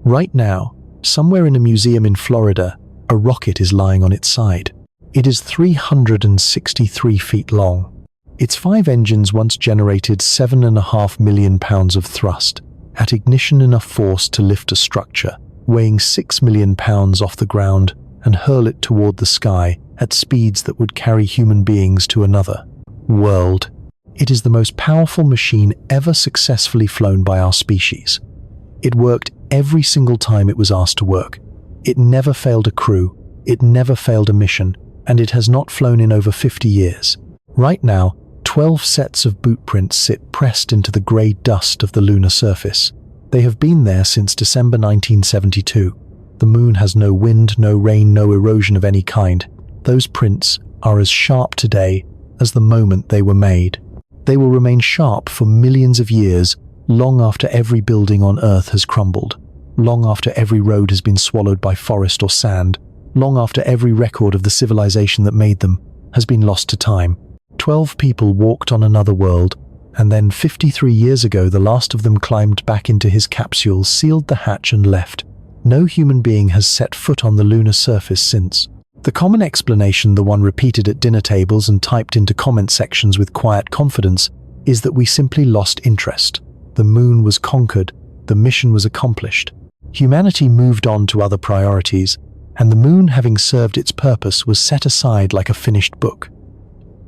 Right now, somewhere in a museum in Florida, a rocket is lying on its side. It is 363 feet long. Its 5 engines once generated 7.5 million pounds of thrust, at ignition enough force to lift a structure weighing 6 million pounds off the ground and hurl it toward the sky at speeds that would carry human beings to another world. It is the most powerful machine ever successfully flown by our species. It worked every single time it was asked to work. It never failed a crew, it never failed a mission, and it has not flown in over 50 years. Right now, 12 sets of boot prints sit pressed into the grey dust of the lunar surface. They have been there since December 1972. The moon has no wind, no rain, no erosion of any kind. Those prints are as sharp today as the moment they were made. They will remain sharp for millions of years, long after every building on Earth has crumbled, long after every road has been swallowed by forest or sand, long after every record of the civilization that made them has been lost to time. 12 people walked on another world, and then 53 years ago the last of them climbed back into his capsule, sealed the hatch and left. No human being has set foot on the lunar surface since. The common explanation, the one repeated at dinner tables and typed into comment sections with quiet confidence, is that we simply lost interest. The moon was conquered, the mission was accomplished. Humanity moved on to other priorities, and the moon, having served its purpose, was set aside like a finished book.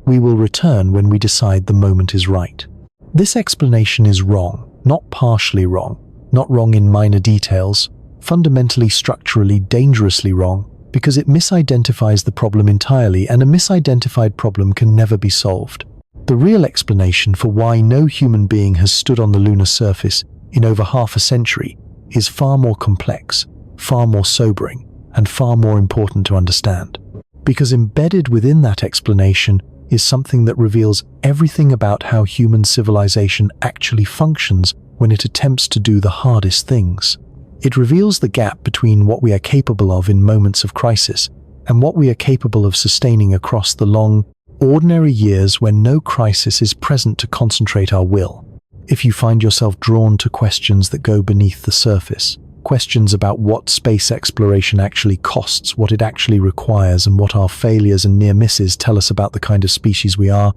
We will return when we decide the moment is right. This explanation is wrong, not partially wrong, not wrong in minor details, fundamentally, structurally, dangerously wrong, because it misidentifies the problem entirely, and a misidentified problem can never be solved. The real explanation for why no human being has stood on the lunar surface in over half a century is far more complex, far more sobering, and far more important to understand. Because embedded within that explanation is something that reveals everything about how human civilization actually functions when it attempts to do the hardest things. It reveals the gap between what we are capable of in moments of crisis and what we are capable of sustaining across the long, ordinary years when no crisis is present to concentrate our will. If you find yourself drawn to questions that go beneath the surface, questions about what space exploration actually costs, what it actually requires, and what our failures and near misses tell us about the kind of species we are,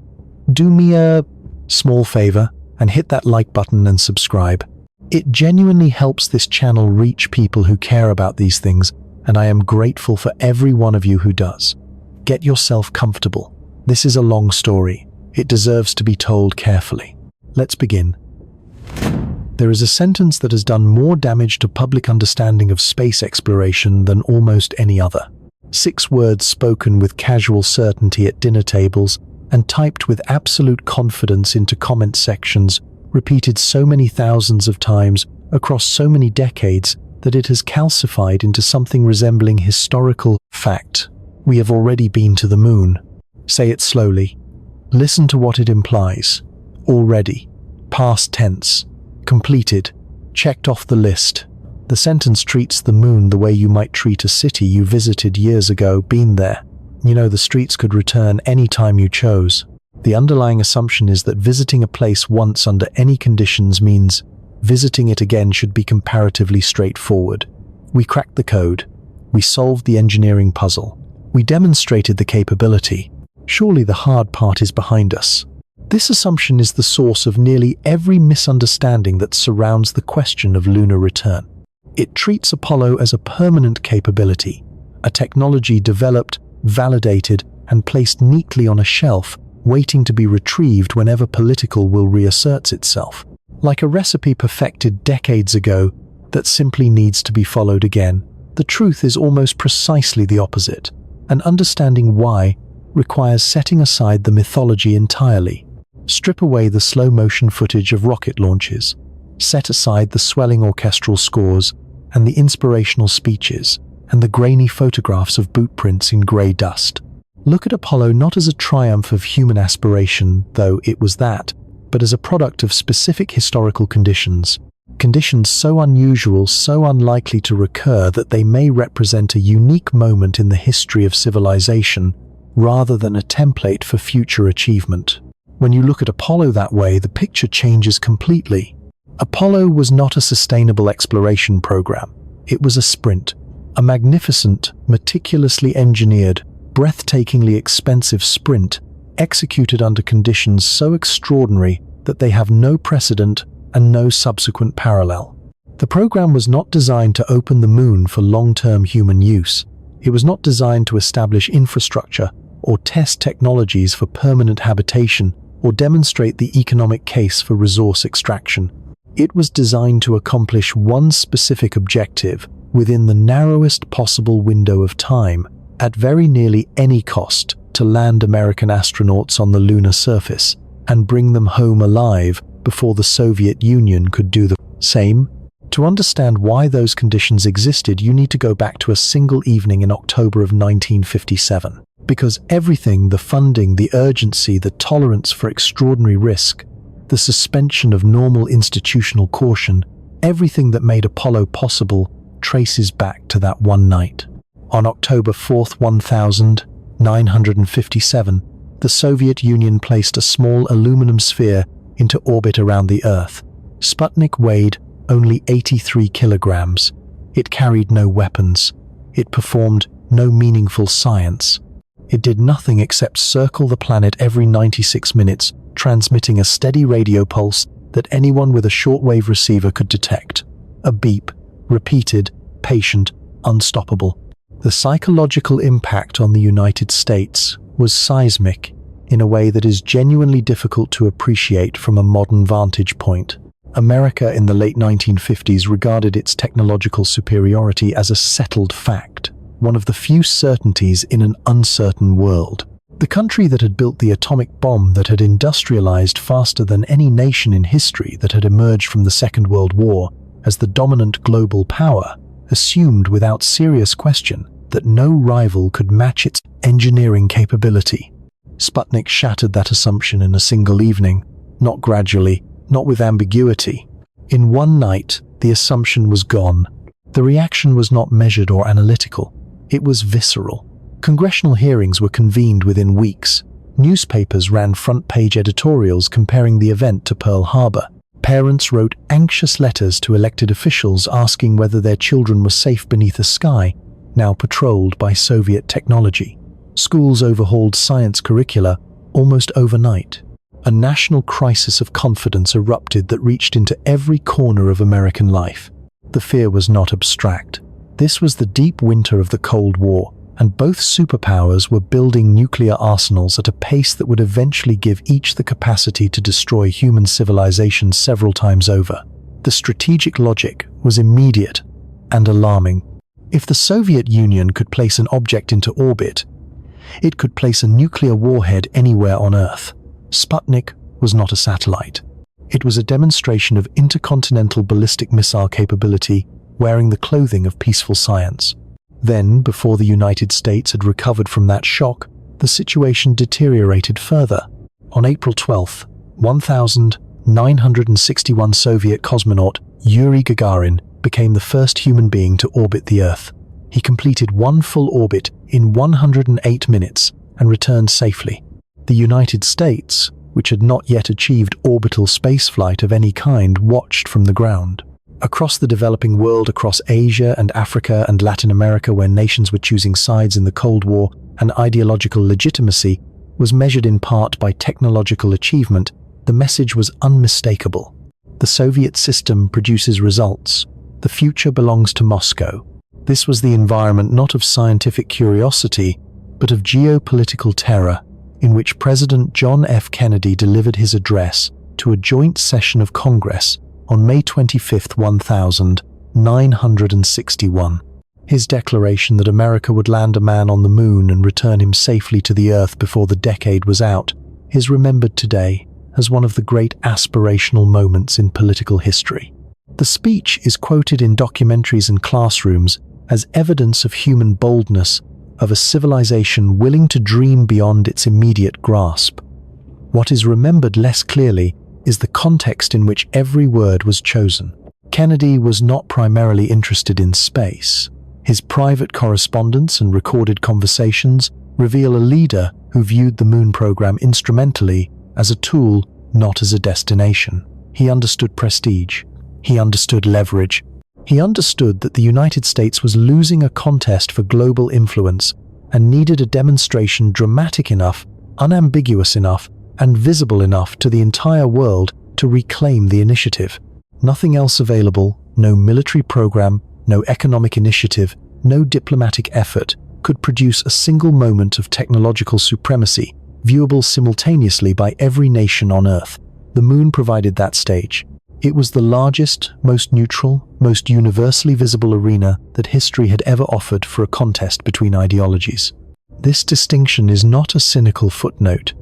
do me a small favor and hit that like button and subscribe. It genuinely helps this channel reach people who care about these things, and I am grateful for every one of you who does. Get yourself comfortable. This is a long story. It deserves to be told carefully. Let's begin. There is a sentence that has done more damage to public understanding of space exploration than almost any other. 6 words spoken with casual certainty at dinner tables and typed with absolute confidence into comment sections, repeated so many thousands of times across so many decades that it has calcified into something resembling historical fact. We have already been to the moon. Say it slowly. Listen to what it implies. Already. Past tense. Completed. Checked off the list. The sentence treats the moon the way you might treat a city you visited years ago, been there. You know, the streets could return any time you chose. The underlying assumption is that visiting a place once under any conditions means visiting it again should be comparatively straightforward. We cracked the code. We solved the engineering puzzle. We demonstrated the capability. Surely the hard part is behind us. This assumption is the source of nearly every misunderstanding that surrounds the question of lunar return. It treats Apollo as a permanent capability, a technology developed, validated, and placed neatly on a shelf, waiting to be retrieved whenever political will reasserts itself, like a recipe perfected decades ago that simply needs to be followed again. The truth is almost precisely the opposite, and understanding why requires setting aside the mythology entirely. Strip away the slow-motion footage of rocket launches, set aside the swelling orchestral scores and the inspirational speeches and the grainy photographs of boot prints in grey dust. Look at Apollo not as a triumph of human aspiration, though it was that, but as a product of specific historical conditions. Conditions so unusual, so unlikely to recur that they may represent a unique moment in the history of civilization, rather than a template for future achievement. When you look at Apollo that way, the picture changes completely. Apollo was not a sustainable exploration program. It was a sprint, a magnificent, meticulously engineered, breathtakingly expensive sprint executed under conditions so extraordinary that they have no precedent and no subsequent parallel. The program was not designed to open the moon for long-term human use. It was not designed to establish infrastructure or test technologies for permanent habitation or demonstrate the economic case for resource extraction. It was designed to accomplish one specific objective within the narrowest possible window of time, at very nearly any cost, to land American astronauts on the lunar surface and bring them home alive before the Soviet Union could do the same. To understand why those conditions existed, you need to go back to a single evening in October of 1957. Because everything, the funding, the urgency, the tolerance for extraordinary risk, the suspension of normal institutional caution, everything that made Apollo possible traces back to that one night. On October 4th, 1957, the Soviet Union placed a small aluminum sphere into orbit around the Earth. Sputnik weighed only 83 kilograms. It carried no weapons. It performed no meaningful science. It did nothing except circle the planet every 96 minutes, transmitting a steady radio pulse that anyone with a shortwave receiver could detect. A beep, repeated, patient, unstoppable. The psychological impact on the United States was seismic in a way that is genuinely difficult to appreciate from a modern vantage point. America in the late 1950s regarded its technological superiority as a settled fact, one of the few certainties in an uncertain world. The country that had built the atomic bomb, that had industrialized faster than any nation in history, that had emerged from the Second World War as the dominant global power, assumed without serious question that no rival could match its engineering capability. Sputnik shattered that assumption in a single evening, not gradually, not with ambiguity. In one night, the assumption was gone. The reaction was not measured or analytical. It was visceral. Congressional hearings were convened within weeks. Newspapers ran front-page editorials comparing the event to Pearl Harbor. Parents wrote anxious letters to elected officials asking whether their children were safe beneath a sky now patrolled by Soviet technology. Schools overhauled science curricula almost overnight. A national crisis of confidence erupted that reached into every corner of American life. The fear was not abstract. This was the deep winter of the Cold War, and both superpowers were building nuclear arsenals at a pace that would eventually give each the capacity to destroy human civilization several times over. The strategic logic was immediate and alarming. If the Soviet Union could place an object into orbit, it could place a nuclear warhead anywhere on Earth. Sputnik was not a satellite. It was a demonstration of intercontinental ballistic missile capability wearing the clothing of peaceful science. Then, before the United States had recovered from that shock, the situation deteriorated further. On April 12, 1961, Soviet cosmonaut Yuri Gagarin became the first human being to orbit the Earth. He completed one full orbit in 108 minutes and returned safely. The United States, which had not yet achieved orbital spaceflight of any kind, watched from the ground. Across the developing world, across Asia and Africa and Latin America, where nations were choosing sides in the Cold War and ideological legitimacy was measured in part by technological achievement, the message was unmistakable. The Soviet system produces results. The future belongs to Moscow. This was the environment not of scientific curiosity, but of geopolitical terror, in which President John F. Kennedy delivered his address to a joint session of Congress on May 25, 1961. His declaration that America would land a man on the moon and return him safely to the Earth before the decade was out is remembered today as one of the great aspirational moments in political history. The speech is quoted in documentaries and classrooms as evidence of human boldness, of a civilization willing to dream beyond its immediate grasp. What is remembered less clearly is the context in which every word was chosen. Kennedy was not primarily interested in space. His private correspondence and recorded conversations reveal a leader who viewed the moon program instrumentally as a tool, not as a destination. He understood prestige. He understood leverage. He understood that the United States was losing a contest for global influence and needed a demonstration dramatic enough, unambiguous enough, and visible enough to the entire world to reclaim the initiative. Nothing else available, no military program, no economic initiative, no diplomatic effort, could produce a single moment of technological supremacy, viewable simultaneously by every nation on Earth. The Moon provided that stage. It was the largest, most neutral, most universally visible arena that history had ever offered for a contest between ideologies. This distinction is not a cynical footnote.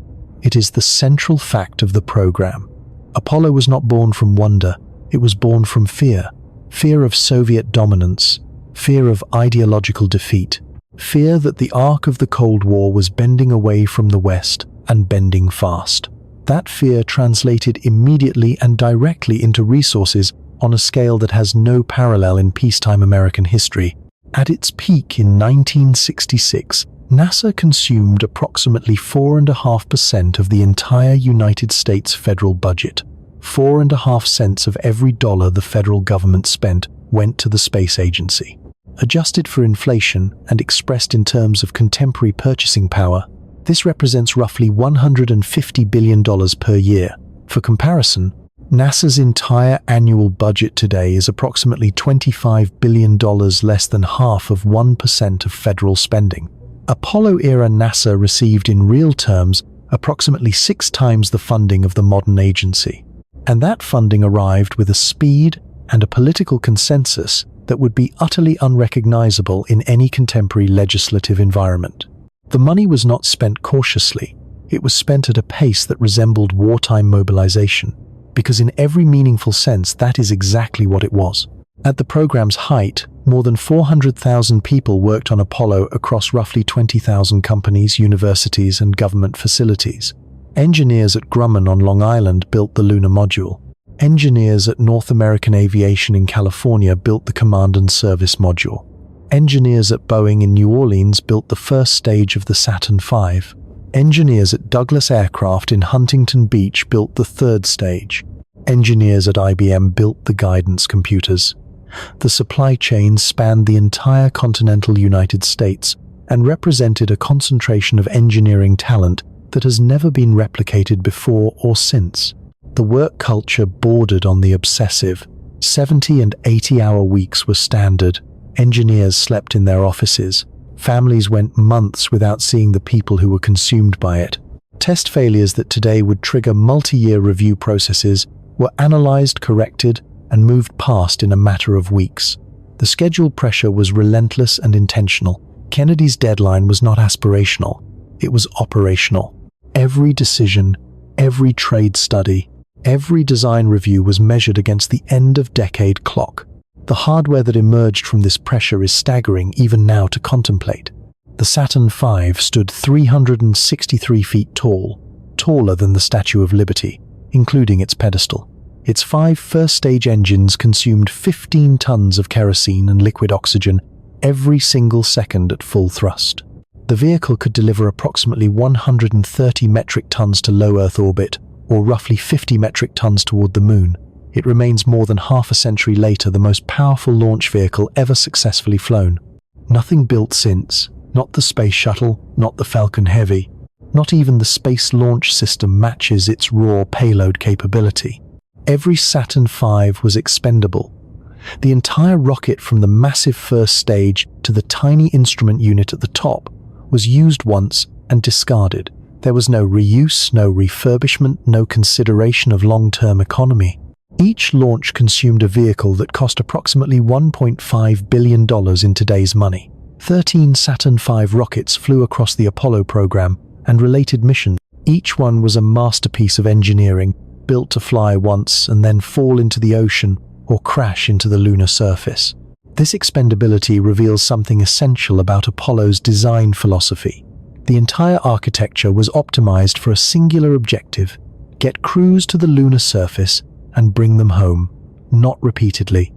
It is the central fact of the program. Apollo was not born from wonder. It was born from fear. Fear of Soviet dominance. Fear of ideological defeat. Fear that the arc of the Cold War was bending away from the West, and bending fast. That fear translated immediately and directly into resources on a scale that has no parallel in peacetime American history. At its peak in 1966, NASA consumed approximately 4.5% of the entire United States federal budget. 4.5 cents of every dollar the federal government spent went to the space agency. Adjusted for inflation and expressed in terms of contemporary purchasing power, this represents roughly $150 billion per year. For comparison, NASA's entire annual budget today is approximately $25 billion, less than half of 1% of federal spending. Apollo-era NASA received in real terms approximately 6 times the funding of the modern agency. And that funding arrived with a speed and a political consensus that would be utterly unrecognizable in any contemporary legislative environment. The money was not spent cautiously. It was spent at a pace that resembled wartime mobilization, because in every meaningful sense that is exactly what it was. At the program's height, more than 400,000 people worked on Apollo across roughly 20,000 companies, universities, and government facilities. Engineers at Grumman on Long Island built the lunar module. Engineers at North American Aviation in California built the Command and Service module. Engineers at Boeing in New Orleans built the first stage of the Saturn V. Engineers at Douglas Aircraft in Huntington Beach built the third stage. Engineers at IBM built the guidance computers. The supply chain spanned the entire continental United States and represented a concentration of engineering talent that has never been replicated before or since. The work culture bordered on the obsessive. 70 and 80-hour weeks were standard. Engineers slept in their offices. Families went months without seeing the people who were consumed by it. Test failures that today would trigger multi-year review processes were analyzed, corrected, and moved past in a matter of weeks. The schedule pressure was relentless and intentional. Kennedy's deadline was not aspirational. It was operational. Every decision, every trade study, every design review was measured against the end-of-decade clock. The hardware that emerged from this pressure is staggering even now to contemplate. The Saturn V stood 363 feet tall, taller than the Statue of Liberty, including its pedestal. Its 5 first-stage engines consumed 15 tons of kerosene and liquid oxygen every single second at full thrust. The vehicle could deliver approximately 130 metric tons to low Earth orbit, or roughly 50 metric tons toward the Moon. It remains more than half a century later the most powerful launch vehicle ever successfully flown. Nothing built since, not the Space Shuttle, not the Falcon Heavy, not even the Space Launch System matches its raw payload capability. Every Saturn V was expendable. The entire rocket from the massive first stage to the tiny instrument unit at the top was used once and discarded. There was no reuse, no refurbishment, no consideration of long-term economy. Each launch consumed a vehicle that cost approximately $1.5 billion in today's money. 13 Saturn V rockets flew across the Apollo program and related missions. Each one was a masterpiece of engineering, built to fly once and then fall into the ocean or crash into the lunar surface. This expendability reveals something essential about Apollo's design philosophy. The entire architecture was optimized for a singular objective: get crews to the lunar surface and bring them home, not repeatedly,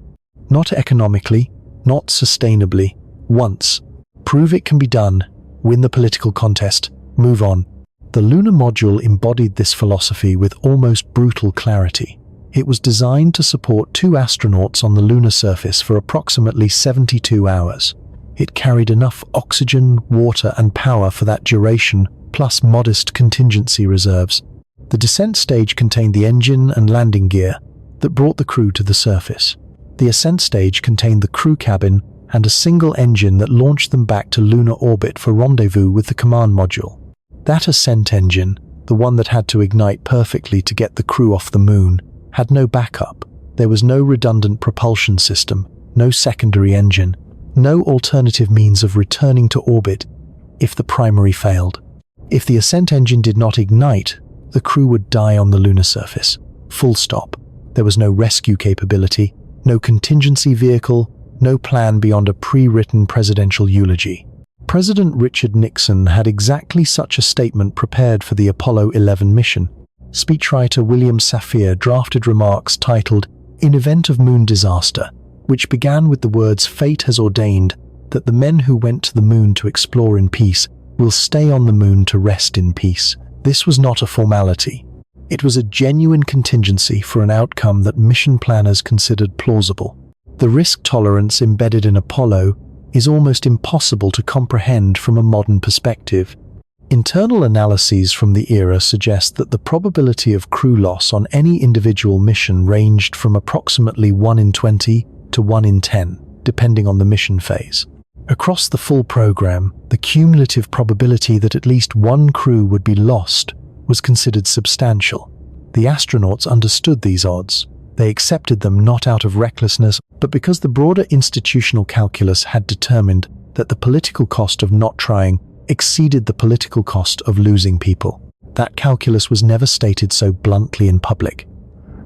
not economically, not sustainably, once. Prove it can be done, win the political contest, move on. The lunar module embodied this philosophy with almost brutal clarity. It was designed to support 2 astronauts on the lunar surface for approximately 72 hours. It carried enough oxygen, water, and power for that duration, plus modest contingency reserves. The descent stage contained the engine and landing gear that brought the crew to the surface. The ascent stage contained the crew cabin and a single engine that launched them back to lunar orbit for rendezvous with the command module. That ascent engine, the one that had to ignite perfectly to get the crew off the moon, had no backup. There was no redundant propulsion system, no secondary engine, no alternative means of returning to orbit if the primary failed. If the ascent engine did not ignite, the crew would die on the lunar surface. Full stop. There was no rescue capability, no contingency vehicle, no plan beyond a pre-written presidential eulogy. President Richard Nixon had exactly such a statement prepared for the Apollo 11 mission. Speechwriter William Safire drafted remarks titled, "In event of moon disaster," which began with the words, "Fate has ordained that the men who went to the moon to explore in peace will stay on the moon to rest in peace." This was not a formality. It was a genuine contingency for an outcome that mission planners considered plausible. The risk tolerance embedded in Apollo is almost impossible to comprehend from a modern perspective. Internal analyses from the era suggest that the probability of crew loss on any individual mission ranged from approximately 1 in 20 to 1 in 10, depending on the mission phase. Across the full program, the cumulative probability that at least one crew would be lost was considered substantial. The astronauts understood these odds. They accepted them not out of recklessness, but because the broader institutional calculus had determined that the political cost of not trying exceeded the political cost of losing people. That calculus was never stated so bluntly in public,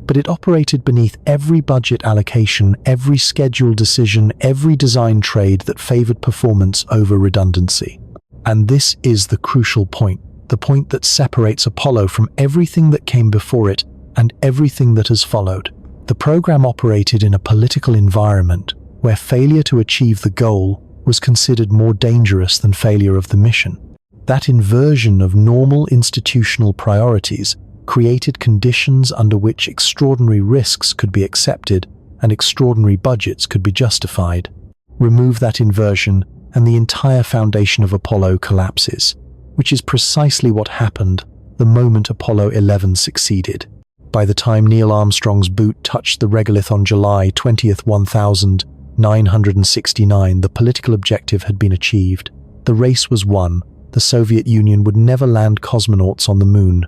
but it operated beneath every budget allocation, every schedule decision, every design trade that favored performance over redundancy. And this is the crucial point, the point that separates Apollo from everything that came before it and everything that has followed. The program operated in a political environment where failure to achieve the goal was considered more dangerous than failure of the mission. That inversion of normal institutional priorities created conditions under which extraordinary risks could be accepted and extraordinary budgets could be justified. Remove that inversion and the entire foundation of Apollo collapses, which is precisely what happened the moment Apollo 11 succeeded. By the time Neil Armstrong's boot touched the regolith on July 20th, 1969, the political objective had been achieved. The race was won. The Soviet Union would never land cosmonauts on the moon.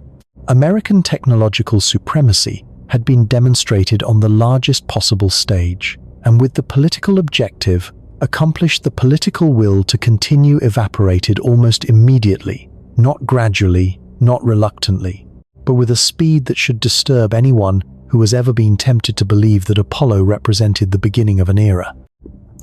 American technological supremacy had been demonstrated on the largest possible stage, and with the political objective, accomplished the political will to continue evaporated almost immediately, not gradually, not reluctantly, but with a speed that should disturb anyone who has ever been tempted to believe that Apollo represented the beginning of an era.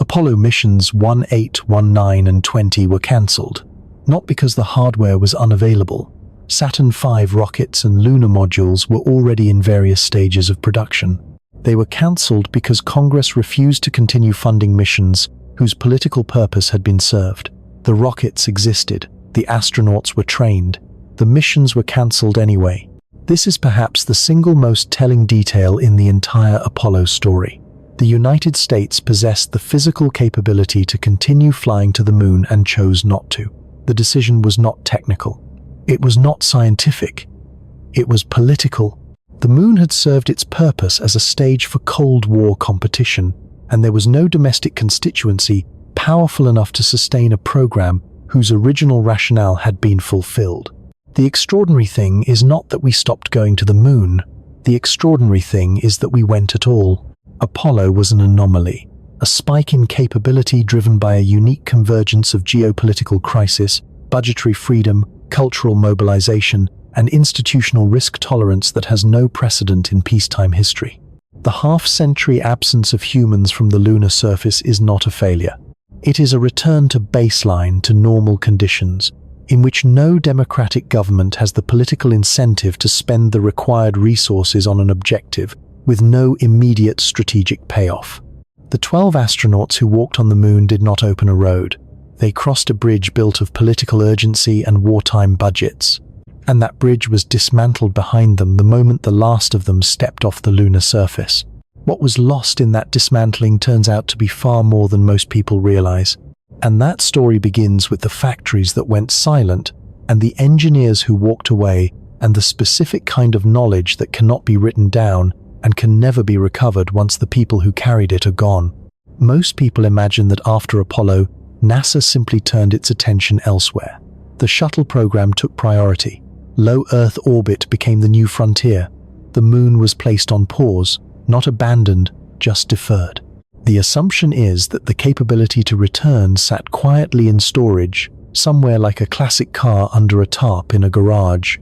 Apollo missions 1, 8, 19, and 20 were cancelled, not because the hardware was unavailable. Saturn V rockets and lunar modules were already in various stages of production. They were cancelled because Congress refused to continue funding missions whose political purpose had been served. The rockets existed, the astronauts were trained, the missions were cancelled anyway. This is perhaps the single most telling detail in the entire Apollo story. The United States possessed the physical capability to continue flying to the moon and chose not to. The decision was not technical. It was not scientific. It was political. The moon had served its purpose as a stage for Cold War competition, and there was no domestic constituency powerful enough to sustain a program whose original rationale had been fulfilled. The extraordinary thing is not that we stopped going to the moon. The extraordinary thing is that we went at all. Apollo was an anomaly, a spike in capability driven by a unique convergence of geopolitical crisis, budgetary freedom, cultural mobilization, and institutional risk tolerance that has no precedent in peacetime history. The half-century absence of humans from the lunar surface is not a failure. It is a return to baseline, to normal conditions, in which no democratic government has the political incentive to spend the required resources on an objective with no immediate strategic payoff. The 12 astronauts who walked on the moon did not open a road. They crossed a bridge built of political urgency and wartime budgets. and that bridge was dismantled behind them the moment the last of them stepped off the lunar surface. What was lost in that dismantling turns out to be far more than most people realize. And that story begins with the factories that went silent, and the engineers who walked away, and the specific kind of knowledge that cannot be written down and can never be recovered once the people who carried it are gone. Most people imagine that after Apollo, NASA simply turned its attention elsewhere. The shuttle program took priority. Low Earth orbit became the new frontier. The moon was placed on pause, not abandoned, just deferred. The assumption is that the capability to return sat quietly in storage, somewhere like a classic car under a tarp in a garage,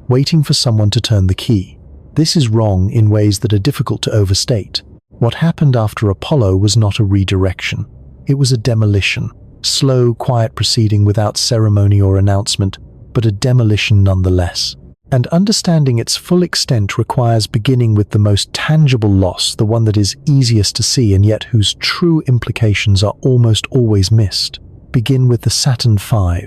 waiting for someone to turn the key. This is wrong in ways that are difficult to overstate. What happened after Apollo was not a redirection. It was a demolition. Slow, quiet proceeding without ceremony or announcement, but a demolition nonetheless. And understanding its full extent requires beginning with the most tangible loss, the one that is easiest to see and yet whose true implications are almost always missed. Begin with the Saturn V.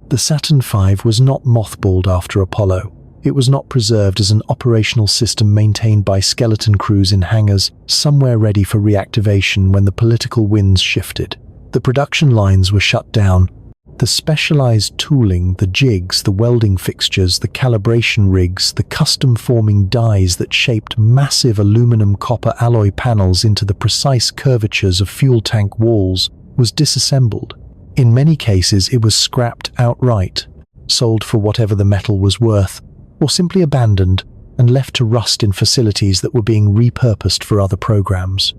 The Saturn V was not mothballed after Apollo. It was not preserved as an operational system maintained by skeleton crews in hangars, somewhere ready for reactivation when the political winds shifted. The production lines were shut down. The specialized tooling, the jigs, the welding fixtures, the calibration rigs, the custom-forming dies that shaped massive aluminum-copper alloy panels into the precise curvatures of fuel tank walls was disassembled. In many cases, it was scrapped outright, sold for whatever the metal was worth, or simply abandoned and left to rust in facilities that were being repurposed for other programs.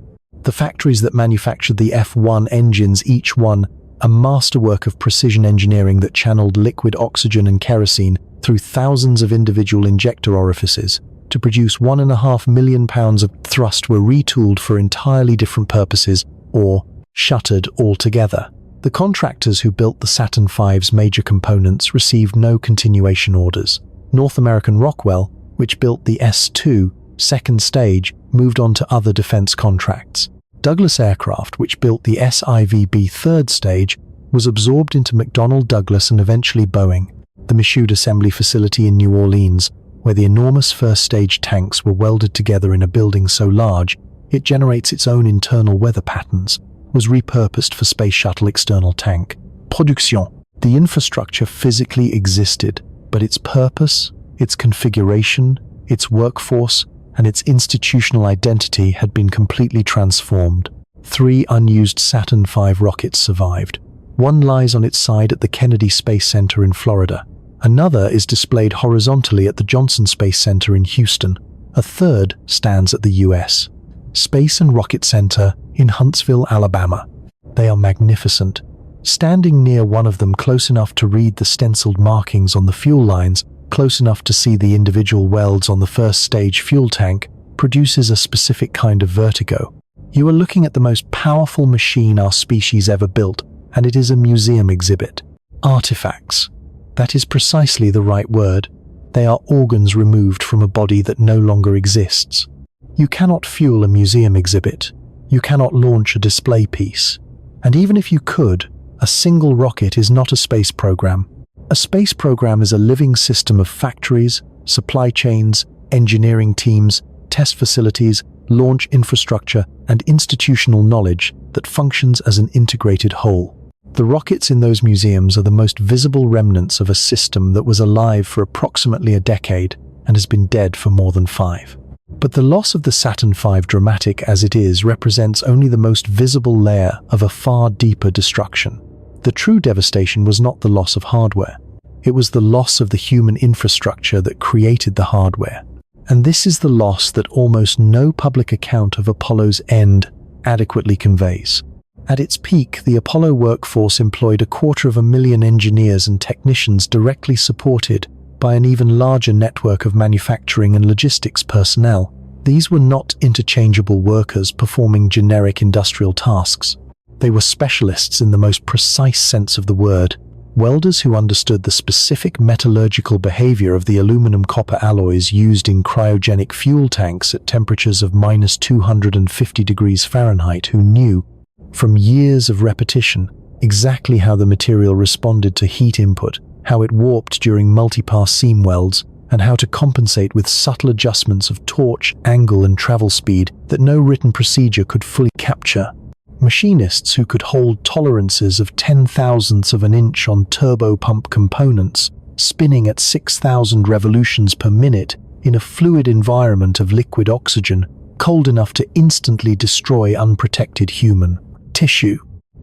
The factories that manufactured the F1 engines, each one a masterwork of precision engineering that channeled liquid oxygen and kerosene through thousands of individual injector orifices to produce 1.5 million pounds of thrust, were retooled for entirely different purposes or shuttered altogether. The contractors who built the Saturn V's major components received no continuation orders. North American Rockwell, which built the S2 second stage, moved on to other defense contracts. Douglas Aircraft, which built the SIVB third stage, was absorbed into McDonnell Douglas and eventually Boeing, the Michoud assembly facility in New Orleans, where the enormous first stage tanks were welded together in a building so large it generates its own internal weather patterns, was repurposed for Space Shuttle external tank. Production. The infrastructure physically existed, but its purpose, its configuration, its workforce, and its institutional identity had been completely transformed. 3 unused Saturn V rockets survived. One lies on its side at the Kennedy Space Center in Florida. Another is displayed horizontally at the Johnson Space Center in Houston. A third stands at the U.S. Space and Rocket Center in Huntsville, Alabama. They are magnificent. Standing near one of them, close enough to read the stenciled markings on the fuel lines, close enough to see the individual welds on the first stage fuel tank, produces a specific kind of vertigo. You are looking at the most powerful machine our species ever built, and it is a museum exhibit. Artifacts. That is precisely the right word. They are organs removed from a body that no longer exists. You cannot fuel a museum exhibit. You cannot launch a display piece. And even if you could, a single rocket is not a space program. A space program is a living system of factories, supply chains, engineering teams, test facilities, launch infrastructure, and institutional knowledge that functions as an integrated whole. The rockets in those museums are the most visible remnants of a system that was alive for approximately a decade and has been dead for more than 5. But the loss of the Saturn V, dramatic as it is, represents only the most visible layer of a far deeper destruction. The true devastation was not the loss of hardware. It was the loss of the human infrastructure that created the hardware. And this is the loss that almost no public account of Apollo's end adequately conveys. At its peak, the Apollo workforce employed 250,000 engineers and technicians, directly supported by an even larger network of manufacturing and logistics personnel. These were not interchangeable workers performing generic industrial tasks. They were specialists in the most precise sense of the word, welders who understood the specific metallurgical behavior of the aluminum-copper alloys used in cryogenic fuel tanks at temperatures of -250 degrees Fahrenheit, who knew, from years of repetition, exactly how the material responded to heat input, how it warped during multi-pass seam welds, and how to compensate with subtle adjustments of torch, angle, and travel speed that no written procedure could fully capture. Machinists who could hold tolerances of 10,000ths of an inch on turbopump components, spinning at 6,000 revolutions per minute in a fluid environment of liquid oxygen, cold enough to instantly destroy unprotected human tissue.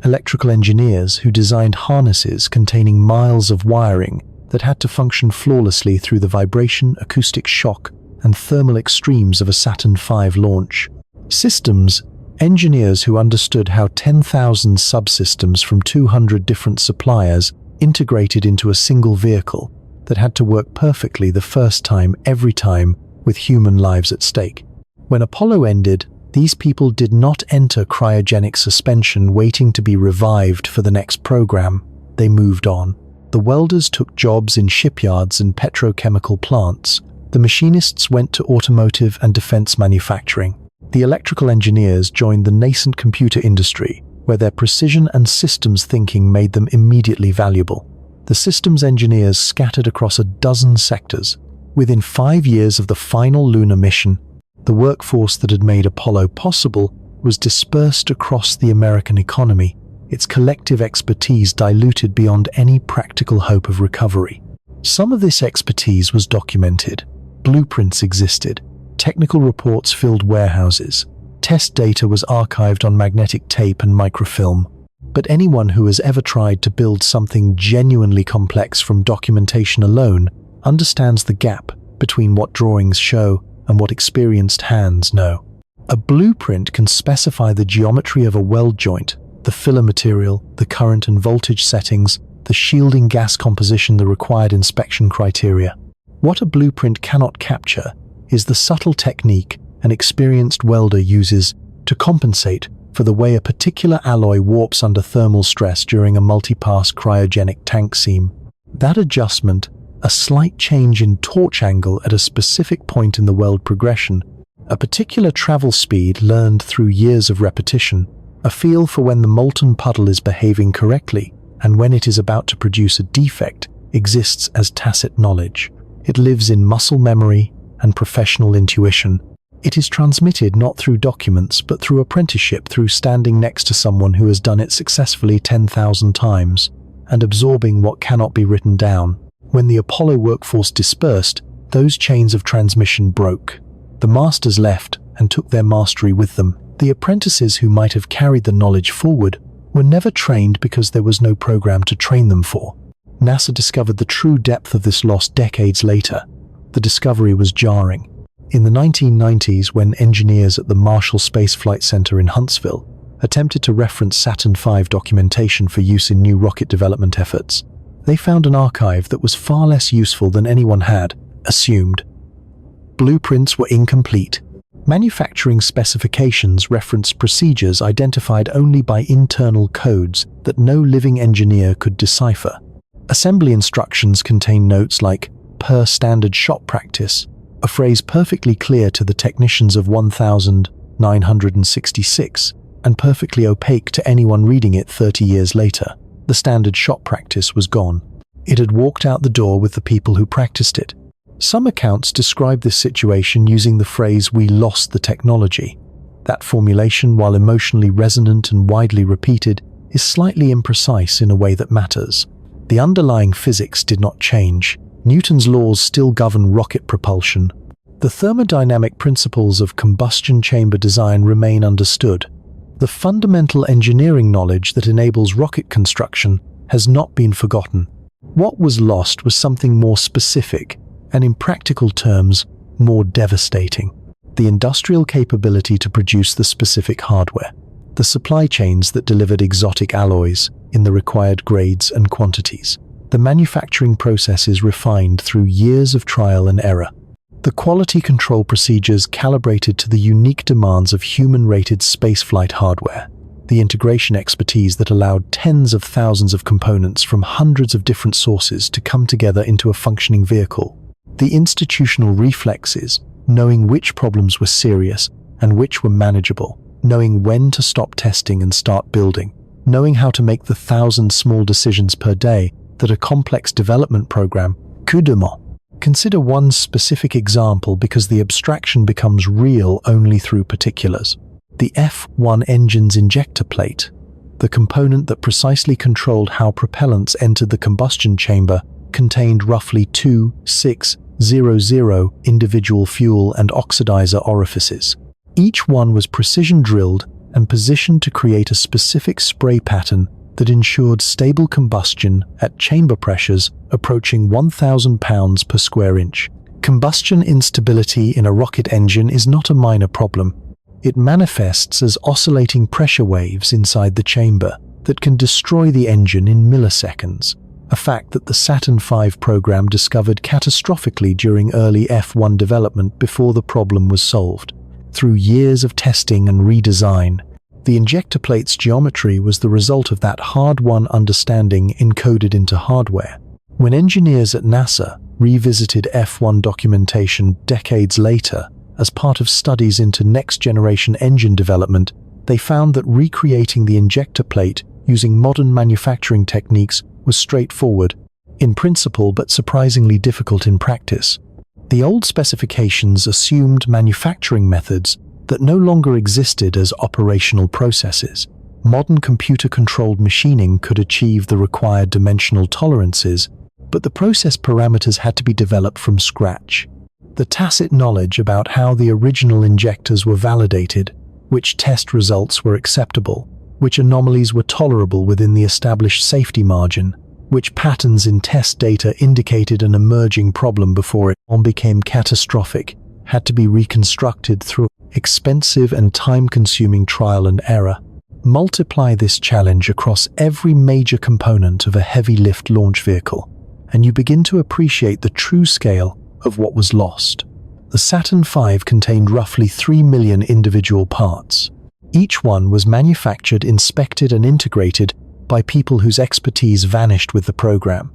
Electrical engineers who designed harnesses containing miles of wiring that had to function flawlessly through the vibration, acoustic shock, and thermal extremes of a Saturn V launch. Systems engineers who understood how 10,000 subsystems from 200 different suppliers integrated into a single vehicle that had to work perfectly the first time, every time, with human lives at stake. When Apollo ended, these people did not enter cryogenic suspension waiting to be revived for the next program. They moved on. The welders took jobs in shipyards and petrochemical plants. The machinists went to automotive and defense manufacturing. The electrical engineers joined the nascent computer industry, where their precision and systems thinking made them immediately valuable. The systems engineers scattered across a dozen sectors. Within 5 years of the final lunar mission, the workforce that had made Apollo possible was dispersed across the American economy, its collective expertise diluted beyond any practical hope of recovery. Some of this expertise was documented. Blueprints existed. Technical reports filled warehouses. Test data was archived on magnetic tape and microfilm. But anyone who has ever tried to build something genuinely complex from documentation alone understands the gap between what drawings show and what experienced hands know. A blueprint can specify the geometry of a weld joint, the filler material, the current and voltage settings, the shielding gas composition, the required inspection criteria. What a blueprint cannot capture is the subtle technique an experienced welder uses to compensate for the way a particular alloy warps under thermal stress during a multi-pass cryogenic tank seam. That adjustment, a slight change in torch angle at a specific point in the weld progression, a particular travel speed learned through years of repetition, a feel for when the molten puddle is behaving correctly and when it is about to produce a defect, exists as tacit knowledge. It lives in muscle memory and professional intuition. It is transmitted not through documents but through apprenticeship, through standing next to someone who has done it successfully 10,000 times and absorbing what cannot be written down. When the Apollo workforce dispersed, those chains of transmission broke. The masters left and took their mastery with them. The apprentices who might have carried the knowledge forward were never trained because there was no program to train them for. NASA discovered the true depth of this loss decades later. The discovery was jarring. In the 1990s, when engineers at the Marshall Space Flight Center in Huntsville attempted to reference Saturn V documentation for use in new rocket development efforts, they found an archive that was far less useful than anyone had assumed. Blueprints were incomplete. Manufacturing specifications referenced procedures identified only by internal codes that no living engineer could decipher. Assembly instructions contained notes like "per standard shop practice," a phrase perfectly clear to the technicians of 1966 and perfectly opaque to anyone reading it 30 years later. The standard shop practice was gone. It had walked out the door with the people who practiced it. Some accounts describe this situation using the phrase "we lost the technology." That formulation, while emotionally resonant and widely repeated, is slightly imprecise in a way that matters. The underlying physics did not change. Newton's laws still govern rocket propulsion. The thermodynamic principles of combustion chamber design remain understood. The fundamental engineering knowledge that enables rocket construction has not been forgotten. What was lost was something more specific, and in practical terms, more devastating. The industrial capability to produce the specific hardware. The supply chains that delivered exotic alloys in the required grades and quantities. The manufacturing processes refined through years of trial and error. The quality control procedures calibrated to the unique demands of human-rated spaceflight hardware. The integration expertise that allowed tens of thousands of components from hundreds of different sources to come together into a functioning vehicle. The institutional reflexes, knowing which problems were serious and which were manageable, knowing when to stop testing and start building, knowing how to make the 1,000 small decisions per day that a complex development program could demand. Consider one specific example because the abstraction becomes real only through particulars. The F1 engine's injector plate, the component that precisely controlled how propellants entered the combustion chamber, contained roughly 2,600 individual fuel and oxidizer orifices. Each one was precision drilled and positioned to create a specific spray pattern that ensured stable combustion at chamber pressures approaching 1,000 pounds per square inch. Combustion instability in a rocket engine is not a minor problem. It manifests as oscillating pressure waves inside the chamber that can destroy the engine in milliseconds, a fact that the Saturn V program discovered catastrophically during early F1 development before the problem was solved. Through years of testing and redesign, the injector plate's geometry was the result of that hard-won understanding encoded into hardware. When engineers at NASA revisited F1 documentation decades later as part of studies into next-generation engine development, they found that recreating the injector plate using modern manufacturing techniques was straightforward in principle but surprisingly difficult in practice. The old specifications assumed manufacturing methods that no longer existed as operational processes. Modern computer-controlled machining could achieve the required dimensional tolerances, but the process parameters had to be developed from scratch. The tacit knowledge about how the original injectors were validated, which test results were acceptable, which anomalies were tolerable within the established safety margin, which patterns in test data indicated an emerging problem before it became catastrophic, had to be reconstructed through expensive and time-consuming trial and error. Multiply this challenge across every major component of a heavy-lift launch vehicle, and you begin to appreciate the true scale of what was lost. The Saturn V contained roughly 3 million individual parts. Each one was manufactured, inspected, and integrated by people whose expertise vanished with the program.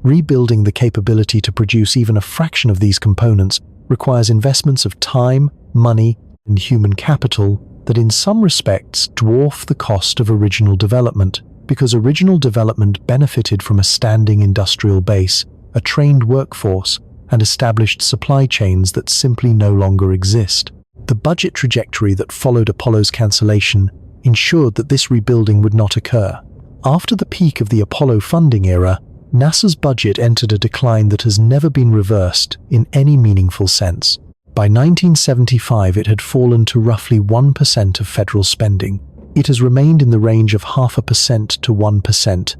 Rebuilding the capability to produce even a fraction of these components requires investments of time, money, and human capital that in some respects dwarf the cost of original development, because original development benefited from a standing industrial base, a trained workforce, and established supply chains that simply no longer exist. The budget trajectory that followed Apollo's cancellation ensured that this rebuilding would not occur. After the peak of the Apollo funding era, NASA's budget entered a decline that has never been reversed in any meaningful sense. By 1975, it had fallen to roughly 1% of federal spending. It has remained in the range of 0.5% to 1%,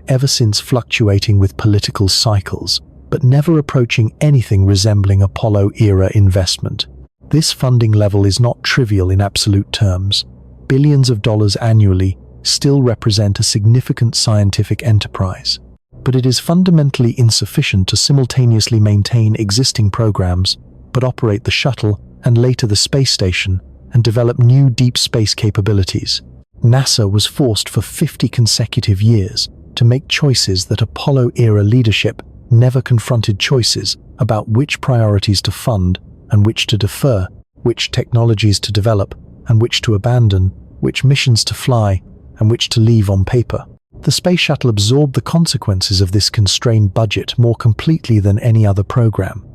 ever since, fluctuating with political cycles, but never approaching anything resembling Apollo-era investment. This funding level is not trivial in absolute terms. Billions of dollars annually still represent a significant scientific enterprise, but it is fundamentally insufficient to simultaneously maintain existing programs, but operate the shuttle and later the space station and develop new deep space capabilities. NASA was forced for 50 consecutive years to make choices that Apollo-era leadership never confronted: choices about which priorities to fund and which to defer, which technologies to develop and which to abandon, which missions to fly and which to leave on paper. The space shuttle absorbed the consequences of this constrained budget more completely than any other program,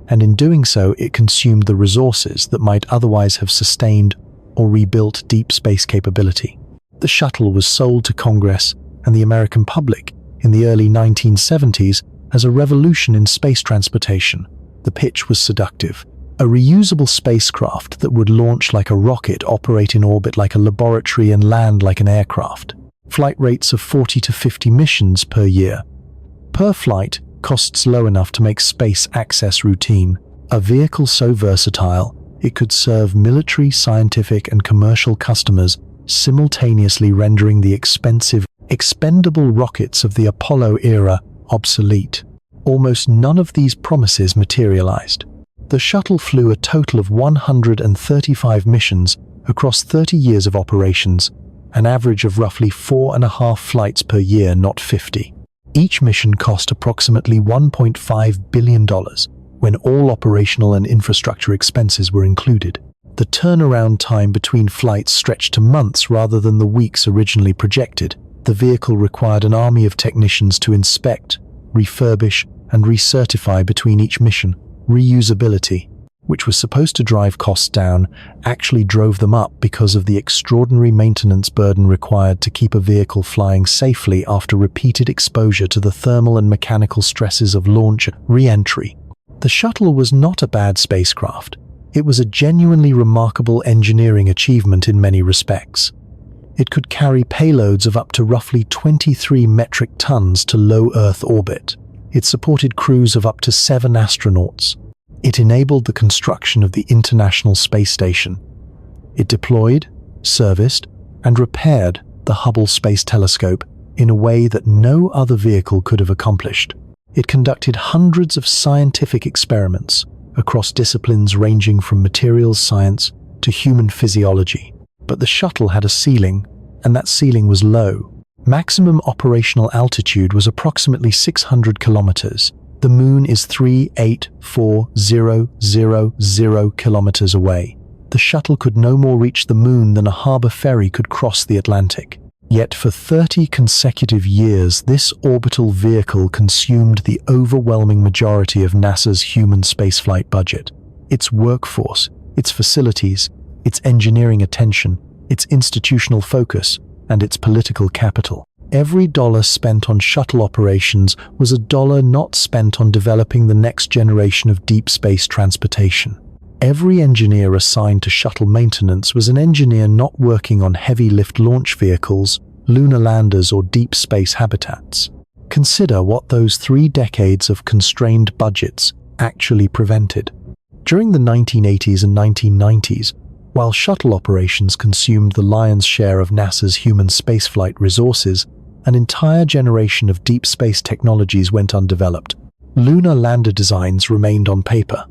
and in doing so it consumed the resources that might otherwise have sustained or rebuilt deep space capability. The shuttle was sold to Congress and the American public in the early 1970s as a revolution in space transportation. The pitch was seductive: a reusable spacecraft that would launch like a rocket, operate in orbit like a laboratory, and land like an aircraft. Flight rates of 40 to 50 missions per year. Per flight, costs low enough to make space access routine. A vehicle so versatile, it could serve military, scientific, and commercial customers, simultaneously rendering the expensive, expendable rockets of the Apollo era obsolete. Almost none of these promises materialized. The shuttle flew a total of 135 missions across 30 years of operations, an average of roughly 4.5 flights per year, not 50. Each mission cost approximately $1.5 billion when all operational and infrastructure expenses were included. The turnaround time between flights stretched to months rather than the weeks originally projected, The vehicle required an army of technicians to inspect, refurbish, and recertify between each mission. Reusability, which was supposed to drive costs down, actually drove them up because of the extraordinary maintenance burden required to keep a vehicle flying safely after repeated exposure to the thermal and mechanical stresses of launch and re-entry. The shuttle was not a bad spacecraft. It was a genuinely remarkable engineering achievement in many respects. It could carry payloads of up to roughly 23 metric tons to low Earth orbit. It supported crews of up to 7 astronauts. It enabled the construction of the International Space Station. It deployed, serviced, and repaired the Hubble Space Telescope in a way that no other vehicle could have accomplished. It conducted hundreds of scientific experiments across disciplines ranging from materials science to human physiology. But the shuttle had a ceiling, and that ceiling was low. Maximum operational altitude was approximately 600 kilometers. The moon is 384,000 kilometers away. The shuttle could no more reach the moon than a harbor ferry could cross the Atlantic. Yet for 30 consecutive years, this orbital vehicle consumed the overwhelming majority of NASA's human spaceflight budget. Its workforce, its facilities, its engineering attention, its institutional focus, and its political capital. Every dollar spent on shuttle operations was a dollar not spent on developing the next generation of deep space transportation. Every engineer assigned to shuttle maintenance was an engineer not working on heavy-lift launch vehicles, lunar landers, or deep space habitats. Consider what those 3 decades of constrained budgets actually prevented. During the 1980s and 1990s, while shuttle operations consumed the lion's share of NASA's human spaceflight resources, an entire generation of deep space technologies went undeveloped. Lunar lander designs remained on paper.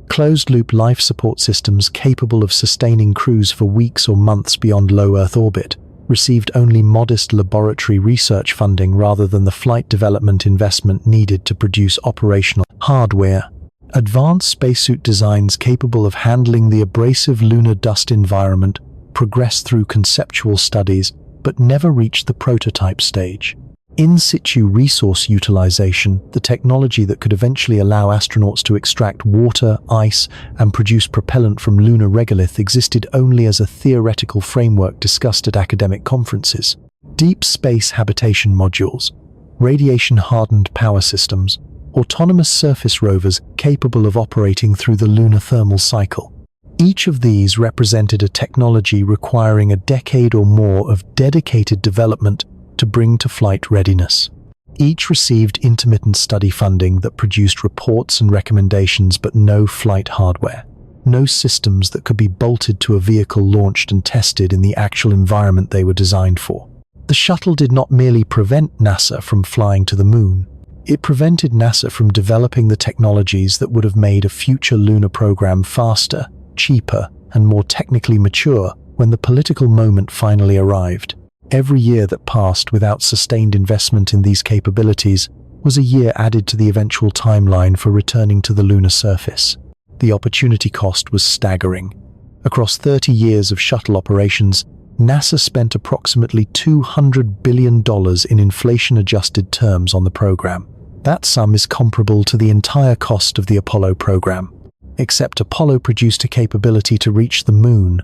Closed-loop life support systems capable of sustaining crews for weeks or months beyond low Earth orbit received only modest laboratory research funding rather than the flight development investment needed to produce operational hardware. Advanced spacesuit designs capable of handling the abrasive lunar dust environment progressed through conceptual studies but never reached the prototype stage. In-situ resource utilization, the technology that could eventually allow astronauts to extract water, ice, and produce propellant from lunar regolith, existed only as a theoretical framework discussed at academic conferences. Deep space habitation modules, radiation-hardened power systems, autonomous surface rovers capable of operating through the lunar thermal cycle. Each of these represented a technology requiring a decade or more of dedicated development to bring to flight readiness. Each received intermittent study funding that produced reports and recommendations but no flight hardware. No systems that could be bolted to a vehicle launched and tested in the actual environment they were designed for. The shuttle did not merely prevent NASA from flying to the moon. It prevented NASA from developing the technologies that would have made a future lunar program faster, cheaper, and more technically mature when the political moment finally arrived. Every year that passed without sustained investment in these capabilities was a year added to the eventual timeline for returning to the lunar surface. The opportunity cost was staggering. Across 30 years of shuttle operations, NASA spent approximately $200 billion in inflation-adjusted terms on the program. That sum is comparable to the entire cost of the Apollo program. Except Apollo produced a capability to reach the moon.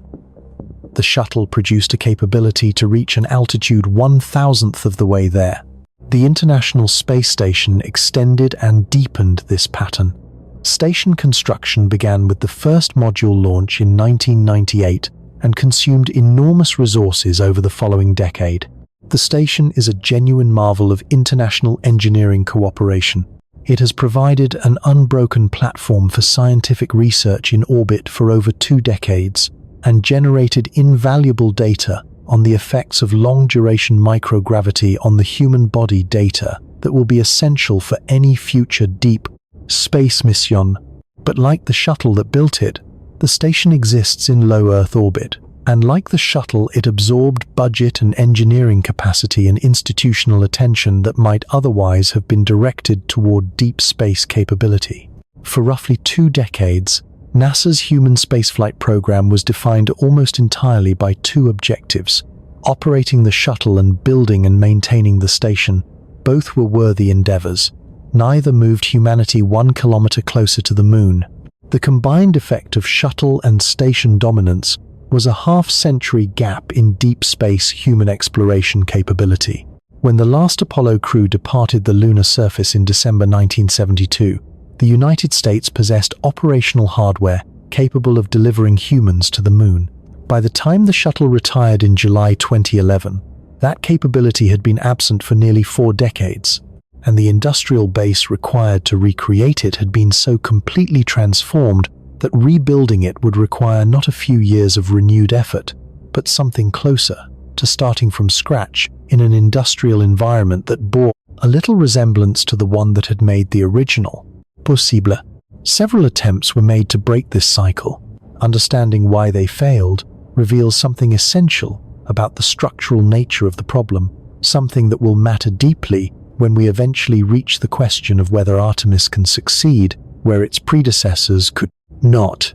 The shuttle produced a capability to reach an altitude 1,000th of the way there. The International Space Station extended and deepened this pattern. Station construction began with the first module launch in 1998 and consumed enormous resources over the following decade. The station is a genuine marvel of international engineering cooperation. It has provided an unbroken platform for scientific research in orbit for over 2 decades and generated invaluable data on the effects of long-duration microgravity on the human body, data that will be essential for any future deep space mission. But like the shuttle that built it, the station exists in low Earth orbit, and like the shuttle, it absorbed budget and engineering capacity and institutional attention that might otherwise have been directed toward deep space capability. For roughly 2 decades, NASA's human spaceflight program was defined almost entirely by 2 objectives: Operating the shuttle and building and maintaining the station, both were worthy endeavors. Neither moved humanity 1 kilometer closer to the moon. The combined effect of shuttle and station dominance was a half-century gap in deep space human exploration capability. When the last Apollo crew departed the lunar surface in December 1972, the United States possessed operational hardware capable of delivering humans to the moon. By the time the shuttle retired in July 2011, that capability had been absent for nearly 4 decades, and the industrial base required to recreate it had been so completely transformed that rebuilding it would require not a few years of renewed effort, but something closer to starting from scratch in an industrial environment that bore a little resemblance to the one that had made the original possible. Several attempts were made to break this cycle. Understanding why they failed reveals something essential about the structural nature of the problem, something that will matter deeply when we eventually reach the question of whether Artemis can succeed where its predecessors could not.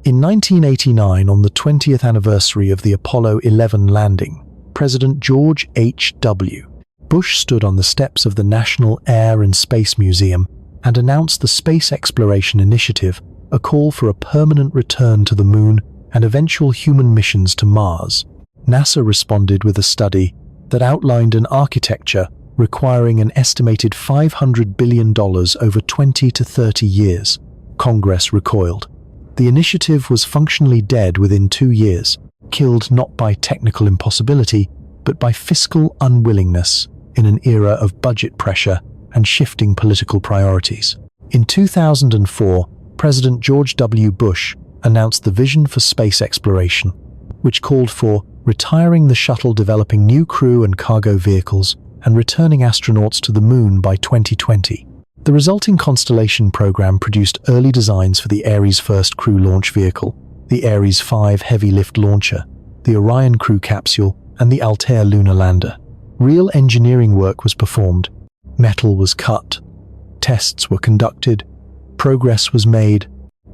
In 1989, on the 20th anniversary of the Apollo 11 landing, President George H.W. Bush stood on the steps of the National Air and Space Museum and announced the Space Exploration Initiative, a call for a permanent return to the moon and eventual human missions to Mars. NASA responded with a study that outlined an architecture requiring an estimated $500 billion over 20 to 30 years. Congress recoiled. The initiative was functionally dead within 2 years, killed not by technical impossibility, but by fiscal unwillingness in an era of budget pressure and shifting political priorities. In 2004, President George W. Bush announced the vision for space exploration, which called for retiring the shuttle, developing new crew and cargo vehicles, and returning astronauts to the moon by 2020. The resulting Constellation program produced early designs for the Ares first crew launch vehicle, the Ares 5 heavy lift launcher, the Orion crew capsule, and the Altair lunar lander. Real engineering work was performed. Metal was cut. Tests were conducted. Progress was made.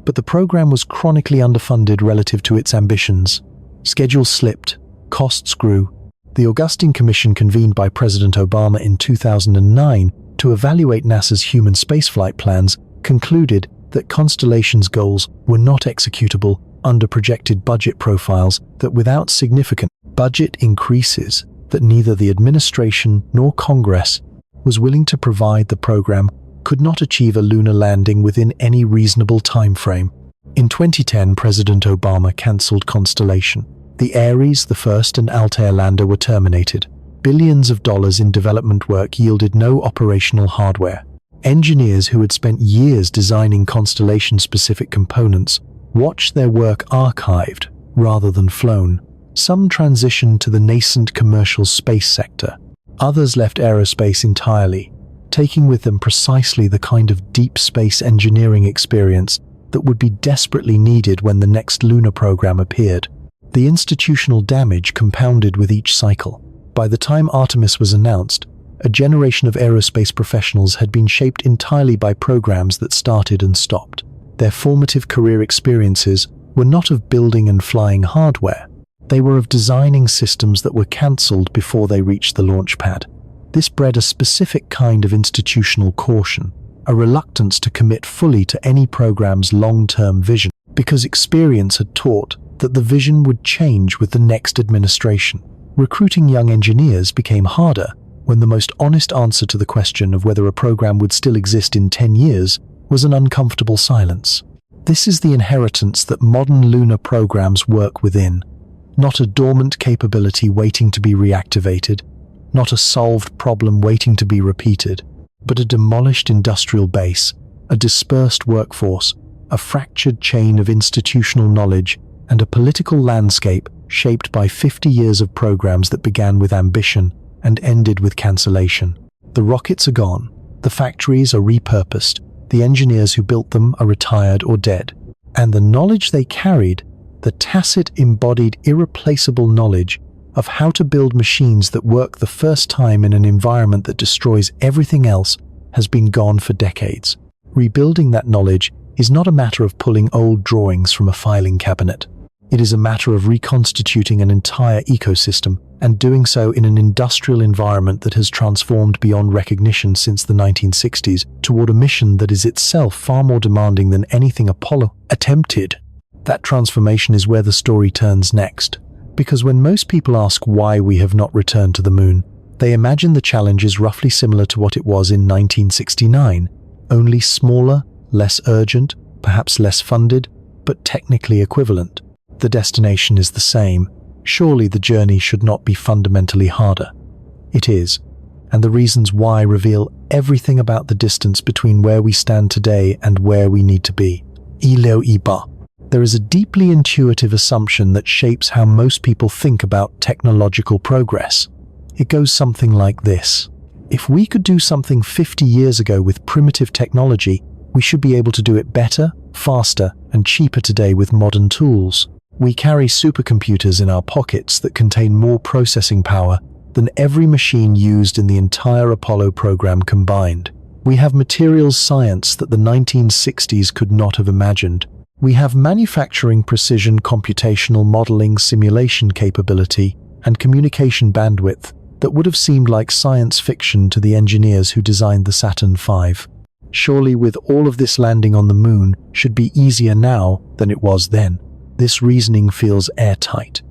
But the program was chronically underfunded relative to its ambitions. Schedules slipped. Costs grew. The Augustine Commission, convened by President Obama in 2009 to evaluate NASA's human spaceflight plans, concluded that Constellation's goals were not executable under projected budget profiles, that without significant budget increases, that neither the administration nor Congress was willing to provide, the program could not achieve a lunar landing within any reasonable time frame. In 2010, President Obama cancelled Constellation. The Ares, the first, and Altair lander were terminated. Billions of dollars in development work yielded no operational hardware. Engineers who had spent years designing Constellation-specific components watched their work archived rather than flown. Some transitioned to the nascent commercial space sector. Others left aerospace entirely, taking with them precisely the kind of deep space engineering experience that would be desperately needed when the next lunar program appeared. The institutional damage compounded with each cycle. By the time Artemis was announced, a generation of aerospace professionals had been shaped entirely by programs that started and stopped. Their formative career experiences were not of building and flying hardware. They were of designing systems that were cancelled before they reached the launch pad. This bred a specific kind of institutional caution, a reluctance to commit fully to any program's long-term vision, because experience had taught that the vision would change with the next administration. Recruiting young engineers became harder when the most honest answer to the question of whether a program would still exist in 10 years was an uncomfortable silence. This is the inheritance that modern lunar programs work within. Not a dormant capability waiting to be reactivated, not a solved problem waiting to be repeated, but a demolished industrial base, a dispersed workforce, a fractured chain of institutional knowledge, and a political landscape shaped by 50 years of programs that began with ambition and ended with cancellation. The rockets are gone, the factories are repurposed, the engineers who built them are retired or dead, and the knowledge they carried, the tacit, embodied, irreplaceable knowledge of how to build machines that work the first time in an environment that destroys everything else, has been gone for decades. Rebuilding that knowledge is not a matter of pulling old drawings from a filing cabinet. It is a matter of reconstituting an entire ecosystem and doing so in an industrial environment that has transformed beyond recognition since the 1960s toward a mission that is itself far more demanding than anything Apollo attempted. That transformation is where the story turns next, because when most people ask why we have not returned to the moon, they imagine the challenge is roughly similar to what it was in 1969, only smaller, less urgent, perhaps less funded, but technically equivalent. The destination is the same. Surely the journey should not be fundamentally harder. It is, and the reasons why reveal everything about the distance between where we stand today and where we need to be. There is a deeply intuitive assumption that shapes how most people think about technological progress. It goes something like this. If we could do something 50 years ago with primitive technology, we should be able to do it better, faster, and cheaper today with modern tools. We carry supercomputers in our pockets that contain more processing power than every machine used in the entire Apollo program combined. We have materials science that the 1960s could not have imagined. We have manufacturing precision, computational modeling, simulation capability, and communication bandwidth that would have seemed like science fiction to the engineers who designed the Saturn V. Surely with all of this, landing on the moon should be easier now than it was then. This reasoning feels airtight.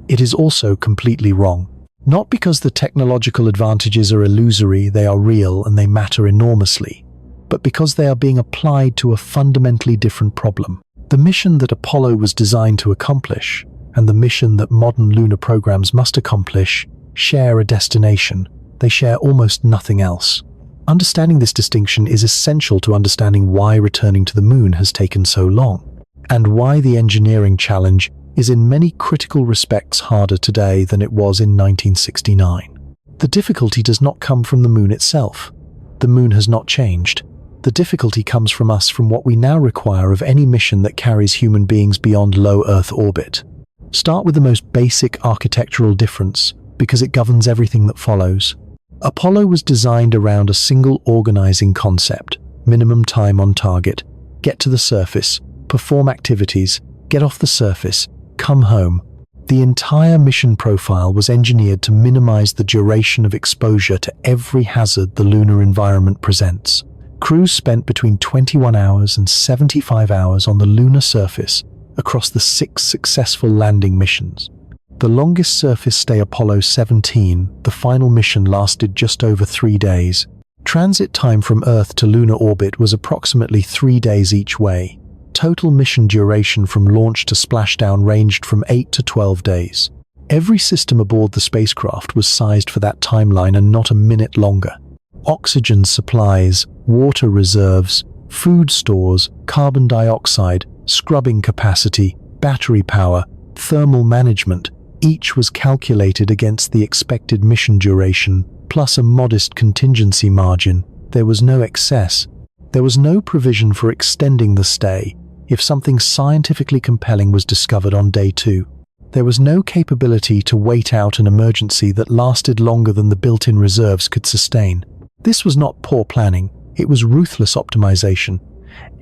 It is also completely wrong. Not because the technological advantages are illusory, they are real and they matter enormously, but because they are being applied to a fundamentally different problem. The mission that Apollo was designed to accomplish, and the mission that modern lunar programs must accomplish, share a destination. They share almost nothing else. Understanding this distinction is essential to understanding why returning to the moon has taken so long, and why the engineering challenge is in many critical respects harder today than it was in 1969. The difficulty does not come from the moon itself. The moon has not changed. The difficulty comes from us, from what we now require of any mission that carries human beings beyond low Earth orbit. Start with the most basic architectural difference, because it governs everything that follows. Apollo was designed around a single organizing concept: minimum time on target, get to the surface, perform activities, get off the surface, come home. The entire mission profile was engineered to minimize the duration of exposure to every hazard the lunar environment presents. Crews spent between 21 hours and 75 hours on the lunar surface across the 6 successful landing missions. The longest surface stay, Apollo 17, the final mission, lasted just over 3 days. Transit time from Earth to lunar orbit was approximately 3 days each way. Total mission duration from launch to splashdown ranged from 8 to 12 days. Every system aboard the spacecraft was sized for that timeline and not a minute longer. Oxygen supplies, water reserves, food stores, carbon dioxide, scrubbing capacity, battery power, thermal management, each was calculated against the expected mission duration, plus a modest contingency margin. There was no excess. There was no provision for extending the stay if something scientifically compelling was discovered on day 2. There was no capability to wait out an emergency that lasted longer than the built-in reserves could sustain. This was not poor planning, it was ruthless optimization.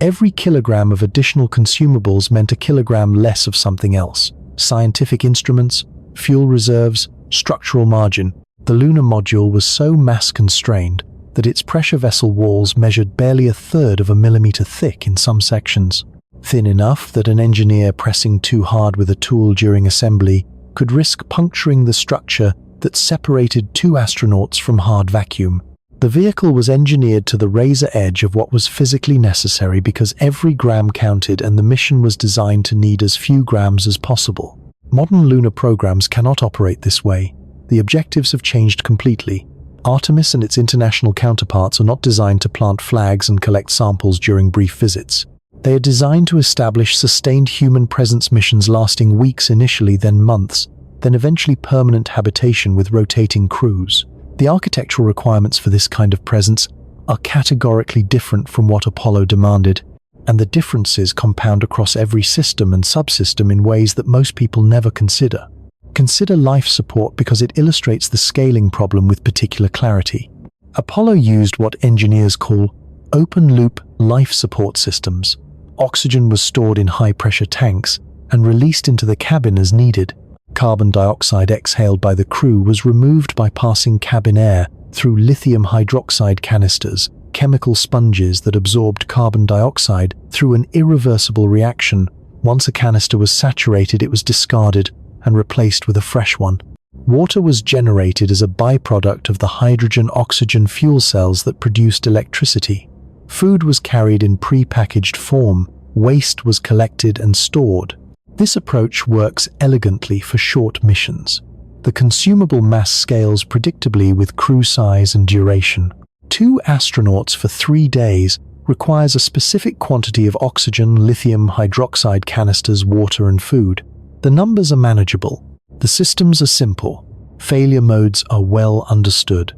Every kilogram of additional consumables meant a kilogram less of something else. Scientific instruments, fuel reserves, structural margin. The lunar module was so mass-constrained that its pressure vessel walls measured barely 1/3 of a millimeter thick in some sections. Thin enough that an engineer pressing too hard with a tool during assembly could risk puncturing the structure that separated 2 astronauts from hard vacuum. The vehicle was engineered to the razor edge of what was physically necessary because every gram counted, and the mission was designed to need as few grams as possible. Modern lunar programs cannot operate this way. The objectives have changed completely. Artemis and its international counterparts are not designed to plant flags and collect samples during brief visits. They are designed to establish sustained human presence missions lasting weeks initially, then months, then eventually permanent habitation with rotating crews. The architectural requirements for this kind of presence are categorically different from what Apollo demanded, and the differences compound across every system and subsystem in ways that most people never consider. Consider life support, because it illustrates the scaling problem with particular clarity. Apollo used what engineers call open-loop life support systems. Oxygen was stored in high-pressure tanks, and released into the cabin as needed. Carbon dioxide exhaled by the crew was removed by passing cabin air through lithium hydroxide canisters, chemical sponges that absorbed carbon dioxide through an irreversible reaction. Once a canister was saturated, it was discarded and replaced with a fresh one. Water was generated as a byproduct of the hydrogen-oxygen fuel cells that produced electricity. Food was carried in pre-packaged form. Waste was collected and stored. This approach works elegantly for short missions. The consumable mass scales predictably with crew size and duration. 2 astronauts for 3 days requires a specific quantity of oxygen, lithium hydroxide canisters, water, and food. The numbers are manageable. The systems are simple. Failure modes are well understood.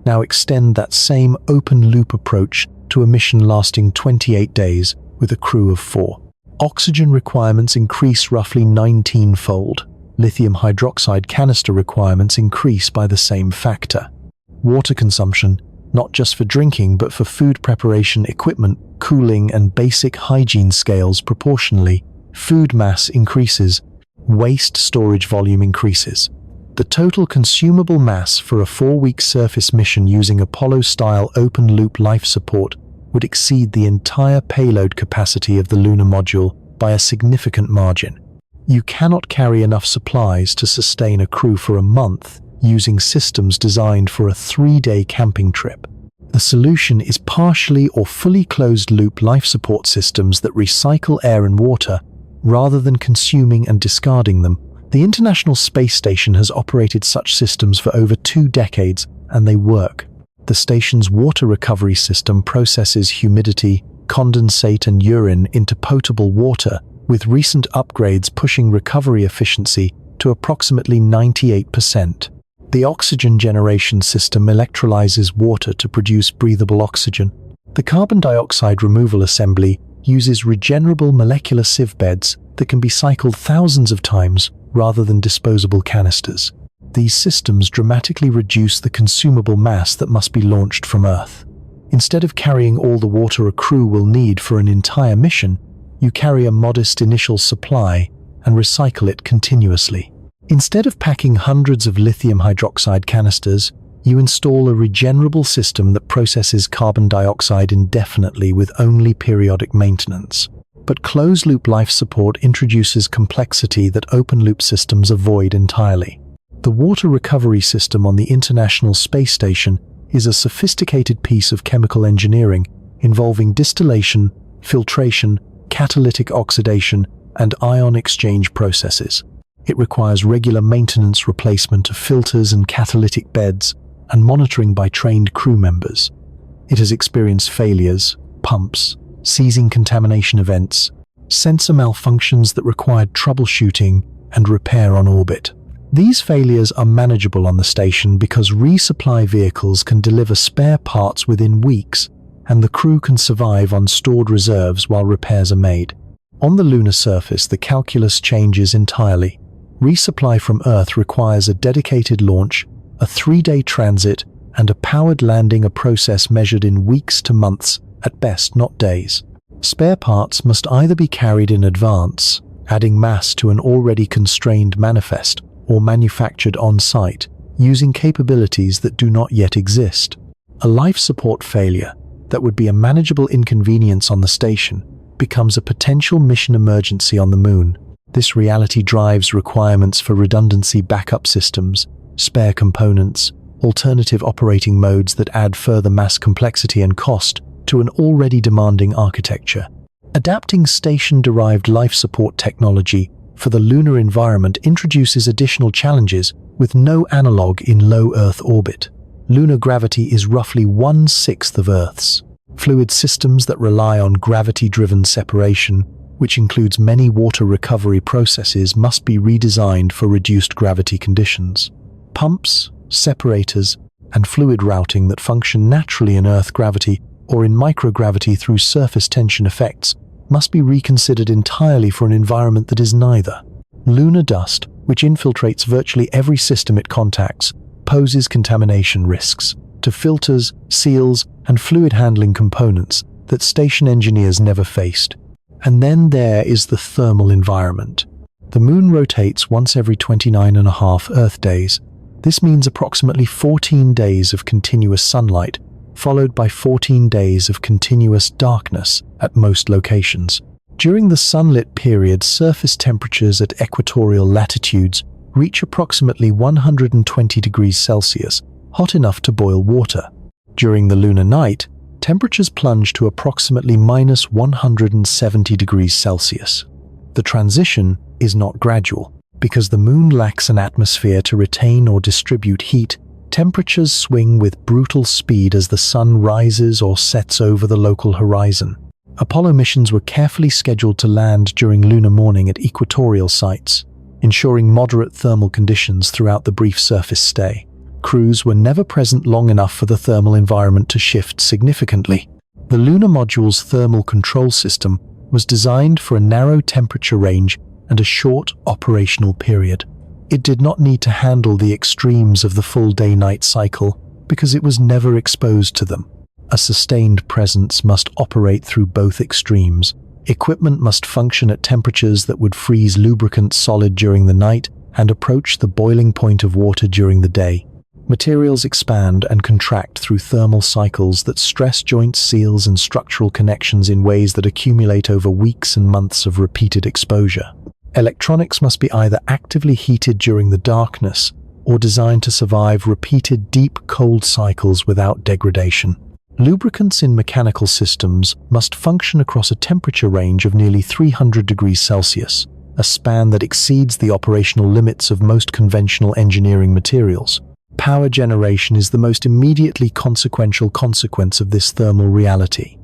Now extend that same open-loop approach to a mission lasting 28 days with a crew of 4. Oxygen requirements increase roughly 19-fold. Lithium hydroxide canister requirements increase by the same factor. Water consumption, not just for drinking but for food preparation, equipment, cooling, and basic hygiene, scales proportionally. Food mass increases. Waste storage volume increases. The total consumable mass for a 4-week surface mission using Apollo-style open-loop life support would exceed the entire payload capacity of the lunar module by a significant margin. You cannot carry enough supplies to sustain a crew for a month using systems designed for a 3-day camping trip. The solution is partially or fully closed-loop life support systems that recycle air and water rather than consuming and discarding them. The International Space Station has operated such systems for over 2 decades, and they work. The station's water recovery system processes humidity, condensate, and urine into potable water, with recent upgrades pushing recovery efficiency to approximately 98%. The oxygen generation system electrolyzes water to produce breathable oxygen. The carbon dioxide removal assembly uses regenerable molecular sieve beds that can be cycled thousands of times rather than disposable canisters. These systems dramatically reduce the consumable mass that must be launched from Earth. Instead of carrying all the water a crew will need for an entire mission, you carry a modest initial supply and recycle it continuously. Instead of packing hundreds of lithium hydroxide canisters, you install a regenerable system that processes carbon dioxide indefinitely with only periodic maintenance. But closed-loop life support introduces complexity that open-loop systems avoid entirely. The water recovery system on the International Space Station is a sophisticated piece of chemical engineering involving distillation, filtration, catalytic oxidation, and ion exchange processes. It requires regular maintenance, replacement of filters and catalytic beds, and monitoring by trained crew members. It has experienced failures, pumps, seizing contamination events, sensor malfunctions that required troubleshooting and repair on orbit. These failures are manageable on the station because resupply vehicles can deliver spare parts within weeks, and the crew can survive on stored reserves while repairs are made. On the lunar surface, the calculus changes entirely. Resupply from Earth requires a dedicated launch, a 3-day transit, and a powered landing, a process measured in weeks to months, at best not days. Spare parts must either be carried in advance, adding mass to an already constrained manifest, or manufactured on-site, using capabilities that do not yet exist. A life support failure that would be a manageable inconvenience on the station becomes a potential mission emergency on the Moon. This reality drives requirements for redundancy backup systems, spare components, alternative operating modes that add further mass complexity and cost to an already demanding architecture. Adapting station-derived life support technology for the lunar environment introduces additional challenges with no analog in low Earth orbit. Lunar gravity is roughly 1/6 of Earth's. Fluid systems that rely on gravity-driven separation, which includes many water recovery processes, must be redesigned for reduced gravity conditions. Pumps, separators, and fluid routing that function naturally in Earth gravity or in microgravity through surface tension effects must be reconsidered entirely for an environment that is neither. Lunar dust, which infiltrates virtually every system it contacts, poses contamination risks to filters, seals, and fluid handling components that station engineers never faced. And then there is the thermal environment. The Moon rotates once every 29.5 Earth days. This means approximately 14 days of continuous sunlight, followed by 14 days of continuous darkness at most locations. During the sunlit period, surface temperatures at equatorial latitudes reach approximately 120 degrees Celsius, hot enough to boil water. During the lunar night, temperatures plunge to approximately minus 170 degrees Celsius. The transition is not gradual. Because the Moon lacks an atmosphere to retain or distribute heat, temperatures swing with brutal speed as the sun rises or sets over the local horizon. Apollo missions were carefully scheduled to land during lunar morning at equatorial sites, ensuring moderate thermal conditions throughout the brief surface stay. Crews were never present long enough for the thermal environment to shift significantly. The lunar module's thermal control system was designed for a narrow temperature range and a short operational period. It did not need to handle the extremes of the full day-night cycle because it was never exposed to them. A sustained presence must operate through both extremes. Equipment must function at temperatures that would freeze lubricant solid during the night and approach the boiling point of water during the day. Materials expand and contract through thermal cycles that stress joints, seals, and structural connections in ways that accumulate over weeks and months of repeated exposure. Electronics must be either actively heated during the darkness or designed to survive repeated deep cold cycles without degradation. Lubricants in mechanical systems must function across a temperature range of nearly 300 degrees Celsius, a span that exceeds the operational limits of most conventional engineering materials. Power generation is the most immediately consequential consequence of this thermal reality.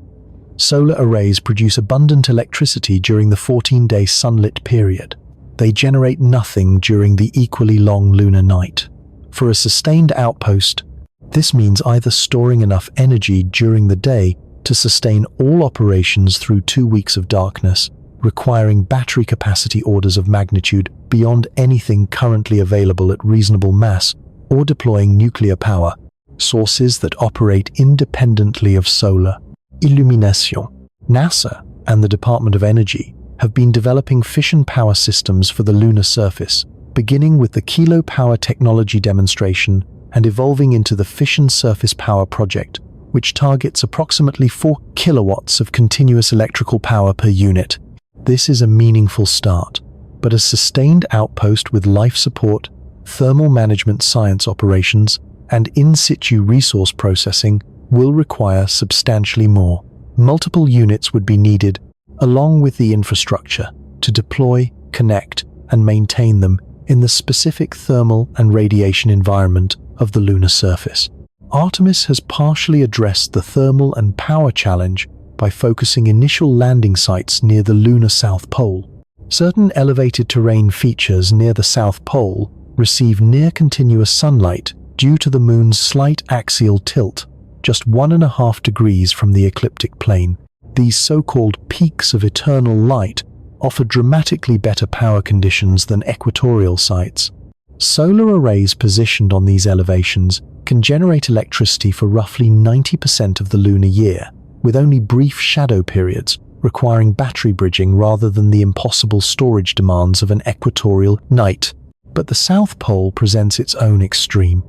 Solar arrays produce abundant electricity during the 14-day sunlit period. They generate nothing during the equally long lunar night. For a sustained outpost, this means either storing enough energy during the day to sustain all operations through 2 weeks of darkness, requiring battery capacity orders of magnitude beyond anything currently available at reasonable mass, or deploying nuclear power, sources that operate independently of solar illumination. NASA and the Department of Energy have been developing fission power systems for the lunar surface, beginning with the Kilo Power technology demonstration and evolving into the Fission Surface Power project, which targets approximately 4 kilowatts of continuous electrical power per unit. This is a meaningful start, but a sustained outpost with life support, thermal management science operations, and in-situ resource processing will require substantially more. Multiple units would be needed, along with the infrastructure, to deploy, connect, and maintain them in the specific thermal and radiation environment of the lunar surface. Artemis has partially addressed the thermal and power challenge by focusing initial landing sites near the lunar South Pole. Certain elevated terrain features near the South Pole receive near-continuous sunlight due to the Moon's slight axial tilt, just 1.5 degrees from the ecliptic plane. These so-called peaks of eternal light offer dramatically better power conditions than equatorial sites. Solar arrays positioned on these elevations can generate electricity for roughly 90% of the lunar year, with only brief shadow periods requiring battery bridging rather than the impossible storage demands of an equatorial night. But the South Pole presents its own extreme.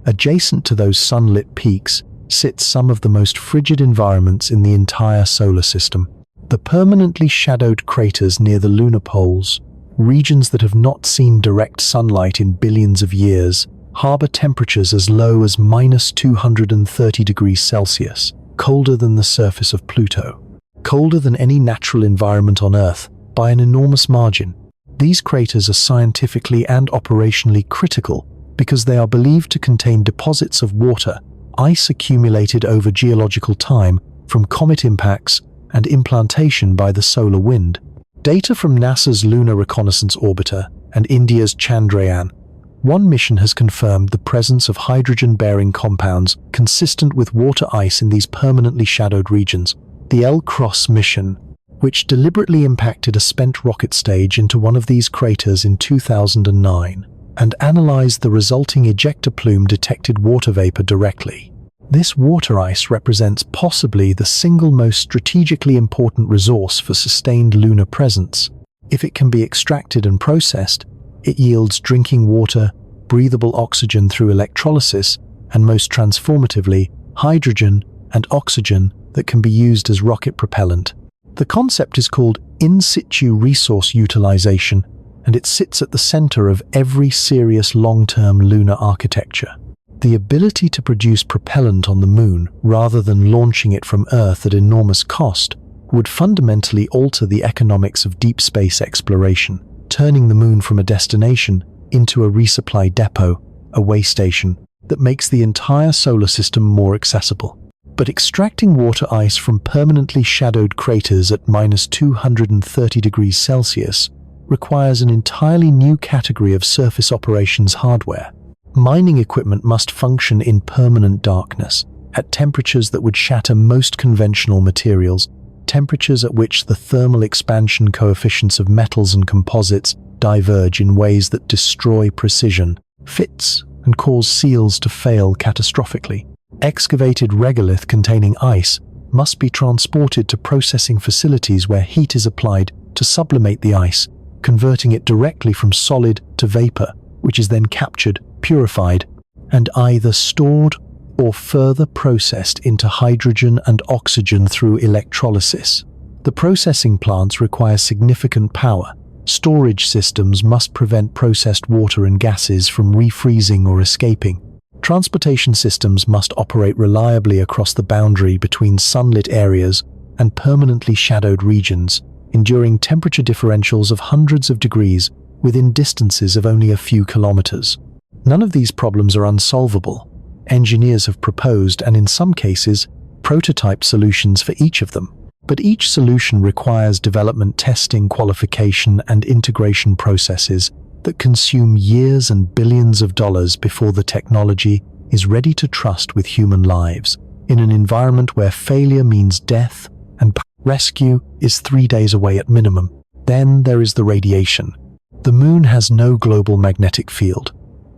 Adjacent to those sunlit peaks sit some of the most frigid environments in the entire solar system. The permanently shadowed craters near the lunar poles, regions that have not seen direct sunlight in billions of years, harbor temperatures as low as minus 230 degrees Celsius, colder than the surface of Pluto, colder than any natural environment on Earth by an enormous margin. These craters are scientifically and operationally critical because they are believed to contain deposits of water, ice accumulated over geological time from comet impacts and implantation by the solar wind. Data from NASA's Lunar Reconnaissance Orbiter and India's Chandrayaan-1 mission has confirmed the presence of hydrogen-bearing compounds consistent with water ice in these permanently shadowed regions. The L-Cross mission, which deliberately impacted a spent rocket stage into one of these craters in 2009, and analyzed the resulting ejector plume, detected water vapor directly. This water ice represents possibly the single most strategically important resource for sustained lunar presence. If it can be extracted and processed, it yields drinking water, breathable oxygen through electrolysis, and most transformatively, hydrogen and oxygen that can be used as rocket propellant. The concept is called in-situ resource utilization, and it sits at the center of every serious long-term lunar architecture. The ability to produce propellant on the moon rather than launching it from Earth at enormous cost would fundamentally alter the economics of deep space exploration, turning the moon from a destination into a resupply depot, a way station that makes the entire solar system more accessible. But extracting water ice from permanently shadowed craters at -230 degrees Celsius requires an entirely new category of surface operations hardware. Mining equipment must function in permanent darkness, at temperatures that would shatter most conventional materials, temperatures at which the thermal expansion coefficients of metals and composites diverge in ways that destroy precision, fits, and cause seals to fail catastrophically. Excavated regolith containing ice must be transported to processing facilities where heat is applied to sublimate the ice, converting it directly from solid to vapor, which is then captured, purified, and either stored or further processed into hydrogen and oxygen through electrolysis. The processing plants require significant power. Storage systems must prevent processed water and gases from refreezing or escaping. Transportation systems must operate reliably across the boundary between sunlit areas and permanently shadowed regions, enduring temperature differentials of hundreds of degrees within distances of only a few kilometers. None of these problems are unsolvable. Engineers have proposed, and in some cases, prototype solutions for each of them. But each solution requires development, testing, qualification, and integration processes that consume years and billions of dollars before the technology is ready to trust with human lives. In an environment where failure means death and rescue is 3 days away at minimum. Then there is the radiation. The moon has no global magnetic field.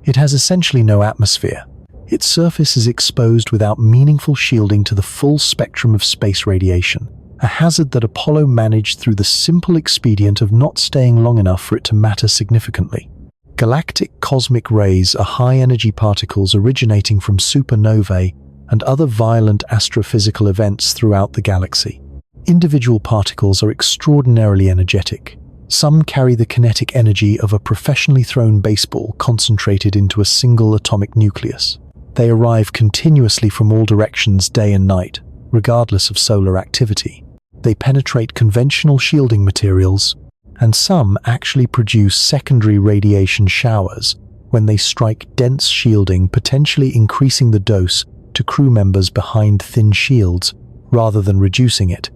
It has essentially no atmosphere. Its surface is exposed without meaningful shielding to the full spectrum of space radiation, a hazard that Apollo managed through the simple expedient of not staying long enough for it to matter significantly. Galactic cosmic rays are high-energy particles originating from supernovae and other violent astrophysical events throughout the galaxy. Individual particles are extraordinarily energetic. Some carry the kinetic energy of a professionally thrown baseball concentrated into a single atomic nucleus. They arrive continuously from all directions day and night, regardless of solar activity. They penetrate conventional shielding materials, and some actually produce secondary radiation showers when they strike dense shielding, potentially increasing the dose to crew members behind thin shields rather than reducing it.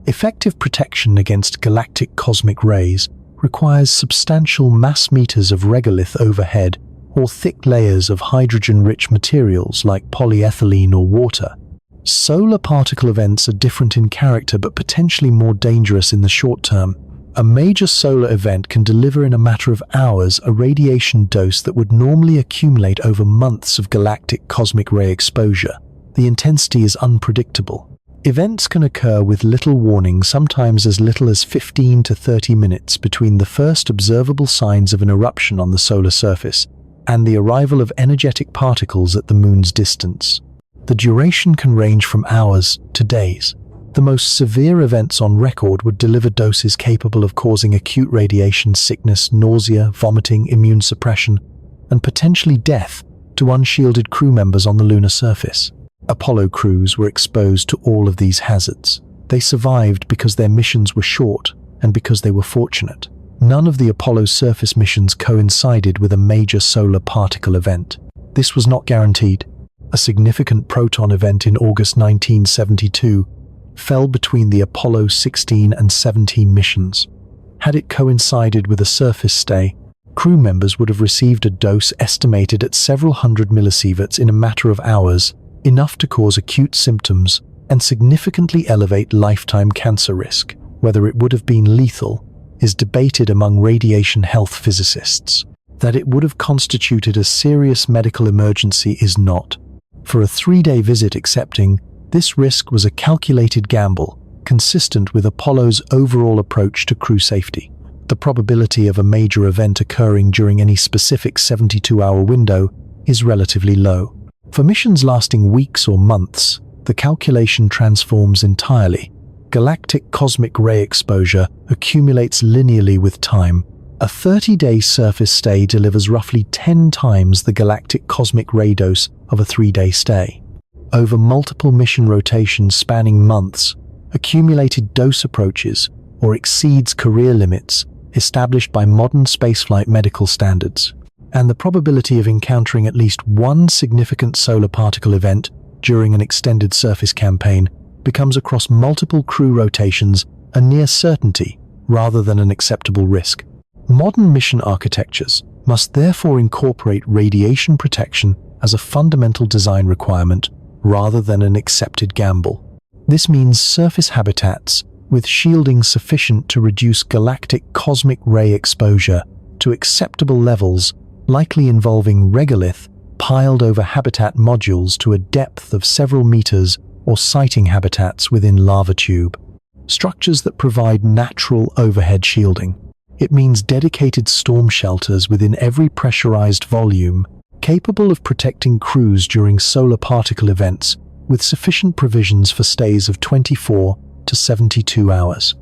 Effective protection against galactic cosmic rays requires substantial mass meters of regolith overhead or thick layers of hydrogen-rich materials like polyethylene or water. Solar particle events are different in character but potentially more dangerous in the short term. A major solar event can deliver in a matter of hours a radiation dose that would normally accumulate over months of galactic cosmic ray exposure. The intensity is unpredictable. Events can occur with little warning, sometimes as little as 15 to 30 minutes between the first observable signs of an eruption on the solar surface and the arrival of energetic particles at the moon's distance. The duration can range from hours to days. The most severe events on record would deliver doses capable of causing acute radiation sickness, nausea, vomiting, immune suppression, and potentially death to unshielded crew members on the lunar surface. Apollo crews were exposed to all of these hazards. They survived because their missions were short and because they were fortunate. None of the Apollo surface missions coincided with a major solar particle event. This was not guaranteed. A significant proton event in August 1972 fell between the Apollo 16 and 17 missions. Had it coincided with a surface stay, crew members would have received a dose estimated at several hundred millisieverts in a matter of hours, enough to cause acute symptoms and significantly elevate lifetime cancer risk. Whether it would have been lethal is debated among radiation health physicists. That it would have constituted a serious medical emergency is not. For a 3-day visit accepting, this risk was a calculated gamble, consistent with Apollo's overall approach to crew safety. the probability of a major event occurring during any specific 72-hour window is relatively low. For missions lasting weeks or months, the calculation transforms entirely. Galactic cosmic ray exposure accumulates linearly with time. A 30-day surface stay delivers roughly 10 times the galactic cosmic ray dose of a 3-day stay. Over multiple mission rotations spanning months, accumulated dose approaches or exceeds career limits established by modern spaceflight medical standards, and the probability of encountering at least one significant solar particle event during an extended surface campaign becomes across multiple crew rotations a near certainty rather than an acceptable risk. Modern mission architectures must therefore incorporate radiation protection as a fundamental design requirement rather than an accepted gamble. This means surface habitats with shielding sufficient to reduce galactic cosmic ray exposure to acceptable levels, likely involving regolith piled over habitat modules to a depth of several meters or siting habitats within lava tube. Structures that provide natural overhead shielding. It means dedicated storm shelters within every pressurized volume, capable of protecting crews during solar particle events with sufficient provisions for stays of 24 to 72 hours.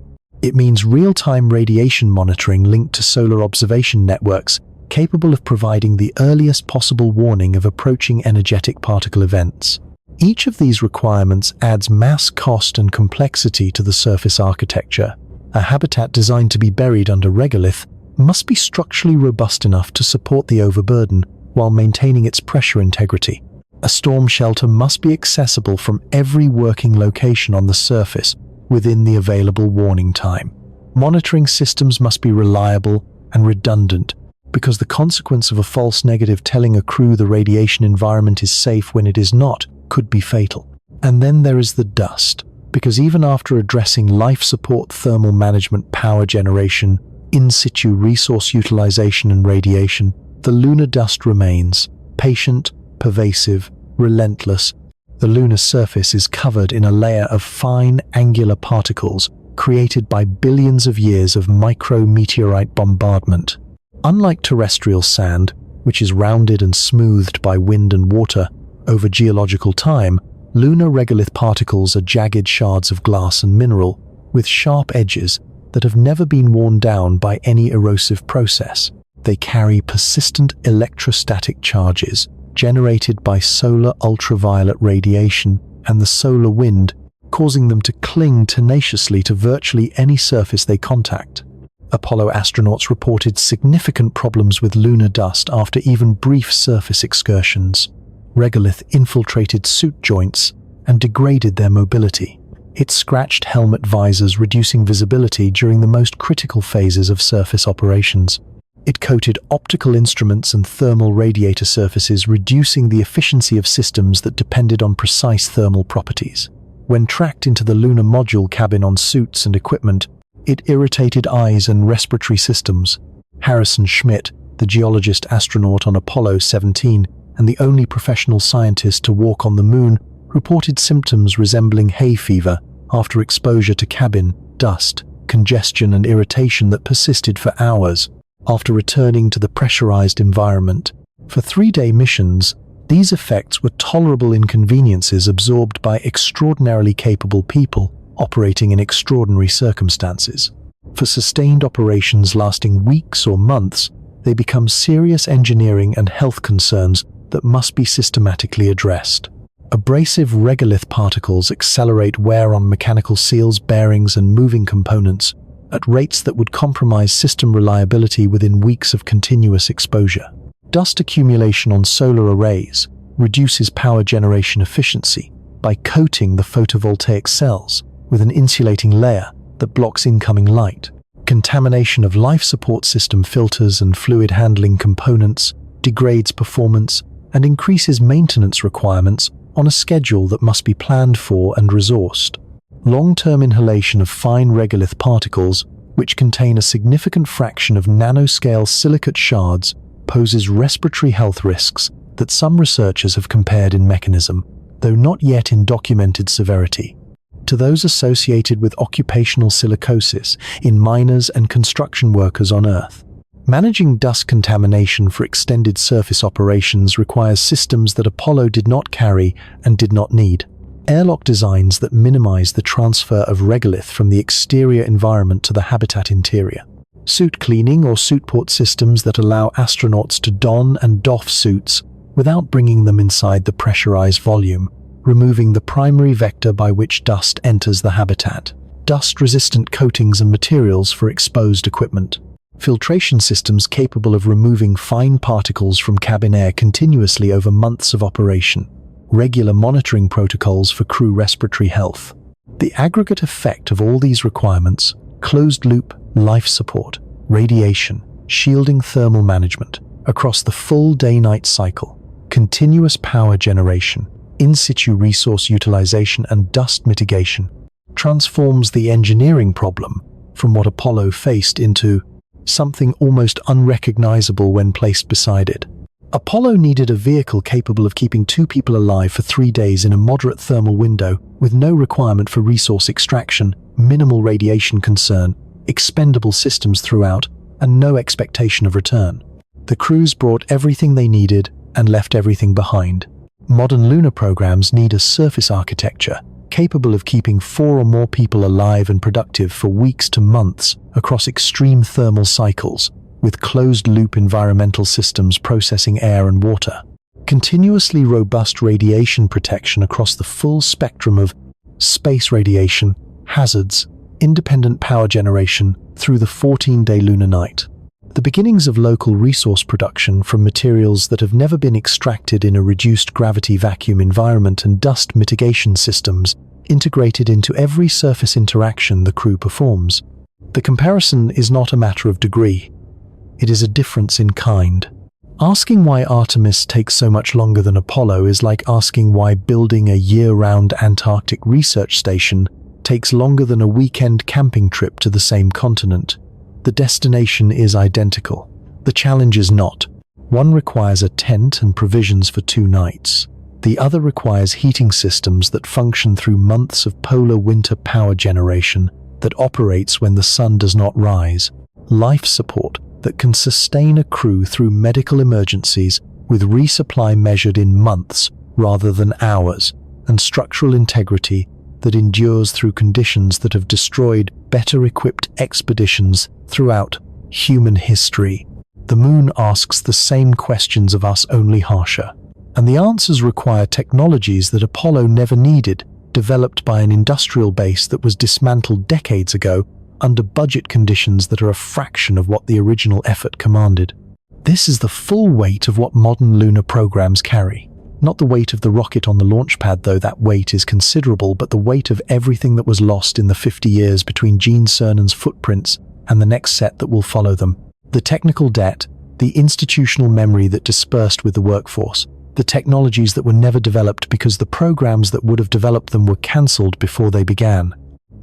It means real-time radiation monitoring linked to solar observation networks capable of providing the earliest possible warning of approaching energetic particle events. Each of these requirements adds mass, cost, and complexity to the surface architecture. A habitat designed to be buried under regolith must be structurally robust enough to support the overburden while maintaining its pressure integrity. A storm shelter must be accessible from every working location on the surface within the available warning time. Monitoring systems must be reliable and redundant, because the consequence of a false negative telling a crew the radiation environment is safe when it is not could be fatal. And then there is the dust, because even after addressing life support, thermal management, power generation, in-situ resource utilization and radiation, the lunar dust remains patient, pervasive, relentless. The lunar surface is covered in a layer of fine, angular particles created by billions of years of micrometeorite bombardment. Unlike terrestrial sand, which is rounded and smoothed by wind and water over geological time, lunar regolith particles are jagged shards of glass and mineral with sharp edges that have never been worn down by any erosive process. They carry persistent electrostatic charges generated by solar ultraviolet radiation and the solar wind, causing them to cling tenaciously to virtually any surface they contact. Apollo astronauts reported significant problems with lunar dust after even brief surface excursions. Regolith infiltrated suit joints and degraded their mobility. It scratched helmet visors, reducing visibility during the most critical phases of surface operations. It coated optical instruments and thermal radiator surfaces, reducing the efficiency of systems that depended on precise thermal properties. When tracked into the lunar module cabin on suits and equipment, it irritated eyes and respiratory systems. Harrison Schmitt, the geologist astronaut on Apollo 17 and the only professional scientist to walk on the moon, reported symptoms resembling hay fever after exposure to cabin dust, congestion and irritation that persisted for hours. After returning to the pressurized environment for 3-day missions, these effects were tolerable inconveniences absorbed by extraordinarily capable people operating in extraordinary circumstances. For sustained operations lasting weeks or months, they become serious engineering and health concerns that must be systematically addressed. Abrasive regolith particles accelerate wear on mechanical seals, bearings, and moving components at rates that would compromise system reliability within weeks of continuous exposure. Dust accumulation on solar arrays reduces power generation efficiency by coating the photovoltaic cells with an insulating layer that blocks incoming light. Contamination of life support system filters and fluid handling components degrades performance and increases maintenance requirements on a schedule that must be planned for and resourced. Long-term inhalation of fine regolith particles, which contain a significant fraction of nanoscale silicate shards, poses respiratory health risks that some researchers have compared in mechanism, though not yet in documented severity. to those associated with occupational silicosis in miners and construction workers on Earth. Managing dust contamination for extended surface operations requires systems that Apollo did not carry and did not need. Airlock designs that minimize the transfer of regolith from the exterior environment to the habitat interior. Suit cleaning or suit port systems that allow astronauts to don and doff suits without bringing them inside the pressurized volume, removing the primary vector by which dust enters the habitat. Dust-resistant coatings and materials for exposed equipment. Filtration systems capable of removing fine particles from cabin air continuously over months of operation. Regular monitoring protocols for crew respiratory health. The aggregate effect of all these requirements, closed-loop life support, radiation, shielding thermal management, across the full day-night cycle, continuous power generation, in-situ resource utilization and dust mitigation, transforms the engineering problem from what Apollo faced into something almost unrecognizable when placed beside it. Apollo needed a vehicle capable of keeping 2 people alive for 3 days in a moderate thermal window with no requirement for resource extraction, minimal radiation concern, expendable systems throughout, and no expectation of return. The crews brought everything they needed and left everything behind. Modern lunar programs need a surface architecture capable of keeping 4 or more people alive and productive for weeks to months across extreme thermal cycles, with closed-loop environmental systems processing air and water. Continuously robust radiation protection across the full spectrum of space radiation, hazards, independent power generation through the 14-day lunar night. The beginnings of local resource production from materials that have never been extracted in a reduced gravity vacuum environment and dust mitigation systems integrated into every surface interaction the crew performs. The comparison is not a matter of degree. It is a difference in kind. Asking why Artemis takes so much longer than Apollo is like asking why building a year-round Antarctic research station takes longer than a weekend camping trip to the same continent. The destination is identical. The challenge is not. One requires a tent and provisions for 2 nights. The other requires heating systems that function through months of polar winter power generation that operates when the sun does not rise. Life support that can sustain a crew through medical emergencies with resupply measured in months rather than hours, and structural integrity that endures through conditions that have destroyed better-equipped expeditions throughout human history. The moon asks the same questions of us, only harsher. And the answers require technologies that Apollo never needed, developed by an industrial base that was dismantled decades ago under budget conditions that are a fraction of what the original effort commanded. This is the full weight of what modern lunar programs carry. Not the weight of the rocket on the launch pad, though that weight is considerable, but the weight of everything that was lost in the 50 years between Gene Cernan's footprints and the next set that will follow them. The technical debt, the institutional memory that dispersed with the workforce, the technologies that were never developed because the programs that would have developed them were cancelled before they began.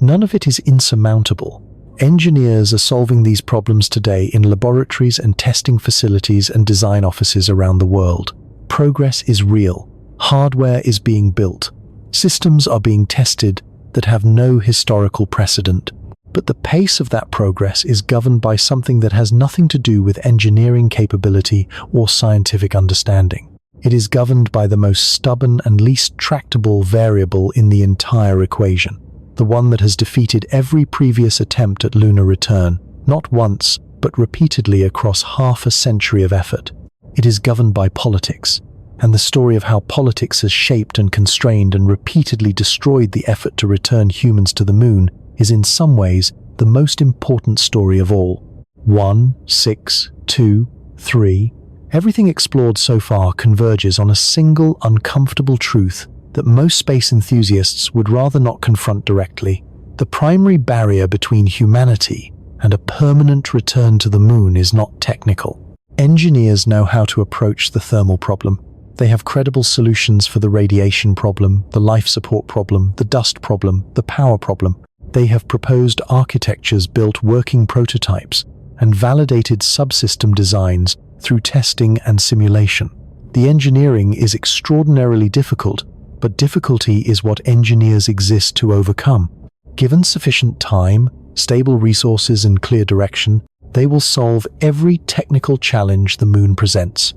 None of it is insurmountable. Engineers are solving these problems today in laboratories and testing facilities and design offices around the world. Progress is real. Hardware is being built. Systems are being tested that have no historical precedent. But the pace of that progress is governed by something that has nothing to do with engineering capability or scientific understanding. It is governed by the most stubborn and least tractable variable in the entire equation, the one that has defeated every previous attempt at lunar return, not once, but repeatedly across half a century of effort. It is governed by politics, and the story of how politics has shaped and constrained and repeatedly destroyed the effort to return humans to the moon is in some ways the most important story of all. 1, 6, 2, 3. Everything explored so far converges on a single uncomfortable truth that most space enthusiasts would rather not confront directly. The primary barrier between humanity and a permanent return to the moon is not technical. Engineers know how to approach the thermal problem. They have credible solutions for the radiation problem, the life support problem, the dust problem, the power problem. They have proposed architectures, built working prototypes, and validated subsystem designs through testing and simulation. The engineering is extraordinarily difficult, but difficulty is what engineers exist to overcome. Given sufficient time, stable resources, and clear direction, they will solve every technical challenge the moon presents.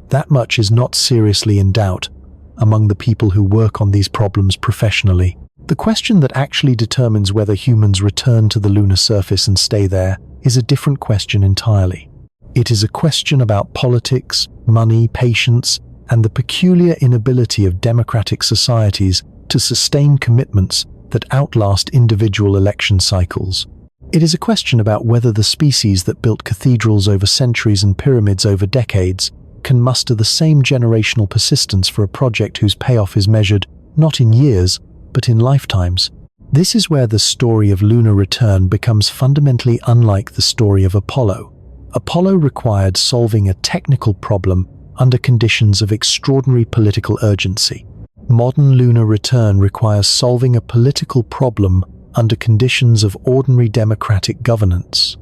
That much is not seriously in doubt among the people who work on these problems professionally. The question that actually determines whether humans return to the lunar surface and stay there is a different question entirely. It is a question about politics, money, patience, and the peculiar inability of democratic societies to sustain commitments that outlast individual election cycles. It is a question about whether the species that built cathedrals over centuries and pyramids over decades can muster the same generational persistence for a project whose payoff is measured not in years, but in lifetimes. This is where the story of lunar return becomes fundamentally unlike the story of Apollo. Apollo required solving a technical problem under conditions of extraordinary political urgency. Modern lunar return requires solving a political problem under conditions of ordinary democratic governance.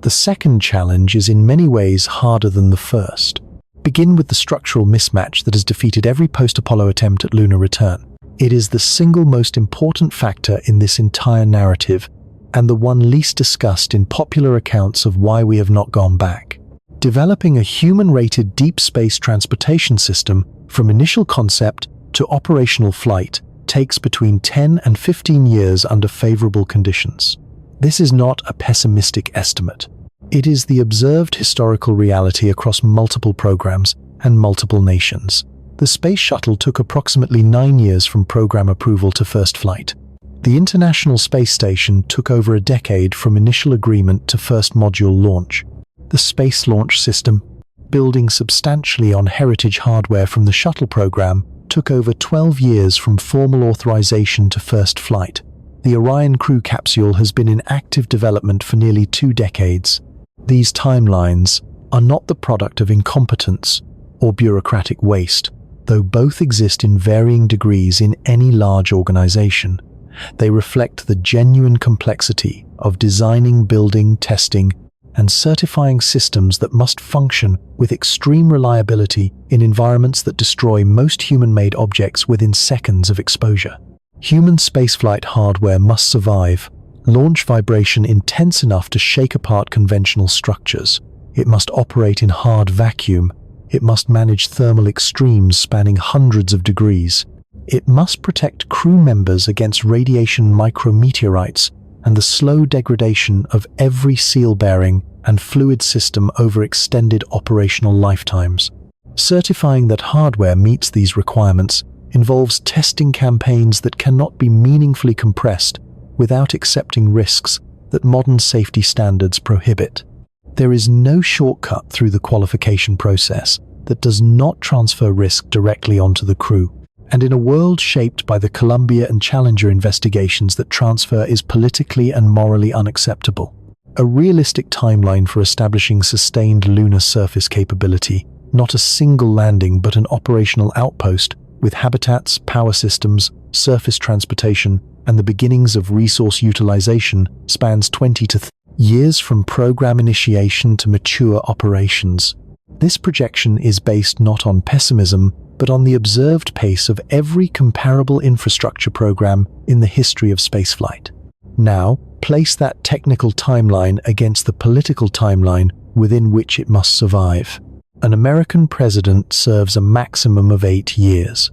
The second challenge is in many ways harder than the first. Begin with the structural mismatch that has defeated every post-Apollo attempt at lunar return. It is the single most important factor in this entire narrative, and the one least discussed in popular accounts of why we have not gone back. Developing a human-rated deep space transportation system from initial concept to operational flight takes between 10 and 15 years under favorable conditions. This is not a pessimistic estimate. It is the observed historical reality across multiple programs and multiple nations. The space shuttle took approximately 9 years from program approval to first flight. The International Space Station took over a decade from initial agreement to first module launch. The Space Launch System, building substantially on heritage hardware from the shuttle program, took over 12 years from formal authorization to first flight. The Orion crew capsule has been in active development for nearly 2 decades. These timelines are not the product of incompetence or bureaucratic waste, though both exist in varying degrees in any large organization. They reflect the genuine complexity of designing, building, testing, and certifying systems that must function with extreme reliability in environments that destroy most human-made objects within seconds of exposure. Human spaceflight hardware must survive launch vibration intense enough to shake apart conventional structures. It must operate in hard vacuum. It must manage thermal extremes spanning hundreds of degrees. It must protect crew members against radiation micrometeorites and the slow degradation of every seal bearing and fluid system over extended operational lifetimes. Certifying that hardware meets these requirements involves testing campaigns that cannot be meaningfully compressed without accepting risks that modern safety standards prohibit. There is no shortcut through the qualification process that does not transfer risk directly onto the crew. And in a world shaped by the Columbia and Challenger investigations, that transfer is politically and morally unacceptable. A realistic timeline for establishing sustained lunar surface capability, not a single landing but an operational outpost with habitats, power systems, surface transportation, and the beginnings of resource utilization, spans 20 to 30 years from program initiation to mature operations. This projection is based not on pessimism, but on the observed pace of every comparable infrastructure program in the history of spaceflight. Now, place that technical timeline against the political timeline within which it must survive. An American president serves a maximum of 8 years.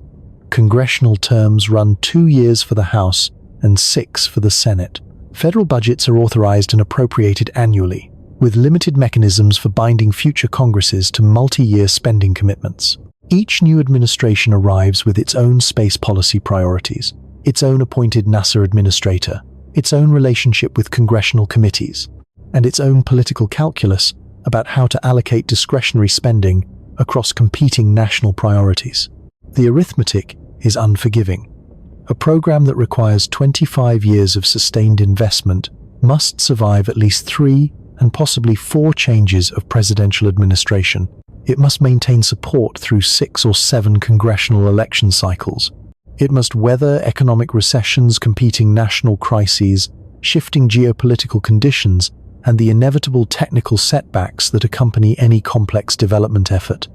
Congressional terms run 2 years for the House and 6 for the Senate. Federal budgets are authorized and appropriated annually, with limited mechanisms for binding future Congresses to multi-year spending commitments. Each new administration arrives with its own space policy priorities, its own appointed NASA administrator, its own relationship with congressional committees, and its own political calculus about how to allocate discretionary spending across competing national priorities. The arithmetic is unforgiving. A program that requires 25 years of sustained investment must survive at least 3 and possibly 4 changes of presidential administration. It must maintain support through 6 or 7 congressional election cycles. It must weather economic recessions, competing national crises, shifting geopolitical conditions, and the inevitable technical setbacks that accompany any complex development effort.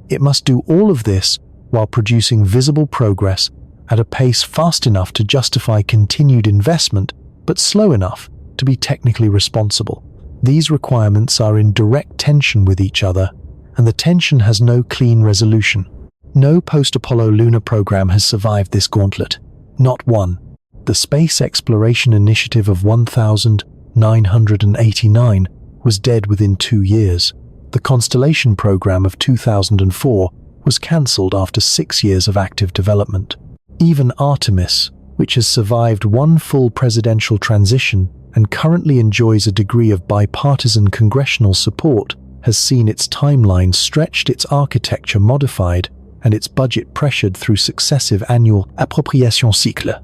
It must do all of this while producing visible progress at a pace fast enough to justify continued investment, but slow enough to be technically responsible. These requirements are in direct tension with each other, and the tension has no clean resolution. No post-Apollo lunar program has survived this gauntlet. Not one. The Space Exploration Initiative of 1989 was dead within 2 years. The Constellation program of 2004 was cancelled after 6 years of active development. Even Artemis, which has survived one full presidential transition and currently enjoys a degree of bipartisan congressional support, has seen its timeline stretched, its architecture modified, and its budget pressured through successive annual appropriation cycles.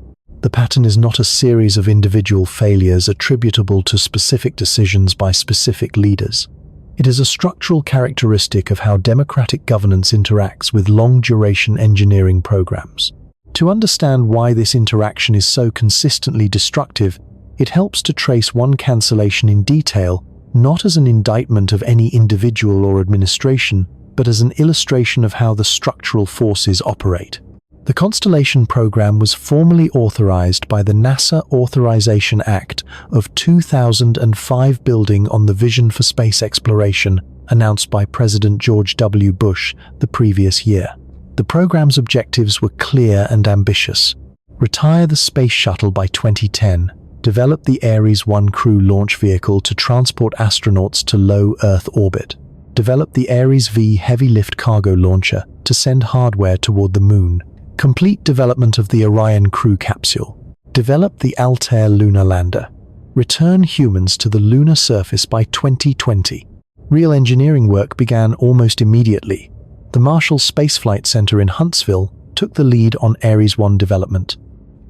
The pattern is not a series of individual failures attributable to specific decisions by specific leaders. It is a structural characteristic of how democratic governance interacts with long-duration engineering programs. To understand why this interaction is so consistently destructive, it helps to trace one cancellation in detail, not as an indictment of any individual or administration, but as an illustration of how the structural forces operate. The Constellation program was formally authorized by the NASA Authorization Act of 2005, building on the vision for space exploration announced by President George W. Bush the previous year. The program's objectives were clear and ambitious. Retire the Space Shuttle by 2010, develop the Ares 1 crew launch vehicle to transport astronauts to low Earth orbit, develop the Ares V heavy lift cargo launcher to send hardware toward the Moon, complete development of the Orion crew capsule, develop the Altair lunar lander, return humans to the lunar surface by 2020. Real engineering work began almost immediately. The Marshall Space Flight Center in Huntsville took the lead on Ares 1 development.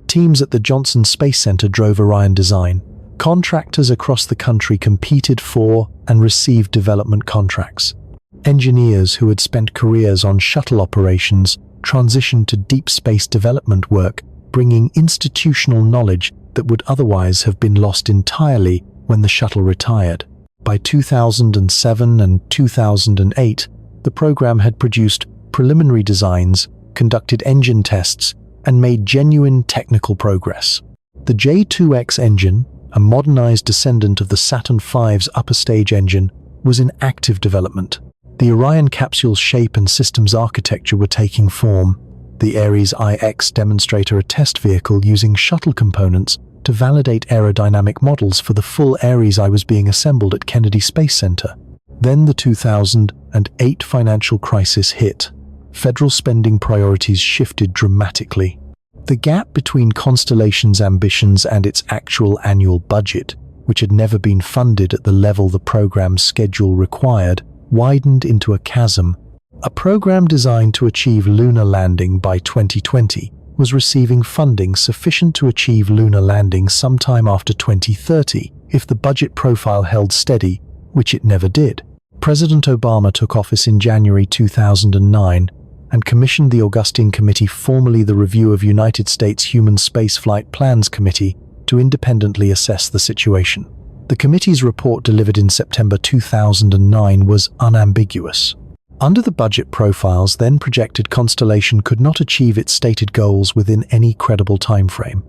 Teams at the Johnson Space Center drove Orion design. Contractors across the country competed for and received development contracts. Engineers who had spent careers on shuttle operations transitioned to deep space development work, bringing institutional knowledge that would otherwise have been lost entirely when the shuttle retired. By 2007 and 2008, the program had produced preliminary designs, conducted engine tests, and made genuine technical progress. The J2X engine, a modernized descendant of the Saturn V's upper stage engine, was in active development. The Orion capsule's shape and systems architecture were taking form. The Ares IX demonstrator, a test vehicle using shuttle components to validate aerodynamic models for the full Ares I, was being assembled at Kennedy Space Center. Then the 2008 financial crisis hit. Federal spending priorities shifted dramatically. The gap between Constellation's ambitions and its actual annual budget, which had never been funded at the level the program's schedule required, widened into a chasm. A program designed to achieve lunar landing by 2020 was receiving funding sufficient to achieve lunar landing sometime after 2030 if the budget profile held steady, which it never did. President Obama took office in January 2009 and commissioned the Augustine Committee, formerly the Review of United States Human Spaceflight Plans Committee, to independently assess the situation. The committee's report, delivered in September 2009, was unambiguous. Under the budget profiles then projected, Constellation could not achieve its stated goals within any credible timeframe.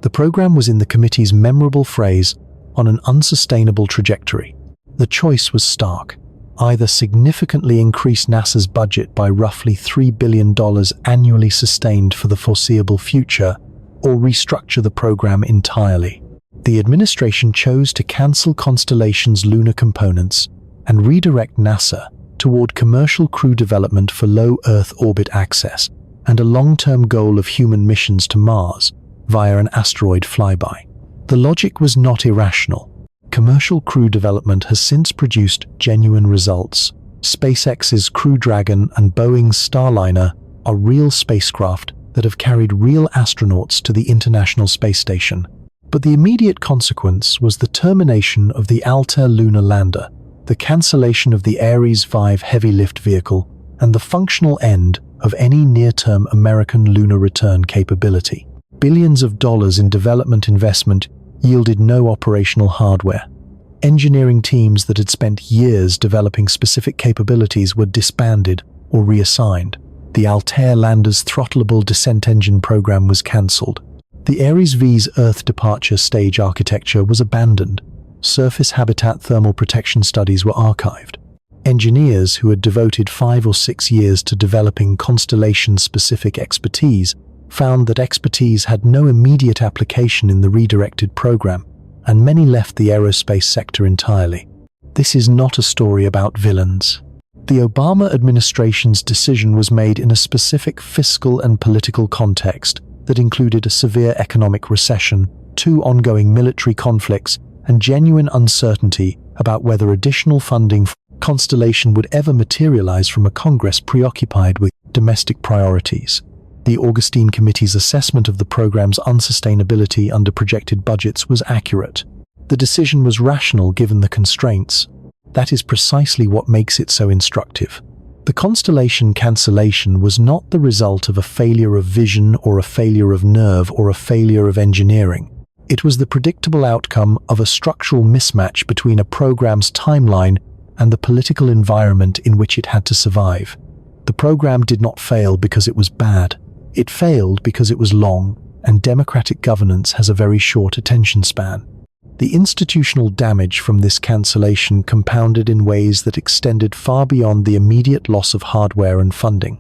The program was, in the committee's memorable phrase, on an unsustainable trajectory. The choice was stark. Either significantly increase NASA's budget by roughly $3 billion annually sustained for the foreseeable future, or restructure the program entirely. The administration chose to cancel Constellation's lunar components and redirect NASA toward commercial crew development for low Earth orbit access and a long-term goal of human missions to Mars via an asteroid flyby. The logic was not irrational. Commercial crew development has since produced genuine results. SpaceX's Crew Dragon and Boeing's Starliner are real spacecraft that have carried real astronauts to the International Space Station. But the immediate consequence was the termination of the Altair lunar lander, the cancellation of the Ares V heavy lift vehicle, and the functional end of any near-term American lunar return capability. Billions of dollars in development investment yielded no operational hardware. Engineering teams that had spent years developing specific capabilities were disbanded or reassigned. The Altair lander's throttleable descent engine program was cancelled. The Ares V's Earth departure stage architecture was abandoned. Surface habitat thermal protection studies were archived. Engineers who had devoted 5 or 6 years to developing constellation-specific expertise found that expertise had no immediate application in the redirected program, and many left the aerospace sector entirely. This is not a story about villains. The Obama administration's decision was made in a specific fiscal and political context that included a severe economic recession, 2 ongoing military conflicts, and genuine uncertainty about whether additional funding for Constellation would ever materialize from a Congress preoccupied with domestic priorities. The Augustine Committee's assessment of the program's unsustainability under projected budgets was accurate. The decision was rational given the constraints. That is precisely what makes it so instructive. The Constellation cancellation was not the result of a failure of vision or a failure of nerve or a failure of engineering. It was the predictable outcome of a structural mismatch between a program's timeline and the political environment in which it had to survive. The program did not fail because it was bad. It failed because it was long, and democratic governance has a very short attention span. The institutional damage from this cancellation compounded in ways that extended far beyond the immediate loss of hardware and funding.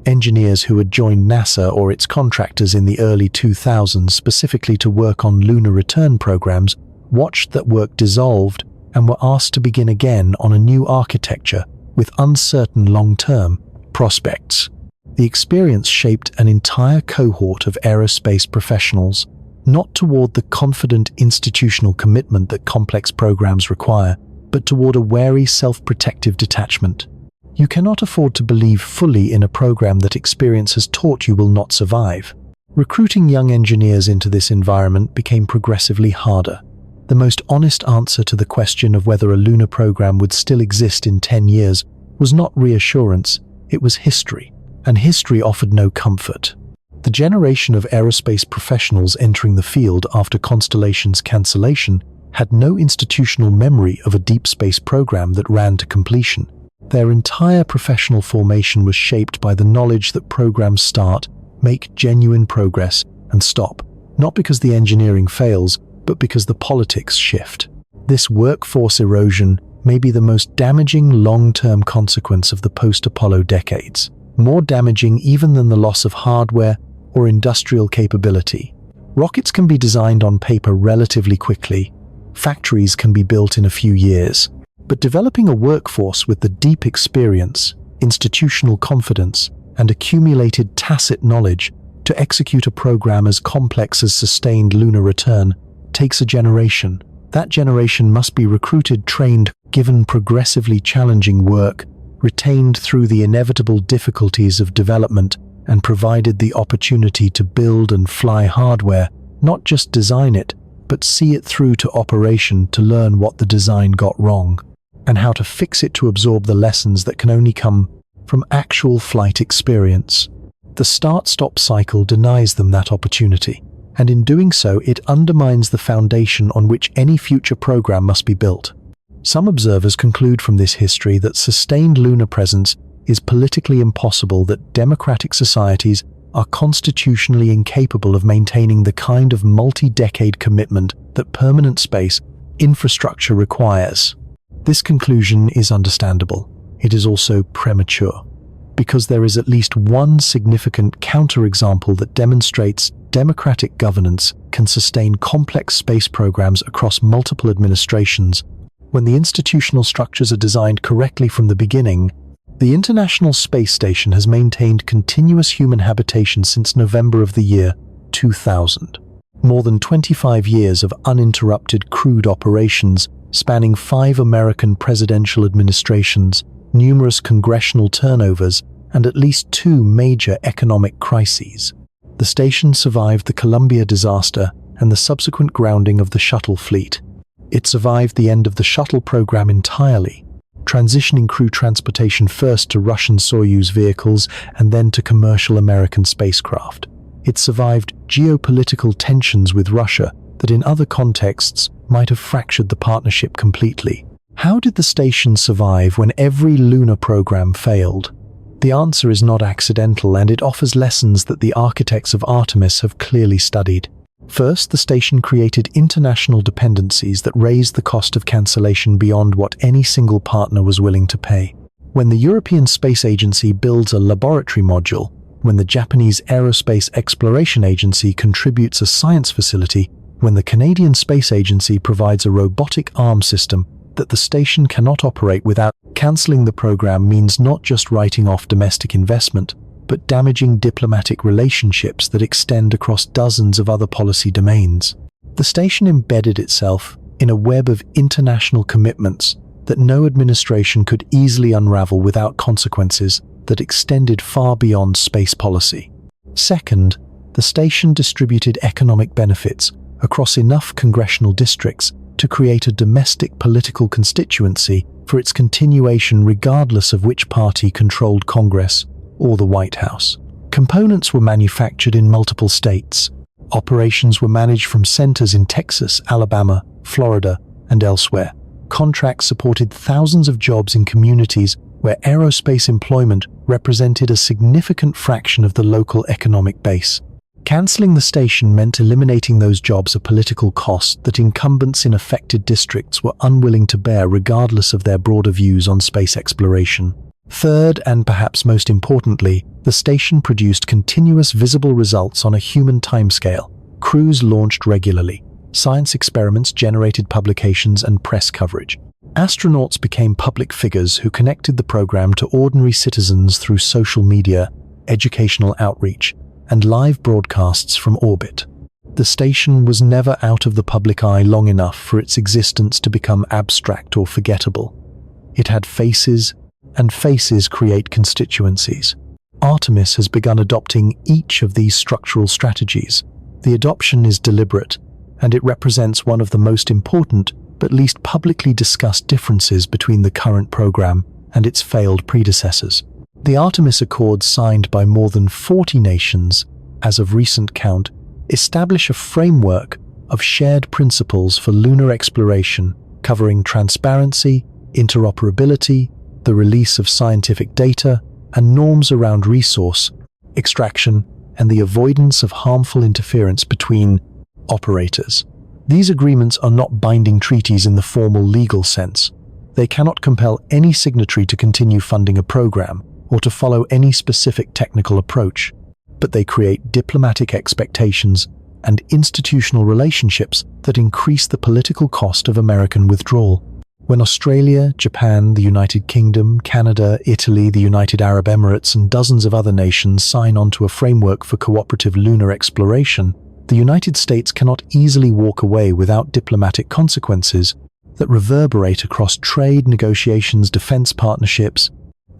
Engineers who had joined NASA or its contractors in the early 2000s specifically to work on lunar return programs watched that work dissolved and were asked to begin again on a new architecture with uncertain long-term prospects. The experience shaped an entire cohort of aerospace professionals, not toward the confident institutional commitment that complex programs require, but toward a wary self-protective detachment. You cannot afford to believe fully in a program that experience has taught you will not survive. Recruiting young engineers into this environment became progressively harder. The most honest answer to the question of whether a lunar program would still exist in 10 years was not reassurance, it was history, and history offered no comfort. The generation of aerospace professionals entering the field after Constellation's cancellation had no institutional memory of a deep space program that ran to completion. Their entire professional formation was shaped by the knowledge that programs start, make genuine progress, and stop, not because the engineering fails, but because the politics shift. This workforce erosion may be the most damaging long-term consequence of the post-Apollo decades, more damaging even than the loss of hardware or industrial capability. Rockets can be designed on paper relatively quickly. Factories can be built in a few years. But developing a workforce with the deep experience, institutional confidence, and accumulated tacit knowledge to execute a program as complex as sustained lunar return takes a generation. That generation must be recruited, trained, given progressively challenging work, retained through the inevitable difficulties of development, and provided the opportunity to build and fly hardware, not just design it, but see it through to operation to learn what the design got wrong, and how to fix it to absorb the lessons that can only come from actual flight experience. The start-stop cycle denies them that opportunity, and in doing so it undermines the foundation on which any future program must be built. Some observers conclude from this history that sustained lunar presence is politically impossible, that democratic societies are constitutionally incapable of maintaining the kind of multi-decade commitment that permanent space infrastructure requires. This conclusion is understandable. It is also premature, because there is at least one significant counterexample that demonstrates democratic governance can sustain complex space programs across multiple administrations when the institutional structures are designed correctly from the beginning. The International Space Station has maintained continuous human habitation since November of the year 2000. More than 25 years of uninterrupted crewed operations spanning 5 American presidential administrations, numerous congressional turnovers, and at least 2 major economic crises. The station survived the Columbia disaster and the subsequent grounding of the shuttle fleet. It survived the end of the shuttle program entirely, transitioning crew transportation first to Russian Soyuz vehicles and then to commercial American spacecraft. It survived geopolitical tensions with Russia that in other contexts might have fractured the partnership completely. How did the station survive when every lunar program failed? The answer is not accidental, and it offers lessons that the architects of Artemis have clearly studied. First, the station created international dependencies that raised the cost of cancellation beyond what any single partner was willing to pay. When the European Space Agency builds a laboratory module, when the Japanese Aerospace Exploration Agency contributes a science facility, when the Canadian Space Agency provides a robotic arm system that the station cannot operate without, cancelling the program means not just writing off domestic investment, but damaging diplomatic relationships that extend across dozens of other policy domains. The station embedded itself in a web of international commitments that no administration could easily unravel without consequences that extended far beyond space policy. Second, the station distributed economic benefits across enough congressional districts to create a domestic political constituency for its continuation regardless of which party controlled Congress or the White House. Components were manufactured in multiple states. Operations were managed from centers in Texas, Alabama, Florida, and elsewhere. Contracts supported thousands of jobs in communities where aerospace employment represented a significant fraction of the local economic base. Cancelling the station meant eliminating those jobs a political cost that incumbents in affected districts were unwilling to bear regardless of their broader views on space exploration. Third, and perhaps most importantly, the station produced continuous visible results on a human timescale. Crews launched regularly. Science experiments generated publications and press coverage. Astronauts became public figures who connected the program to ordinary citizens through social media, educational outreach, and live broadcasts from orbit. The station was never out of the public eye long enough for its existence to become abstract or forgettable. It had faces, and faces create constituencies. Artemis has begun adopting each of these structural strategies. The adoption is deliberate, and it represents one of the most important but least publicly discussed differences between the current program and its failed predecessors. The Artemis Accords, signed by more than 40 nations, as of recent count, establish a framework of shared principles for lunar exploration, covering transparency, interoperability, the release of scientific data, and norms around resource extraction and the avoidance of harmful interference between operators. These agreements are not binding treaties in the formal legal sense. They cannot compel any signatory to continue funding a program or to follow any specific technical approach, but they create diplomatic expectations and institutional relationships that increase the political cost of American withdrawal. When Australia, Japan, the United Kingdom, Canada, Italy, the United Arab Emirates, and dozens of other nations sign on to a framework for cooperative lunar exploration, the United States cannot easily walk away without diplomatic consequences that reverberate across trade negotiations, defense partnerships,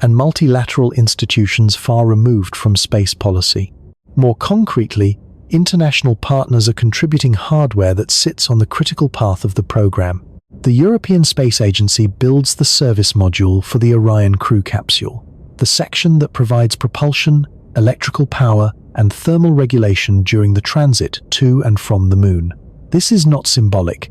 and multilateral institutions far removed from space policy. More concretely, international partners are contributing hardware that sits on the critical path of the program. The European Space Agency builds the service module for the Orion crew capsule, the section that provides propulsion, electrical power, and thermal regulation during the transit to and from the Moon. This is not symbolic.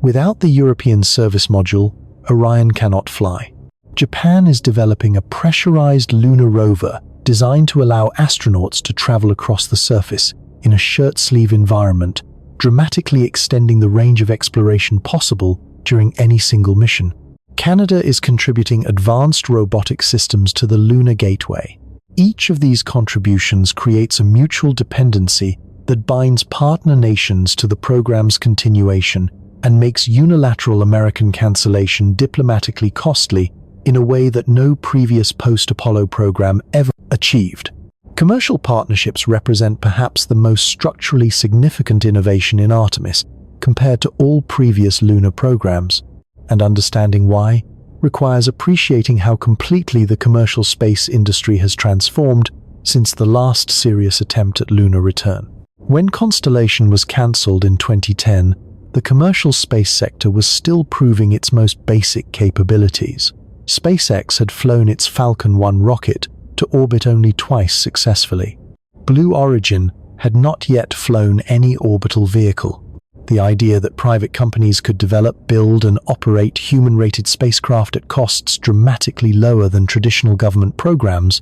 Without the European service module, Orion cannot fly. Japan is developing a pressurized lunar rover designed to allow astronauts to travel across the surface in a shirt-sleeve environment, dramatically extending the range of exploration possible during any single mission. Canada is contributing advanced robotic systems to the Lunar Gateway. Each of these contributions creates a mutual dependency that binds partner nations to the program's continuation and makes unilateral American cancellation diplomatically costly in a way that no previous post-Apollo program ever achieved. Commercial partnerships represent perhaps the most structurally significant innovation in Artemis compared to all previous lunar programs, and understanding why requires appreciating how completely the commercial space industry has transformed since the last serious attempt at lunar return. When Constellation was cancelled in 2010, the commercial space sector was still proving its most basic capabilities. SpaceX had flown its Falcon 1 rocket to orbit only twice successfully. Blue Origin had not yet flown any orbital vehicle. The idea that private companies could develop, build, and operate human-rated spacecraft at costs dramatically lower than traditional government programs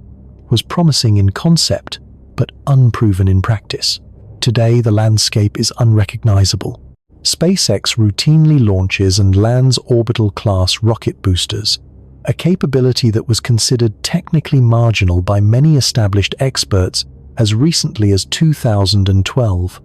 was promising in concept, but unproven in practice. Today, the landscape is unrecognizable. SpaceX routinely launches and lands orbital-class rocket boosters, a capability that was considered technically marginal by many established experts as recently as 2012.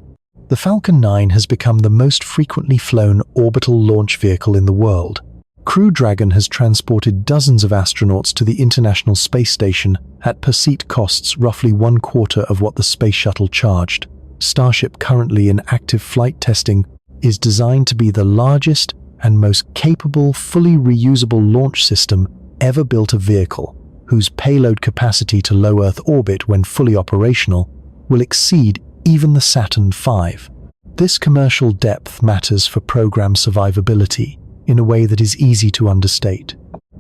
The Falcon 9 has become the most frequently flown orbital launch vehicle in the world. Crew Dragon has transported dozens of astronauts to the International Space Station at per-seat costs roughly 1/4 of what the Space Shuttle charged. Starship, currently in active flight testing, is designed to be the largest and most capable, fully reusable launch system ever built of vehicle, whose payload capacity to low Earth orbit when fully operational will exceed even the Saturn V. This commercial depth matters for program survivability in a way that is easy to understate.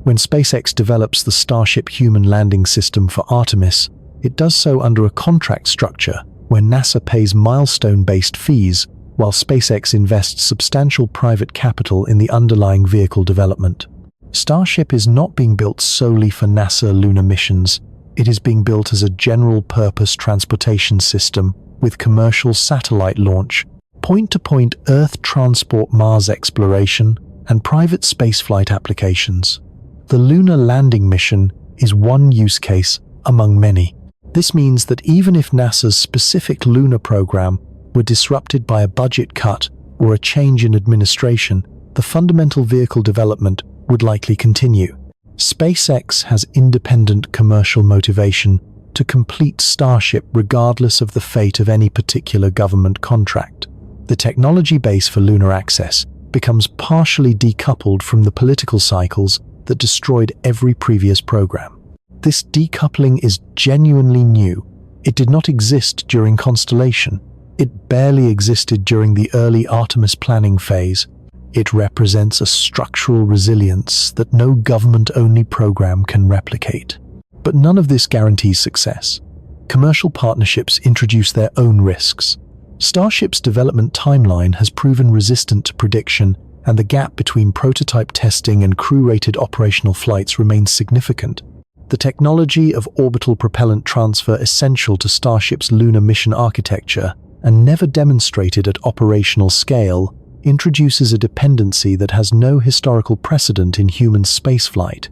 When SpaceX develops the Starship human landing system for Artemis, it does so under a contract structure where NASA pays milestone-based fees while SpaceX invests substantial private capital in the underlying vehicle development. Starship is not being built solely for NASA lunar missions. It is being built as a general-purpose transportation system with commercial satellite launch, point-to-point Earth transport, Mars exploration, and private spaceflight applications. The lunar landing mission is one use case among many. This means that even if NASA's specific lunar program were disrupted by a budget cut or a change in administration, the fundamental vehicle development would likely continue. SpaceX has independent commercial motivation to complete Starship regardless of the fate of any particular government contract. The technology base for lunar access becomes partially decoupled from the political cycles that destroyed every previous program. This decoupling is genuinely new. It did not exist during Constellation. It barely existed during the early Artemis planning phase. It represents a structural resilience that no government-only program can replicate. But none of this guarantees success. Commercial partnerships introduce their own risks. Starship's development timeline has proven resistant to prediction, and the gap between prototype testing and crew-rated operational flights remains significant. The technology of orbital propellant transfer, essential to Starship's lunar mission architecture and never demonstrated at operational scale, introduces a dependency that has no historical precedent in human spaceflight.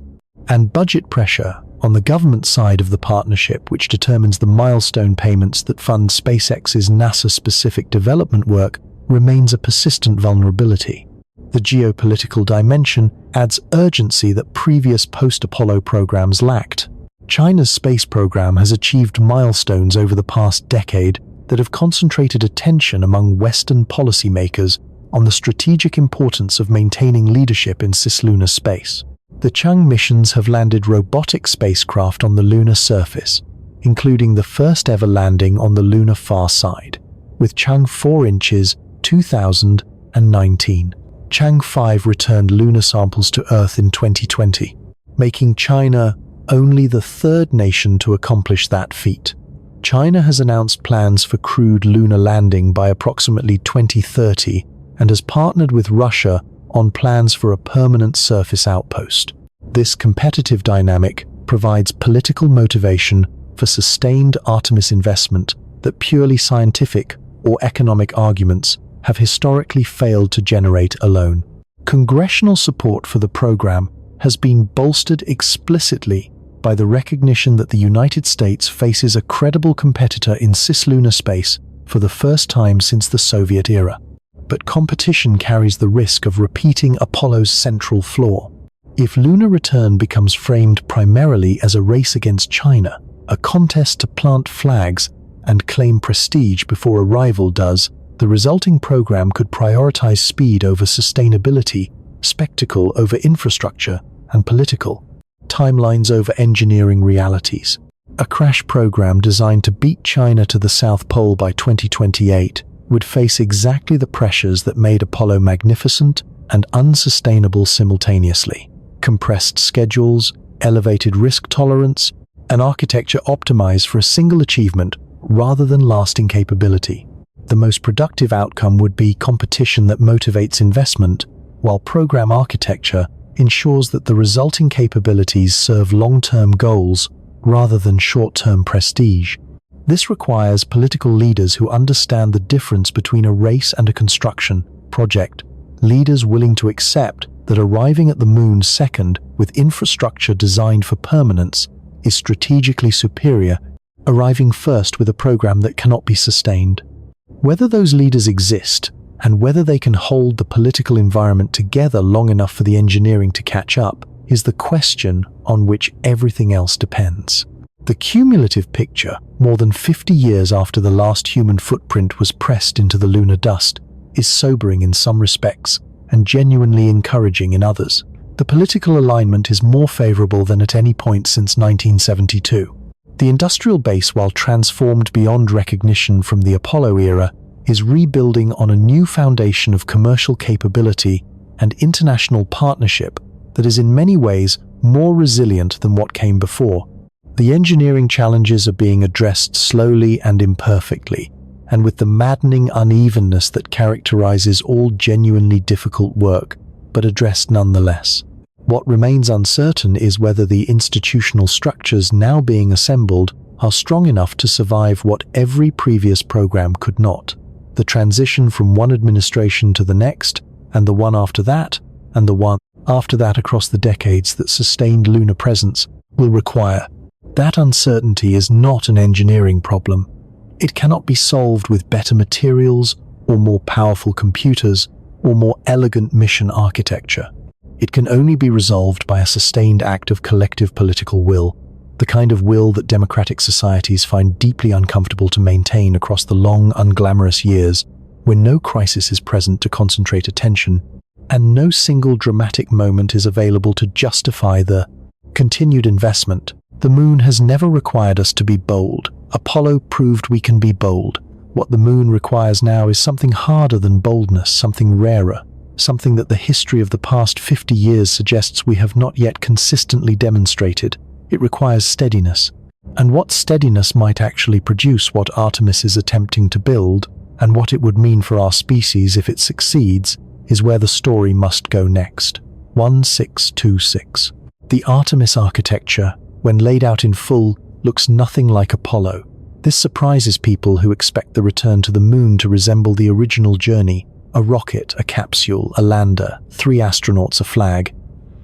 And budget pressure on the government side of the partnership, which determines the milestone payments that fund SpaceX's NASA-specific development work, remains a persistent vulnerability. The geopolitical dimension adds urgency that previous post-Apollo programs lacked. China's space program has achieved milestones over the past decade that have concentrated attention among Western policymakers on the strategic importance of maintaining leadership in cislunar space. The Chang'e missions have landed robotic spacecraft on the lunar surface, including the first ever landing on the lunar far side, with Chang'e 4 inches 2019. Chang'e 5 returned lunar samples to Earth in 2020, making China only the third nation to accomplish that feat. China has announced plans for crewed lunar landing by approximately 2030 and has partnered with Russia on plans for a permanent surface outpost. This competitive dynamic provides political motivation for sustained Artemis investment that purely scientific or economic arguments have historically failed to generate alone. Congressional support for the program has been bolstered explicitly by the recognition that the United States faces a credible competitor in cislunar space for the first time since the Soviet era. But competition carries the risk of repeating Apollo's central flaw. If lunar return becomes framed primarily as a race against China, a contest to plant flags and claim prestige before a rival does, the resulting program could prioritize speed over sustainability, spectacle over infrastructure, and political timelines over engineering realities. A crash program designed to beat China to the South Pole by 2028 would face exactly the pressures that made Apollo magnificent and unsustainable simultaneously. Compressed schedules, elevated risk tolerance, an architecture optimized for a single achievement rather than lasting capability. The most productive outcome would be competition that motivates investment, while program architecture ensures that the resulting capabilities serve long-term goals rather than short-term prestige. This requires political leaders who understand the difference between a race and a construction project, leaders willing to accept that arriving at the moon second with infrastructure designed for permanence is strategically superior, arriving first with a program that cannot be sustained. Whether those leaders exist, and whether they can hold the political environment together long enough for the engineering to catch up, is the question on which everything else depends. The cumulative picture, more than 50 years after the last human footprint was pressed into the lunar dust, is sobering in some respects and genuinely encouraging in others. The political alignment is more favorable than at any point since 1972. The industrial base, while transformed beyond recognition from the Apollo era, is rebuilding on a new foundation of commercial capability and international partnership that is in many ways more resilient than what came before. The engineering challenges are being addressed slowly and imperfectly, and with the maddening unevenness that characterizes all genuinely difficult work, but addressed nonetheless. What remains uncertain is whether the institutional structures now being assembled are strong enough to survive what every previous program could not. The transition from one administration to the next, and the one after that, and the one after that across the decades that sustained lunar presence, will require. That uncertainty is not an engineering problem. It cannot be solved with better materials, or more powerful computers, or more elegant mission architecture. It can only be resolved by a sustained act of collective political will, the kind of will that democratic societies find deeply uncomfortable to maintain across the long, unglamorous years when no crisis is present to concentrate attention, and no single dramatic moment is available to justify the continued investment. The moon has never required us to be bold. Apollo proved we can be bold. What the moon requires now is something harder than boldness, something rarer, something that the history of the past 50 years suggests we have not yet consistently demonstrated. It requires steadiness. And what steadiness might actually produce what Artemis is attempting to build, and what it would mean for our species if it succeeds, is where the story must go next. 1626. The Artemis architecture, when laid out in full, looks nothing like Apollo. This surprises people who expect the return to the moon to resemble the original journey: a rocket, a capsule, a lander, 3 astronauts, a flag.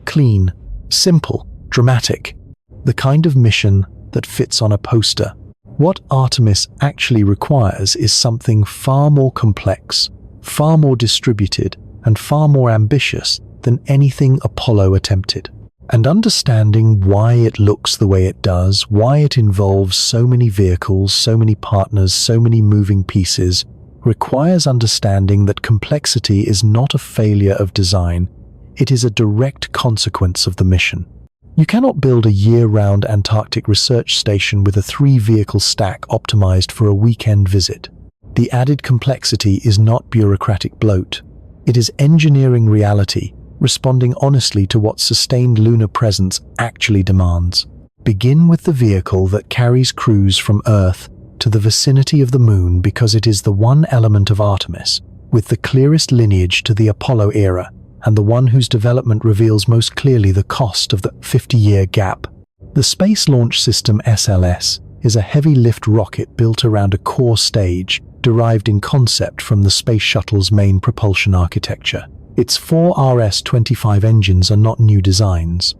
Clean, simple, dramatic. The kind of mission that fits on a poster. What Artemis actually requires is something far more complex, far more distributed, and far more ambitious than anything Apollo attempted. And understanding why it looks the way it does, why it involves so many vehicles, so many partners, so many moving pieces, requires understanding that complexity is not a failure of design, it is a direct consequence of the mission. You cannot build a year-round Antarctic research station with a 3-vehicle stack optimized for a weekend visit. The added complexity is not bureaucratic bloat. It is engineering reality, responding honestly to what sustained lunar presence actually demands. Begin with the vehicle that carries crews from Earth to the vicinity of the moon because it is the one element of Artemis with the clearest lineage to the Apollo era, and the one whose development reveals most clearly the cost of the 50-year gap. The Space Launch System SLS is a heavy-lift rocket built around a core stage, derived in concept from the Space Shuttle's main propulsion architecture. Its 4 RS-25 engines are not new designs.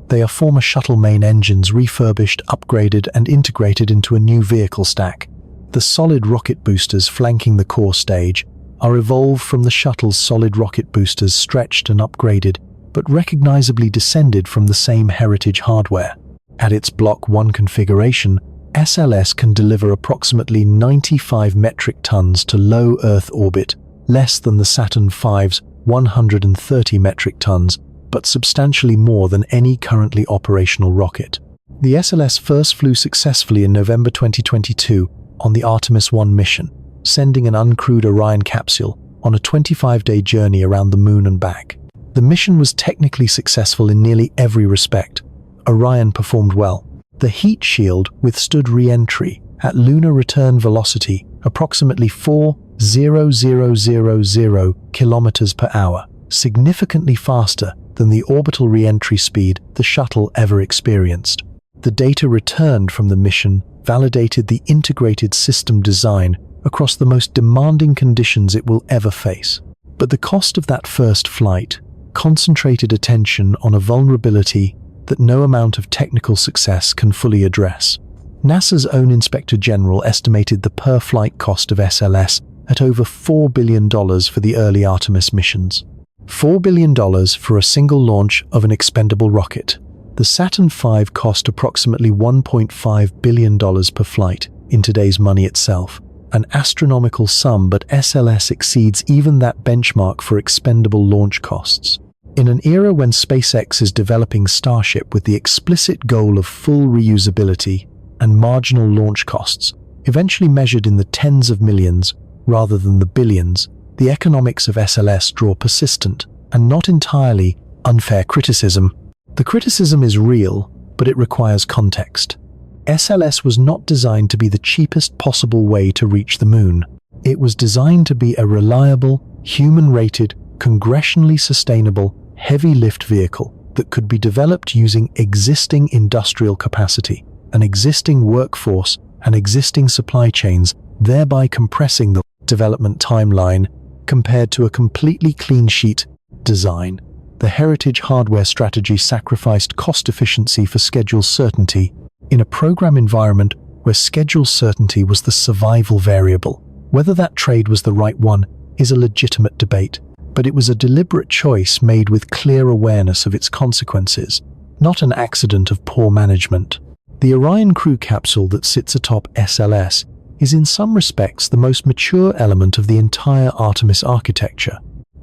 They are former shuttle main engines refurbished, upgraded, and integrated into a new vehicle stack. The solid rocket boosters flanking the core stage are evolved from the shuttle's solid rocket boosters, stretched and upgraded, but recognizably descended from the same heritage hardware. At its Block 1 configuration, SLS can deliver approximately 95 metric tons to low Earth orbit, less than the Saturn V's 130 metric tons, but substantially more than any currently operational rocket. The SLS first flew successfully in November 2022 on the Artemis 1 mission, sending an uncrewed Orion capsule on a 25-day journey around the moon and back. The mission was technically successful in nearly every respect. Orion performed well. The heat shield withstood re-entry at lunar return velocity approximately 4,000 kilometers per hour, significantly faster than the orbital re-entry speed the shuttle ever experienced. The data returned from the mission validated the integrated system design across the most demanding conditions it will ever face. But the cost of that first flight concentrated attention on a vulnerability that no amount of technical success can fully address. NASA's own Inspector General estimated the per-flight cost of SLS at over $4 billion for the early Artemis missions. $4 billion for a single launch of an expendable rocket. The Saturn V cost approximately $1.5 billion per flight in today's money itself. An astronomical sum, but SLS exceeds even that benchmark for expendable launch costs. In an era when SpaceX is developing Starship with the explicit goal of full reusability and marginal launch costs, eventually measured in the tens of millions rather than the billions, the economics of SLS draw persistent and not entirely unfair criticism. The criticism is real, but it requires context. SLS was not designed to be the cheapest possible way to reach the moon. It was designed to be a reliable, human-rated, congressionally sustainable, heavy-lift vehicle that could be developed using existing industrial capacity, an existing workforce, and existing supply chains, thereby compressing the development timeline compared to a completely clean sheet design. The heritage hardware strategy sacrificed cost efficiency for schedule certainty in a program environment where schedule certainty was the survival variable. Whether that trade was the right one is a legitimate debate, but it was a deliberate choice made with clear awareness of its consequences, not an accident of poor management. The Orion crew capsule that sits atop SLS is in some respects the most mature element of the entire Artemis architecture.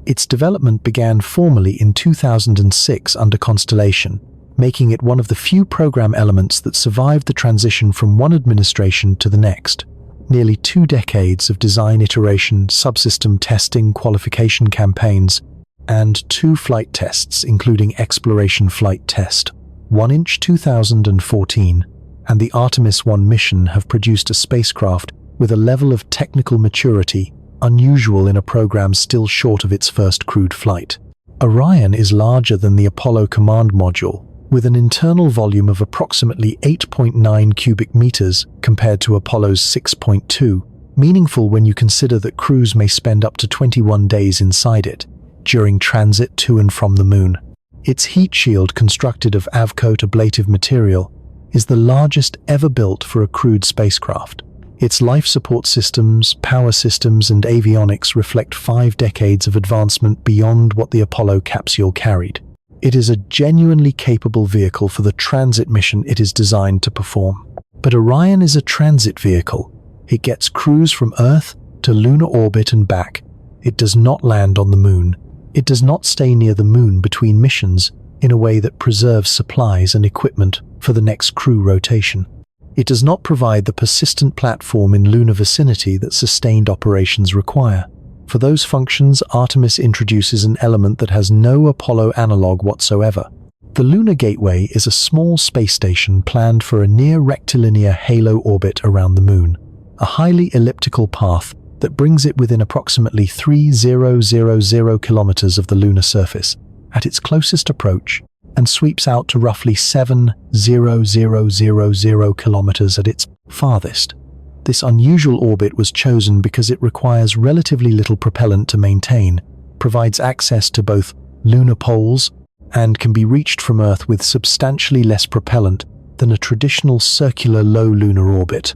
Its development began formally in 2006 under Constellation, making it one of the few program elements that survived the transition from one administration to the next. Nearly 2 decades of design iteration, subsystem testing, qualification campaigns, and 2 flight tests, including Exploration Flight Test 1-inch 2014 and the Artemis 1 mission, have produced a spacecraft with a level of technical maturity unusual in a program still short of its first crewed flight. Orion is larger than the Apollo command module, with an internal volume of approximately 8.9 cubic meters compared to Apollo's 6.2, meaningful when you consider that crews may spend up to 21 days inside it during transit to and from the moon. Its heat shield, constructed of Avcoat ablative material, is the largest ever built for a crewed spacecraft. Its life support systems, power systems, and avionics reflect 5 decades of advancement beyond what the Apollo capsule carried. It is a genuinely capable vehicle for the transit mission it is designed to perform. But Orion is a transit vehicle. It gets crews from Earth to lunar orbit and back. It does not land on the moon. It does not stay near the moon between missions in a way that preserves supplies and equipment for the next crew rotation. It does not provide the persistent platform in lunar vicinity that sustained operations require. For those functions, Artemis introduces an element that has no Apollo analog whatsoever. The Lunar Gateway is a small space station planned for a near rectilinear halo orbit around the moon, a highly elliptical path that brings it within approximately 3,000 kilometers of the lunar surface at its closest approach, and sweeps out to roughly 7,000 kilometers at its farthest. This unusual orbit was chosen because it requires relatively little propellant to maintain, provides access to both lunar poles, and can be reached from Earth with substantially less propellant than a traditional circular low lunar orbit.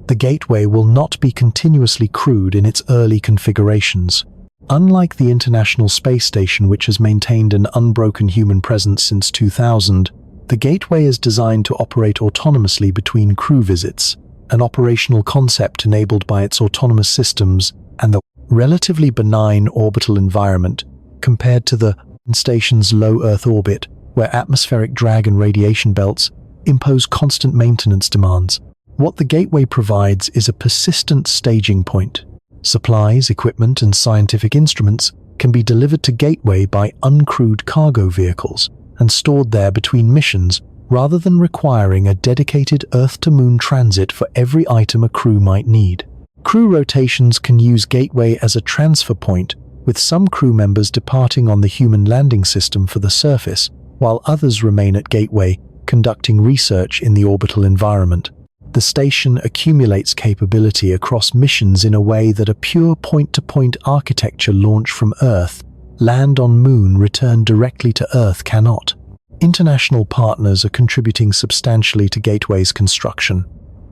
The Gateway will not be continuously crewed in its early configurations. Unlike the International Space Station, which has maintained an unbroken human presence since 2000, the Gateway is designed to operate autonomously between crew visits, an operational concept enabled by its autonomous systems and the relatively benign orbital environment compared to the station's low Earth orbit, where atmospheric drag and radiation belts impose constant maintenance demands. What the Gateway provides is a persistent staging point. Supplies, equipment, and scientific instruments can be delivered to Gateway by uncrewed cargo vehicles and stored there between missions, rather than requiring a dedicated Earth-to-Moon transit for every item a crew might need. Crew rotations can use Gateway as a transfer point, with some crew members departing on the human landing system for the surface, while others remain at Gateway, conducting research in the orbital environment. The station accumulates capability across missions in a way that a pure point-to-point architecture launch from Earth, land on Moon, return directly to Earth cannot. International partners are contributing substantially to Gateway's construction.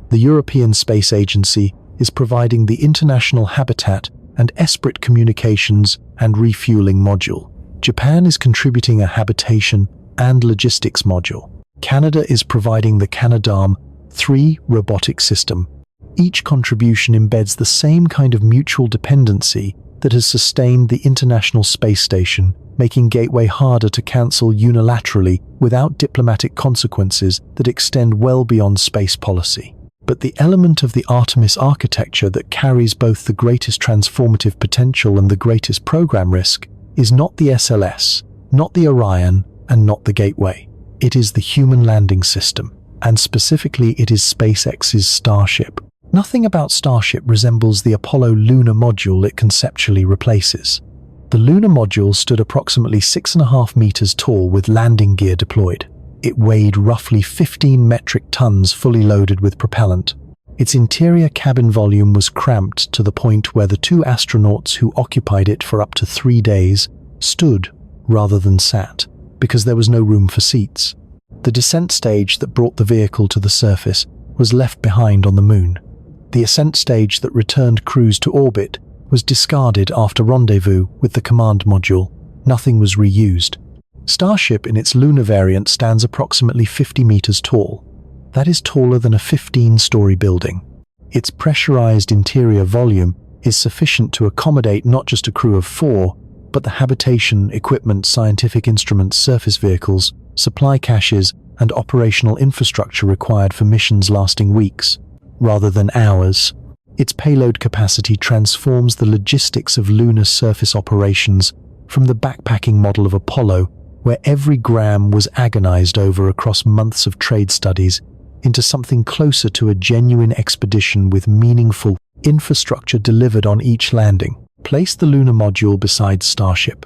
The European Space Agency is providing the International Habitat and Esprit Communications and Refueling Module. Japan is contributing a habitation and logistics module. Canada is providing the Canadarm3 robotic system. Each contribution embeds the same kind of mutual dependency that has sustained the International Space Station, making Gateway harder to cancel unilaterally without diplomatic consequences that extend well beyond space policy. But the element of the Artemis architecture that carries both the greatest transformative potential and the greatest program risk is not the SLS, not the Orion, and not the Gateway. It is the human landing system, and specifically it is SpaceX's Starship. Nothing about Starship resembles the Apollo lunar module it conceptually replaces. The lunar module stood approximately 6.5 meters tall with landing gear deployed. It weighed roughly 15 metric tons fully loaded with propellant. Its interior cabin volume was cramped to the point where the 2 astronauts who occupied it for up to 3 days stood rather than sat, because there was no room for seats. The descent stage that brought the vehicle to the surface was left behind on the Moon. The ascent stage that returned crews to orbit was discarded after rendezvous with the command module. Nothing was reused. Starship in its lunar variant stands approximately 50 meters tall. That is taller than a 15-story building. Its pressurized interior volume is sufficient to accommodate not just a crew of 4, but the habitation, equipment, scientific instruments, surface vehicles, supply caches, and operational infrastructure required for missions lasting weeks, rather than hours. Its payload capacity transforms the logistics of lunar surface operations from the backpacking model of Apollo, where every gram was agonized over across months of trade studies, into something closer to a genuine expedition with meaningful infrastructure delivered on each landing. Place the lunar module beside Starship,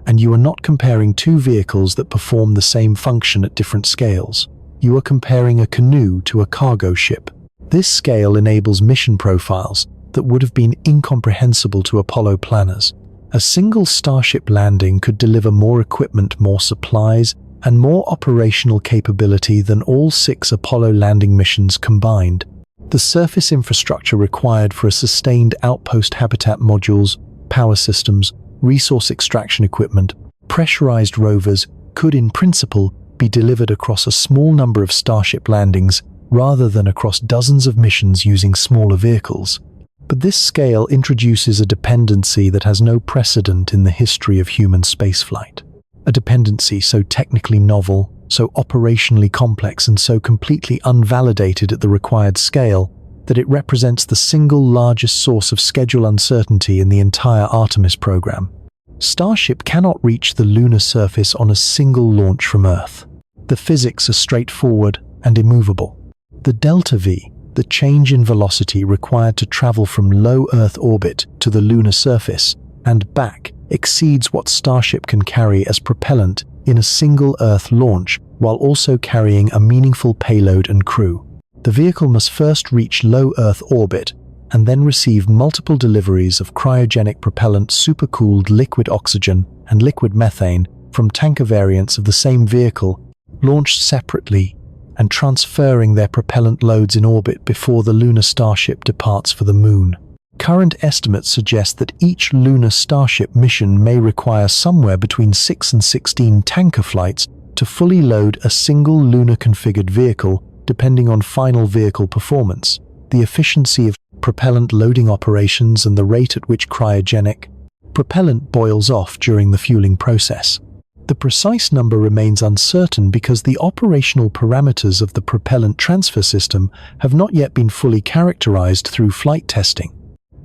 and you are not comparing 2 vehicles that perform the same function at different scales. You are comparing a canoe to a cargo ship. This scale enables mission profiles that would have been incomprehensible to Apollo planners. A single Starship landing could deliver more equipment, more supplies, and more operational capability than all 6 Apollo landing missions combined. The surface infrastructure required for a sustained outpost habitat modules, power systems, resource extraction equipment, pressurized rovers could in principle be delivered across a small number of Starship landings rather than across dozens of missions using smaller vehicles. But this scale introduces a dependency that has no precedent in the history of human spaceflight. A dependency so technically novel, so operationally complex, and so completely unvalidated at the required scale that it represents the single largest source of schedule uncertainty in the entire Artemis program. Starship cannot reach the lunar surface on a single launch from Earth. The physics are straightforward and immovable. The delta V, the change in velocity required to travel from low Earth orbit to the lunar surface and back, exceeds what Starship can carry as propellant in a single Earth launch, while also carrying a meaningful payload and crew. The vehicle must first reach low Earth orbit and then receive multiple deliveries of cryogenic propellant, supercooled liquid oxygen and liquid methane from tanker variants of the same vehicle, launched separately and transferring their propellant loads in orbit before the lunar Starship departs for the Moon. Current estimates suggest that each lunar Starship mission may require somewhere between 6 and 16 tanker flights to fully load a single lunar-configured vehicle, depending on final vehicle performance, the efficiency of propellant loading operations, and the rate at which cryogenic propellant boils off during the fueling process. The precise number remains uncertain because the operational parameters of the propellant transfer system have not yet been fully characterized through flight testing.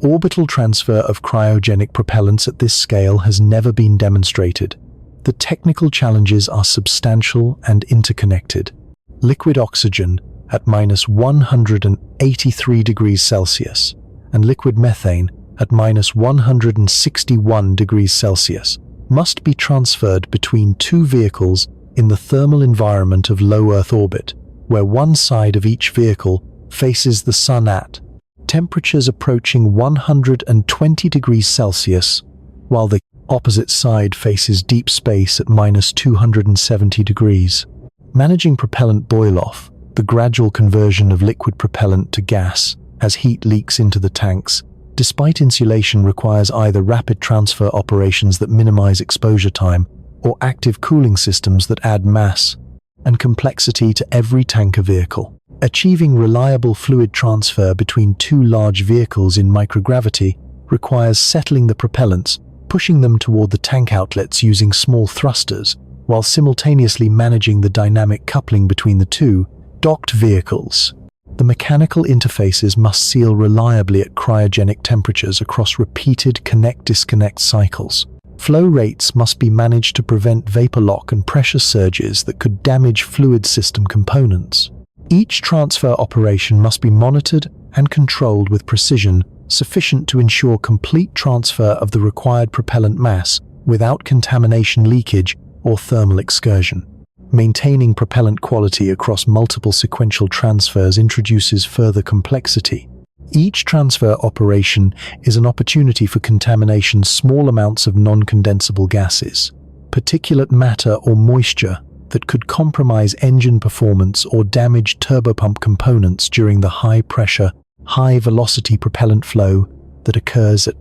Orbital transfer of cryogenic propellants at this scale has never been demonstrated. The technical challenges are substantial and interconnected. Liquid oxygen at -183 degrees Celsius and liquid methane at -161 degrees Celsius must be transferred between 2 vehicles in the thermal environment of low Earth orbit, where one side of each vehicle faces the Sun at temperatures approaching 120 degrees Celsius, while the opposite side faces deep space at minus 270 degrees. Managing propellant boil-off, the gradual conversion of liquid propellant to gas as heat leaks into the tanks, despite insulation, requires either rapid transfer operations that minimize exposure time or active cooling systems that add mass and complexity to every tanker vehicle. Achieving reliable fluid transfer between two large vehicles in microgravity requires settling the propellants, pushing them toward the tank outlets using small thrusters, while simultaneously managing the dynamic coupling between the two docked vehicles. The mechanical interfaces must seal reliably at cryogenic temperatures across repeated connect-disconnect cycles. Flow rates must be managed to prevent vapor lock and pressure surges that could damage fluid system components. Each transfer operation must be monitored and controlled with precision sufficient to ensure complete transfer of the required propellant mass without contamination leakage or thermal excursion. Maintaining propellant quality across multiple sequential transfers introduces further complexity. Each transfer operation is an opportunity for contamination. Small amounts of non-condensable gases, particulate matter or moisture that could compromise engine performance or damage turbopump components during the high-pressure, high-velocity propellant flow that occurs at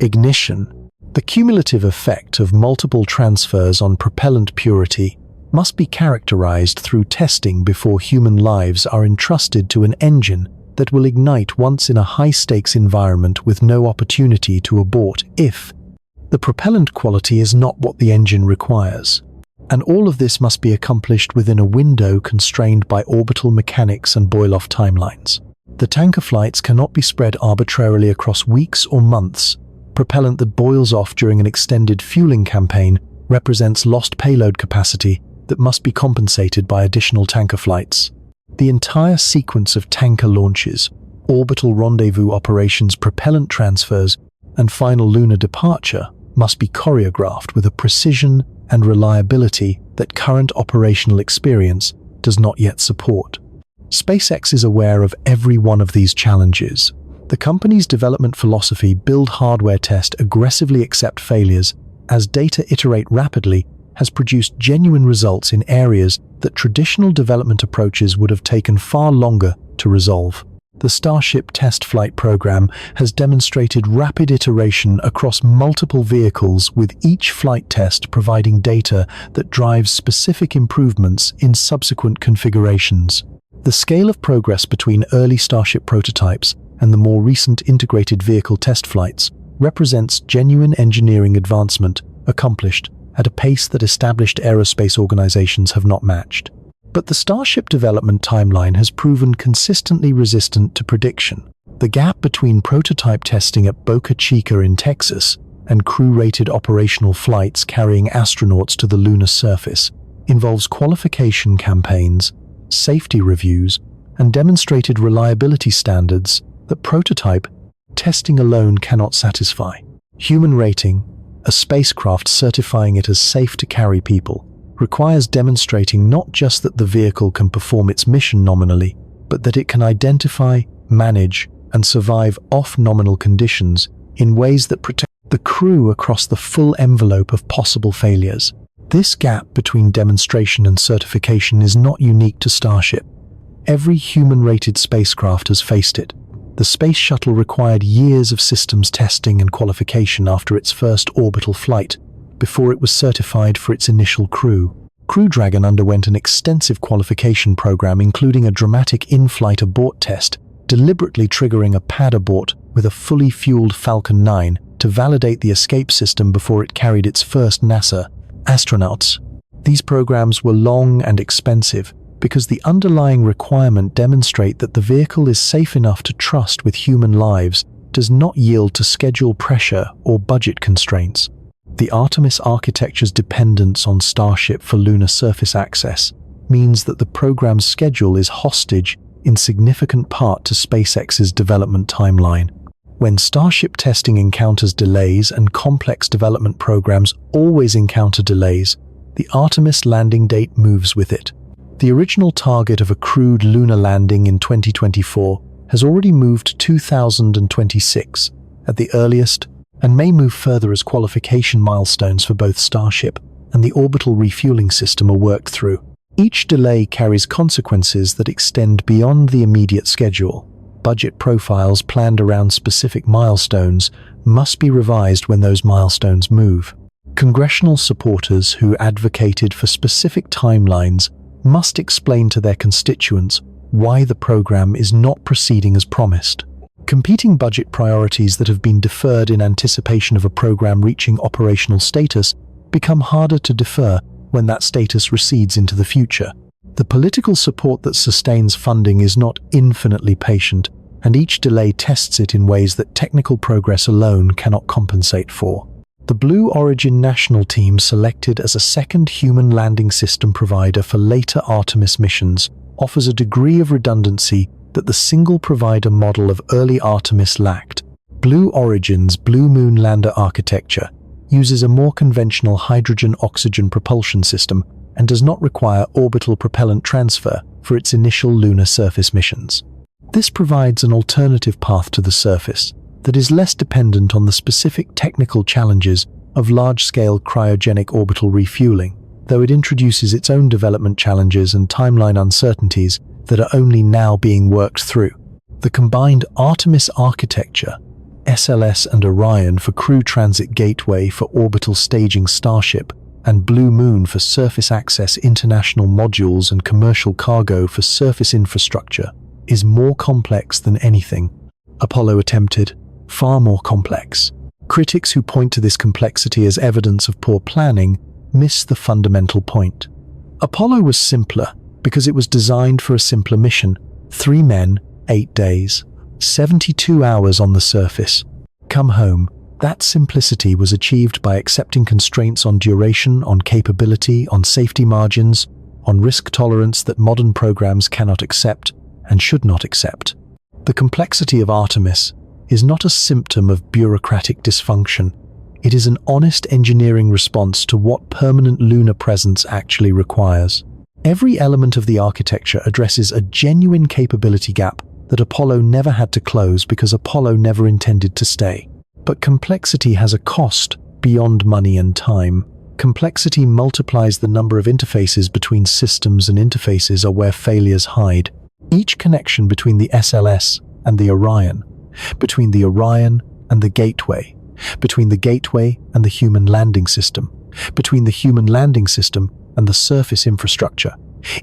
ignition. The cumulative effect of multiple transfers on propellant purity must be characterized through testing before human lives are entrusted to an engine that will ignite once in a high-stakes environment with no opportunity to abort if the propellant quality is not what the engine requires. And all of this must be accomplished within a window constrained by orbital mechanics and boil-off timelines. The tanker flights cannot be spread arbitrarily across weeks or months. Propellant that boils off during an extended fueling campaign represents lost payload capacity that must be compensated by additional tanker flights. The entire sequence of tanker launches, orbital rendezvous operations, propellant transfers, and final lunar departure must be choreographed with a precision and reliability that current operational experience does not yet support. SpaceX is aware of every one of these challenges. The company's development philosophy, build hardware, test, aggressively accept failures, as data iterate rapidly, has produced genuine results in areas that traditional development approaches would have taken far longer to resolve. The Starship test flight program has demonstrated rapid iteration across multiple vehicles, with each flight test providing data that drives specific improvements in subsequent configurations. The scale of progress between early Starship prototypes and the more recent integrated vehicle test flights represents genuine engineering advancement accomplished at a pace that established aerospace organizations have not matched. But the Starship development timeline has proven consistently resistant to prediction. The gap between prototype testing at Boca Chica in Texas and crew-rated operational flights carrying astronauts to the lunar surface involves qualification campaigns, safety reviews, and demonstrated reliability standards that prototype testing alone cannot satisfy. Human rating, a spacecraft certifying it as safe to carry people, requires demonstrating not just that the vehicle can perform its mission nominally, but that it can identify, manage, and survive off-nominal conditions in ways that protect the crew across the full envelope of possible failures. This gap between demonstration and certification is not unique to Starship. Every human-rated spacecraft has faced it. The Space Shuttle required years of systems testing and qualification after its first orbital flight before it was certified for its initial crew. Crew Dragon underwent an extensive qualification program, including a dramatic in-flight abort test, deliberately triggering a pad abort with a fully fueled Falcon 9 to validate the escape system before it carried its first NASA astronauts. These programs were long and expensive because the underlying requirement demonstrate that the vehicle is safe enough to trust with human lives does not yield to schedule pressure or budget constraints. The Artemis architecture's dependence on Starship for lunar surface access means that the program's schedule is hostage in significant part to SpaceX's development timeline. When Starship testing encounters delays, and complex development programs always encounter delays, the Artemis landing date moves with it. The original target of a crewed lunar landing in 2024 has already moved to 2026 at the earliest, and may move further as qualification milestones for both Starship and the orbital refueling system are worked through. Each delay carries consequences that extend beyond the immediate schedule. Budget profiles planned around specific milestones must be revised when those milestones move. Congressional supporters who advocated for specific timelines must explain to their constituents why the program is not proceeding as promised. Competing budget priorities that have been deferred in anticipation of a program reaching operational status become harder to defer when that status recedes into the future. The political support that sustains funding is not infinitely patient, and each delay tests it in ways that technical progress alone cannot compensate for. The Blue Origin national team, selected as a second human landing system provider for later Artemis missions, offers a degree of redundancy that the single provider model of early Artemis lacked. Blue Origin's Blue Moon lander architecture uses a more conventional hydrogen-oxygen propulsion system and does not require orbital propellant transfer for its initial lunar surface missions. This provides an alternative path to the surface that is less dependent on the specific technical challenges of large-scale cryogenic orbital refueling, though it introduces its own development challenges and timeline uncertainties that are only now being worked through. The combined Artemis architecture, SLS and Orion for crew transit gateway for orbital staging Starship, and Blue Moon for surface access international modules and commercial cargo for surface infrastructure, is more complex than anything Apollo attempted, far more complex. Critics who point to this complexity as evidence of poor planning miss the fundamental point. Apollo was simpler because it was designed for a simpler mission: 3 men, 8 days, 72 hours on the surface. Come home. That simplicity was achieved by accepting constraints on duration, on capability, on safety margins, on risk tolerance that modern programs cannot accept and should not accept. The complexity of Artemis is not a symptom of bureaucratic dysfunction. It is an honest engineering response to what permanent lunar presence actually requires. Every element of the architecture addresses a genuine capability gap that Apollo never had to close because Apollo never intended to stay. But complexity has a cost beyond money and time. Complexity multiplies the number of interfaces between systems, and interfaces are where failures hide. Each connection between the SLS and the Orion, between the Orion and the Gateway, between the Gateway and the human landing system, between the human landing system and the surface infrastructure.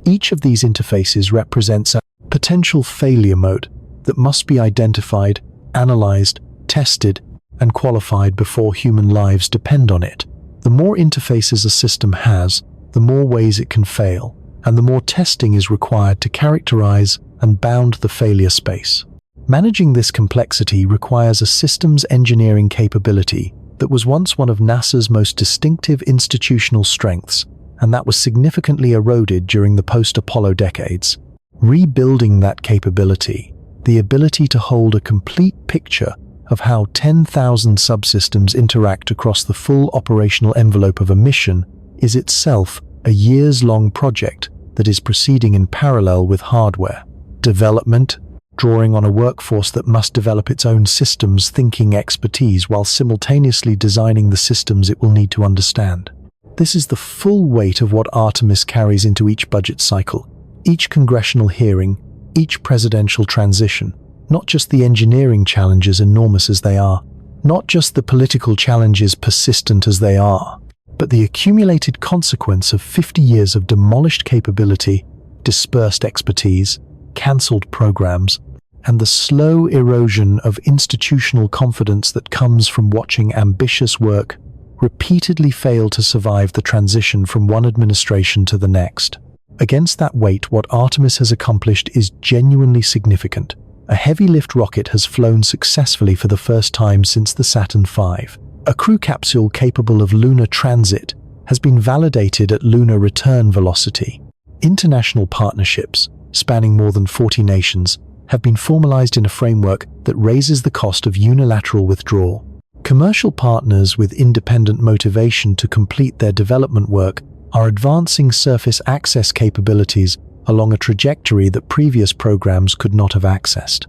Each of these interfaces represents a potential failure mode that must be identified, analyzed, tested, and qualified before human lives depend on it. The more interfaces a system has, the more ways it can fail, and the more testing is required to characterize and bound the failure space. Managing this complexity requires a systems engineering capability that was once one of NASA's most distinctive institutional strengths, and that was significantly eroded during the post-Apollo decades. Rebuilding that capability, the ability to hold a complete picture of how 10,000 subsystems interact across the full operational envelope of a mission, is itself a years-long project that is proceeding in parallel with hardware development, drawing on a workforce that must develop its own systems thinking expertise while simultaneously designing the systems it will need to understand. This is the full weight of what Artemis carries into each budget cycle, each congressional hearing, each presidential transition. Not just the engineering challenges, enormous as they are, not just the political challenges, persistent as they are, but the accumulated consequence of 50 years of demolished capability, dispersed expertise, cancelled programs, and the slow erosion of institutional confidence that comes from watching ambitious work repeatedly fail to survive the transition from one administration to the next. Against that weight, what Artemis has accomplished is genuinely significant. A heavy-lift rocket has flown successfully for the first time since the Saturn V. A crew capsule capable of lunar transit has been validated at lunar return velocity. International partnerships, spanning more than 40 nations, have been formalized in a framework that raises the cost of unilateral withdrawal. Commercial partners with independent motivation to complete their development work are advancing surface access capabilities along a trajectory that previous programs could not have accessed.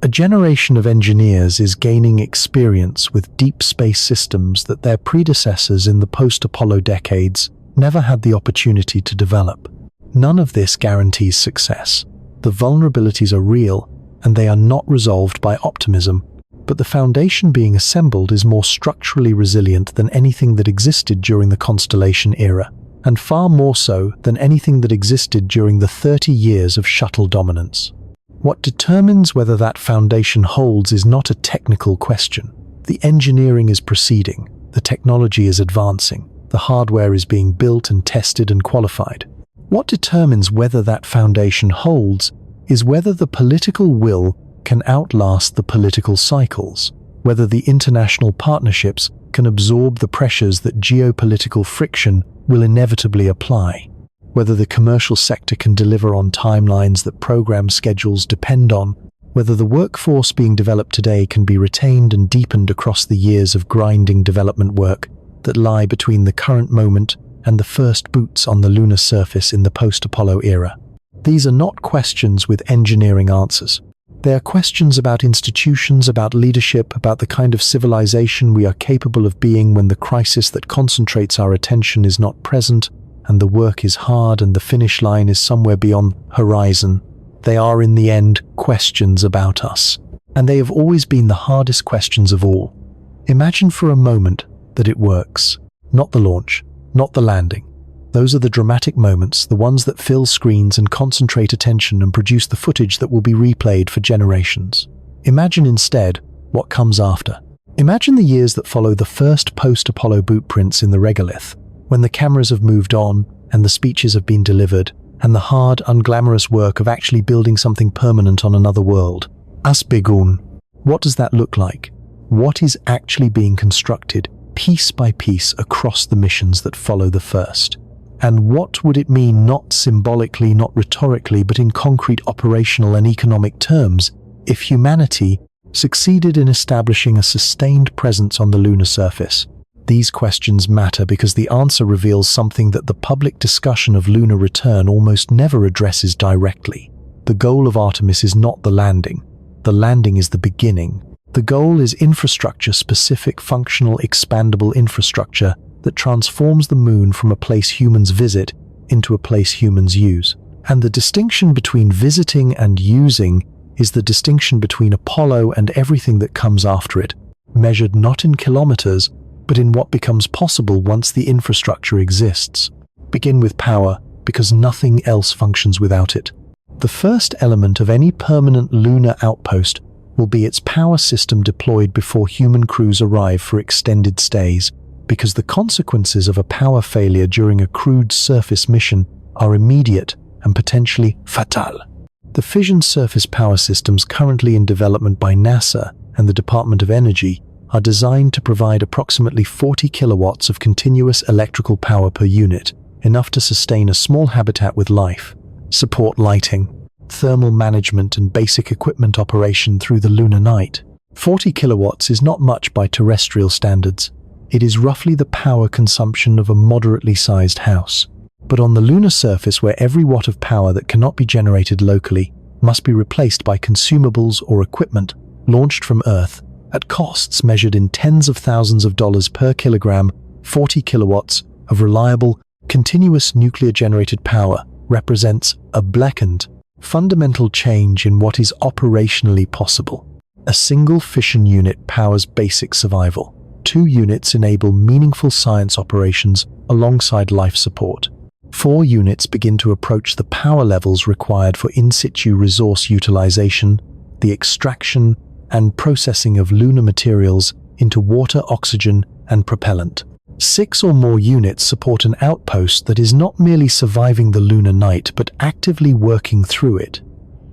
A generation of engineers is gaining experience with deep space systems that their predecessors in the post-Apollo decades never had the opportunity to develop. None of this guarantees success. The vulnerabilities are real, and they are not resolved by optimism, but the foundation being assembled is more structurally resilient than anything that existed during the Constellation era, and far more so than anything that existed during the 30 years of shuttle dominance. What determines whether that foundation holds is not a technical question. The engineering is proceeding, the technology is advancing, the hardware is being built and tested and qualified. What determines whether that foundation holds is whether the political will can outlast the political cycles, whether the international partnerships can absorb the pressures that geopolitical friction will inevitably apply, whether the commercial sector can deliver on timelines that program schedules depend on, whether the workforce being developed today can be retained and deepened across the years of grinding development work that lie between the current moment and the first boots on the lunar surface in the post-Apollo era. These are not questions with engineering answers. They are questions about institutions, about leadership, about the kind of civilization we are capable of being when the crisis that concentrates our attention is not present, and the work is hard and the finish line is somewhere beyond horizon. They are, in the end, questions about us. And they have always been the hardest questions of all. Imagine for a moment that it works. Not the launch, not the landing. Those are the dramatic moments, the ones that fill screens and concentrate attention and produce the footage that will be replayed for generations. Imagine instead what comes after. Imagine the years that follow the first post-Apollo bootprints in the regolith, when the cameras have moved on and the speeches have been delivered, and the hard, unglamorous work of actually building something permanent on another world. Asbegun. What does that look like? What is actually being constructed, piece by piece, across the missions that follow the first? And what would it mean, not symbolically, not rhetorically, but in concrete operational and economic terms, if humanity succeeded in establishing a sustained presence on the lunar surface? These questions matter because the answer reveals something that the public discussion of lunar return almost never addresses directly. The goal of Artemis is not the landing. The landing is the beginning. The goal is infrastructure-specific, functional, expandable infrastructure that transforms the moon from a place humans visit into a place humans use. And the distinction between visiting and using is the distinction between Apollo and everything that comes after it, measured not in kilometers, but in what becomes possible once the infrastructure exists. Begin with power, because nothing else functions without it. The first element of any permanent lunar outpost will be its power system deployed before human crews arrive for extended stays, because the consequences of a power failure during a crewed surface mission are immediate and potentially fatal. The fission surface power systems currently in development by NASA and the Department of Energy are designed to provide approximately 40 kilowatts of continuous electrical power per unit, enough to sustain a small habitat with life, support lighting, thermal management and basic equipment operation through the lunar night. 40 kilowatts is not much by terrestrial standards. It is roughly the power consumption of a moderately sized house. But on the lunar surface, where every watt of power that cannot be generated locally must be replaced by consumables or equipment launched from Earth, at costs measured in tens of thousands of dollars per kilogram, 40 kilowatts of reliable, continuous nuclear-generated power represents a blackened, fundamental change in what is operationally possible. A single fission unit powers basic survival. 2 units enable meaningful science operations alongside life support. 4 units begin to approach the power levels required for in-situ resource utilization, the extraction and processing of lunar materials into water, oxygen, and propellant. 6 or more units support an outpost that is not merely surviving the lunar night, but actively working through it,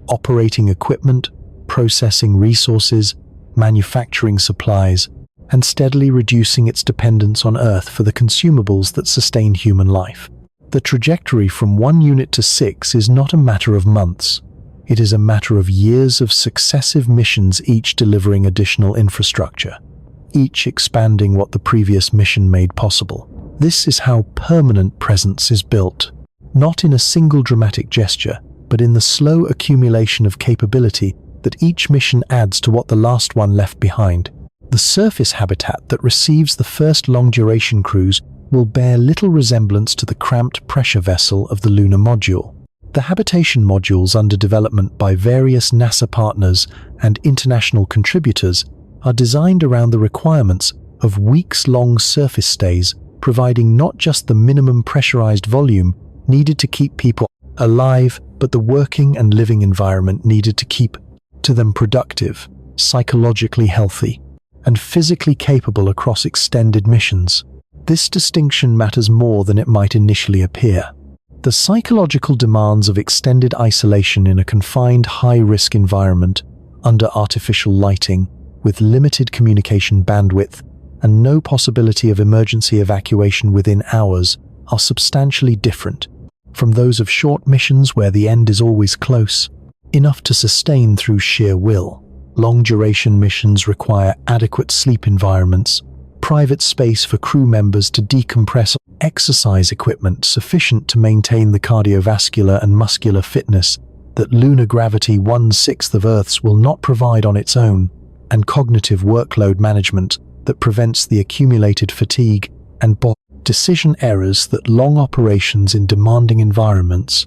operating equipment, processing resources, manufacturing supplies, and steadily reducing its dependence on Earth for the consumables that sustain human life. The trajectory from 1 unit to 6 is not a matter of months. It is a matter of years of successive missions, each delivering additional infrastructure, each expanding what the previous mission made possible. This is how permanent presence is built, not in a single dramatic gesture, but in the slow accumulation of capability that each mission adds to what the last one left behind. The surface habitat that receives the first long-duration cruise will bear little resemblance to the cramped pressure vessel of the lunar module. The habitation modules under development by various NASA partners and international contributors are designed around the requirements of weeks-long surface stays, providing not just the minimum pressurized volume needed to keep people alive, but the working and living environment needed to keep them productive, psychologically healthy, and physically capable across extended missions. This distinction matters more than it might initially appear. The psychological demands of extended isolation in a confined, high-risk environment under artificial lighting, with limited communication bandwidth and no possibility of emergency evacuation within hours, are substantially different from those of short missions where the end is always close, enough to sustain through sheer will. Long-duration missions require adequate sleep environments, private space for crew members to decompress, exercise equipment sufficient to maintain the cardiovascular and muscular fitness that lunar gravity 1/6 of Earth's will not provide on its own, and cognitive workload management that prevents the accumulated fatigue and decision errors that long operations in demanding environments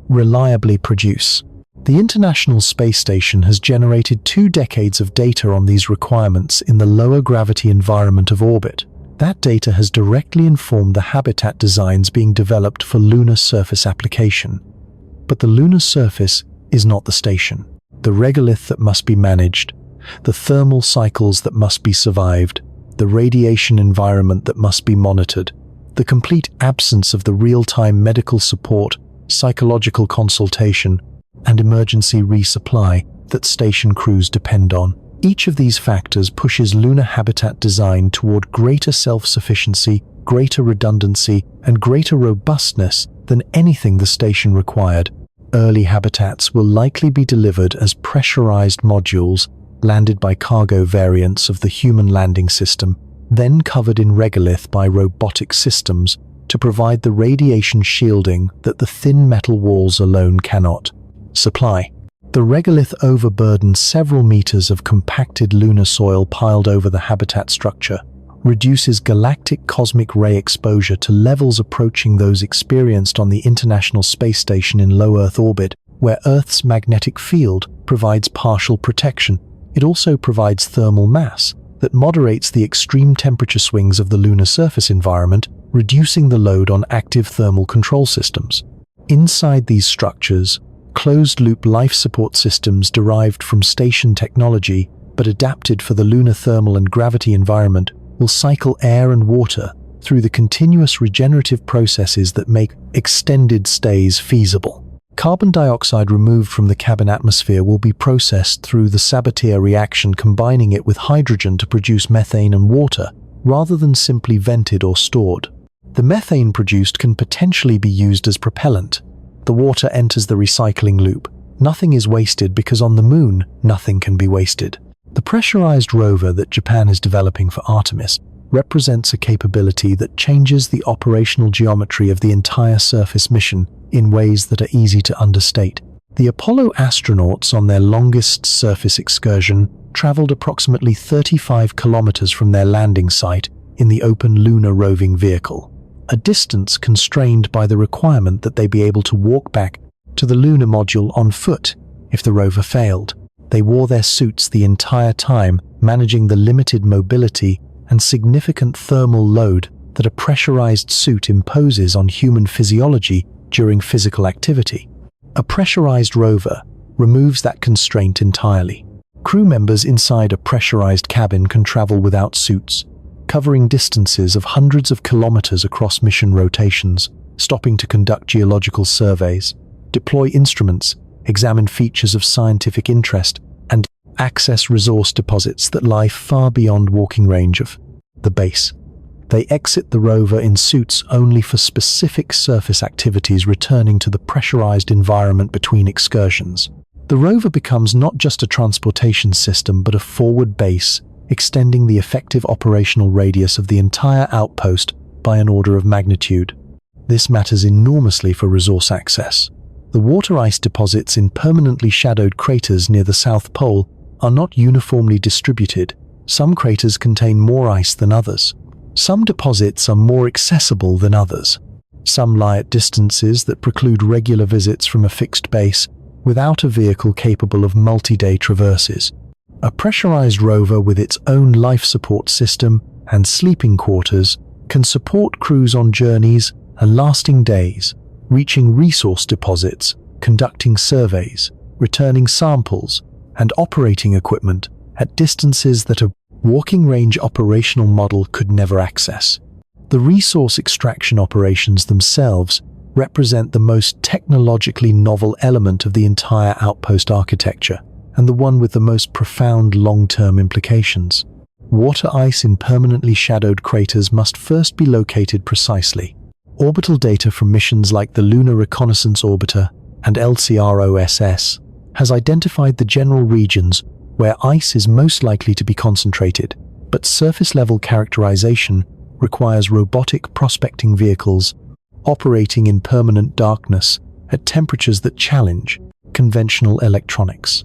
reliably produce. The International Space Station has generated 2 decades of data on these requirements in the lower gravity environment of orbit. That data has directly informed the habitat designs being developed for lunar surface application. But the lunar surface is not the station. The regolith that must be managed, the thermal cycles that must be survived, the radiation environment that must be monitored, the complete absence of the real-time medical support, psychological consultation, and emergency resupply that station crews depend on. Each of these factors pushes lunar habitat design toward greater self-sufficiency, greater redundancy, and greater robustness than anything the station required. Early habitats will likely be delivered as pressurized modules landed by cargo variants of the human landing system, then covered in regolith by robotic systems to provide the radiation shielding that the thin metal walls alone cannot supply. The regolith overburdens several meters of compacted lunar soil piled over the habitat structure, reduces galactic cosmic ray exposure to levels approaching those experienced on the International Space Station in low Earth orbit, where Earth's magnetic field provides partial protection. It also provides thermal mass that moderates the extreme temperature swings of the lunar surface environment, reducing the load on active thermal control systems. Inside these structures, closed-loop life support systems derived from station technology but adapted for the lunar thermal and gravity environment will cycle air and water through the continuous regenerative processes that make extended stays feasible. Carbon dioxide removed from the cabin atmosphere will be processed through the Sabatier reaction, combining it with hydrogen to produce methane and water, rather than simply vented or stored. The methane produced can potentially be used as propellant. The water enters the recycling loop. Nothing is wasted because on the Moon, nothing can be wasted. The pressurized rover that Japan is developing for Artemis represents a capability that changes the operational geometry of the entire surface mission in ways that are easy to understate. The Apollo astronauts on their longest surface excursion traveled approximately 35 kilometers from their landing site in the open lunar roving vehicle, a distance constrained by the requirement that they be able to walk back to the lunar module on foot if the rover failed. They wore their suits the entire time, managing the limited mobility and significant thermal load that a pressurized suit imposes on human physiology during physical activity. A pressurized rover removes that constraint entirely. Crew members inside a pressurized cabin can travel without suits, covering distances of hundreds of kilometers across mission rotations, stopping to conduct geological surveys, deploy instruments, examine features of scientific interest, and access resource deposits that lie far beyond walking range of the base. They exit the rover in suits only for specific surface activities, returning to the pressurized environment between excursions. The rover becomes not just a transportation system but a forward base, extending the effective operational radius of the entire outpost by an order of magnitude. This matters enormously for resource access. The water ice deposits in permanently shadowed craters near the South Pole are not uniformly distributed. Some craters contain more ice than others. Some deposits are more accessible than others. Some lie at distances that preclude regular visits from a fixed base without a vehicle capable of multi-day traverses. A pressurized rover with its own life support system and sleeping quarters can support crews on journeys and lasting days, reaching resource deposits, conducting surveys, returning samples, and operating equipment at distances that a walking-range operational model could never access. The resource extraction operations themselves represent the most technologically novel element of the entire outpost architecture, and the one with the most profound long-term implications. Water ice in permanently shadowed craters must first be located precisely. Orbital data from missions like the Lunar Reconnaissance Orbiter and LCROSS has identified the general regions where ice is most likely to be concentrated, but surface-level characterization requires robotic prospecting vehicles operating in permanent darkness at temperatures that challenge conventional electronics.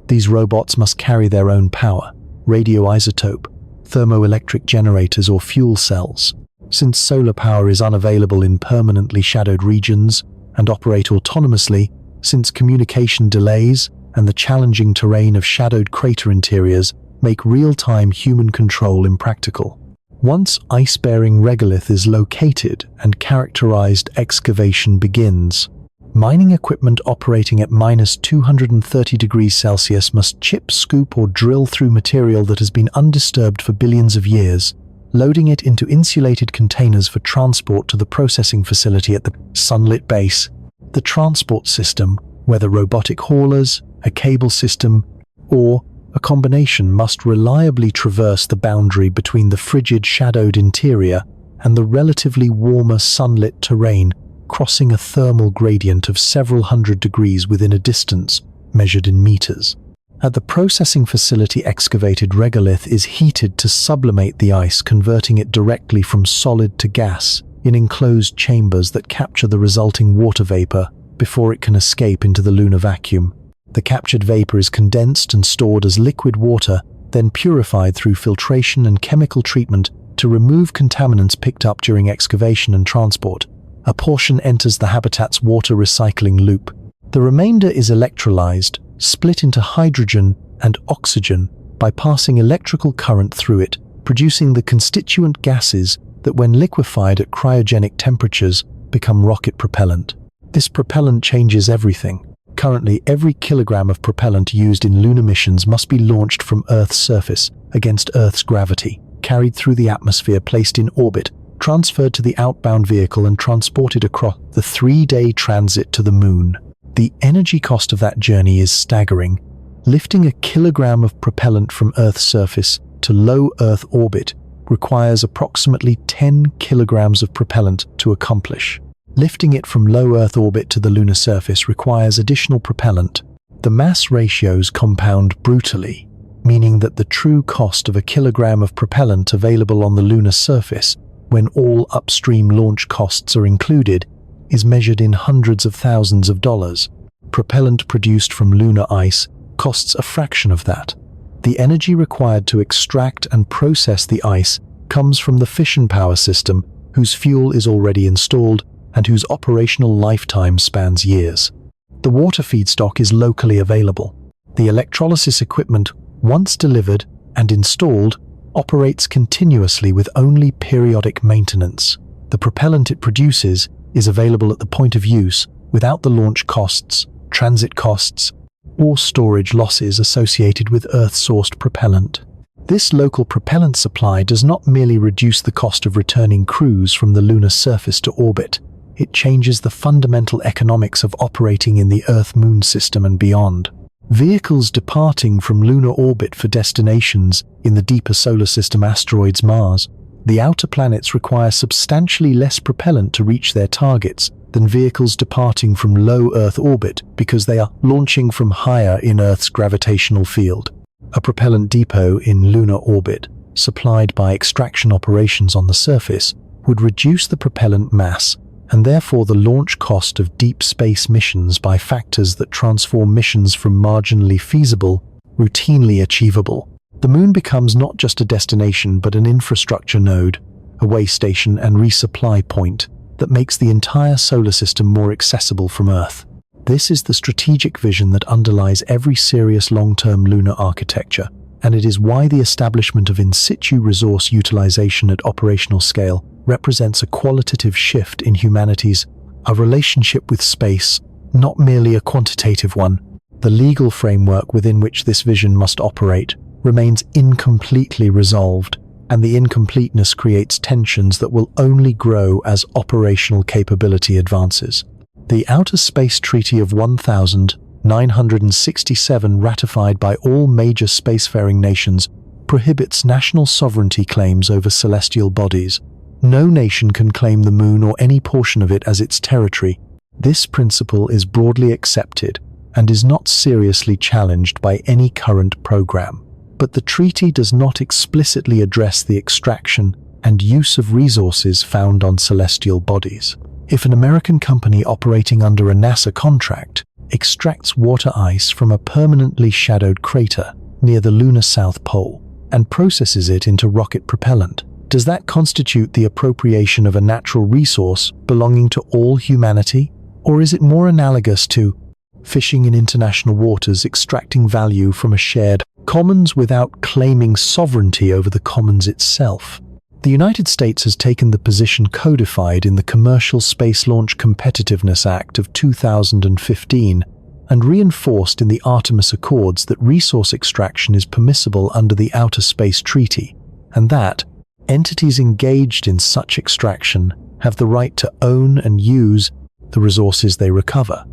These robots must carry their own power, radioisotope, thermoelectric generators or fuel cells. Since solar power is unavailable in permanently shadowed regions, and operate autonomously, since communication delays and the challenging terrain of shadowed crater interiors make real-time human control impractical. Once ice-bearing regolith is located and characterized, excavation begins. Mining equipment operating at -230°C must chip, scoop, or drill through material that has been undisturbed for billions of years, loading it into insulated containers for transport to the processing facility at the sunlit base. The transport system, whether robotic haulers, a cable system, or a combination, must reliably traverse the boundary between the frigid shadowed interior and the relatively warmer sunlit terrain, crossing a thermal gradient of several hundred degrees within a distance measured in meters. At the processing facility, excavated regolith is heated to sublimate the ice, converting it directly from solid to gas in enclosed chambers that capture the resulting water vapor before it can escape into the lunar vacuum. The captured vapor is condensed and stored as liquid water, then purified through filtration and chemical treatment to remove contaminants picked up during excavation and transport. A portion enters the habitat's water recycling loop. The remainder is electrolyzed, split into hydrogen and oxygen by passing electrical current through it, producing the constituent gases that, when liquefied at cryogenic temperatures, become rocket propellant. This propellant changes everything. Currently, every kilogram of propellant used in lunar missions must be launched from Earth's surface against Earth's gravity, carried through the atmosphere, placed in orbit, transferred to the outbound vehicle, and transported across the 3-day transit to the Moon. The energy cost of that journey is staggering. Lifting a kilogram of propellant from Earth's surface to low Earth orbit requires approximately 10 kilograms of propellant to accomplish. Lifting it from low Earth orbit to the lunar surface requires additional propellant. The mass ratios compound brutally, meaning that the true cost of a kilogram of propellant available on the lunar surface, when all upstream launch costs are included, is measured in hundreds of thousands of dollars. Propellant produced from lunar ice costs a fraction of that. The energy required to extract and process the ice comes from the fission power system, whose fuel is already installed and whose operational lifetime spans years. The water feedstock is locally available. The electrolysis equipment, once delivered and installed, operates continuously with only periodic maintenance. The propellant it produces is available at the point of use without the launch costs, transit costs, or storage losses associated with Earth-sourced propellant. This local propellant supply does not merely reduce the cost of returning crews from the lunar surface to orbit. It changes the fundamental economics of operating in the Earth-Moon system and beyond. Vehicles departing from lunar orbit for destinations in the deeper solar system, asteroids, Mars, the outer planets, require substantially less propellant to reach their targets than vehicles departing from low Earth orbit because they are launching from higher in Earth's gravitational field. A propellant depot in lunar orbit, supplied by extraction operations on the surface, would reduce the propellant mass and therefore the launch cost of deep space missions by factors that transform missions from marginally feasible, routinely achievable. The Moon becomes not just a destination but an infrastructure node, a way station and resupply point that makes the entire solar system more accessible from Earth. This is the strategic vision that underlies every serious long-term lunar architecture, and it is why the establishment of in-situ resource utilization at operational scale represents a qualitative shift in humanity's relationship with space, not merely a quantitative one. The legal framework within which this vision must operate remains incompletely resolved, and the incompleteness creates tensions that will only grow as operational capability advances. The Outer Space Treaty of 1967, ratified by all major spacefaring nations, prohibits national sovereignty claims over celestial bodies. No nation can claim the Moon or any portion of it as its territory. This principle is broadly accepted and is not seriously challenged by any current program. But the treaty does not explicitly address the extraction and use of resources found on celestial bodies. If an American company operating under a NASA contract extracts water ice from a permanently shadowed crater near the lunar South Pole and processes it into rocket propellant, does that constitute the appropriation of a natural resource belonging to all humanity? Or is it more analogous to fishing in international waters, extracting value from a shared commons without claiming sovereignty over the commons itself? The United States has taken the position codified in the Commercial Space Launch Competitiveness Act of 2015 and reinforced in the Artemis Accords that resource extraction is permissible under the Outer Space Treaty, and that entities engaged in such extraction have the right to own and use the resources they recover.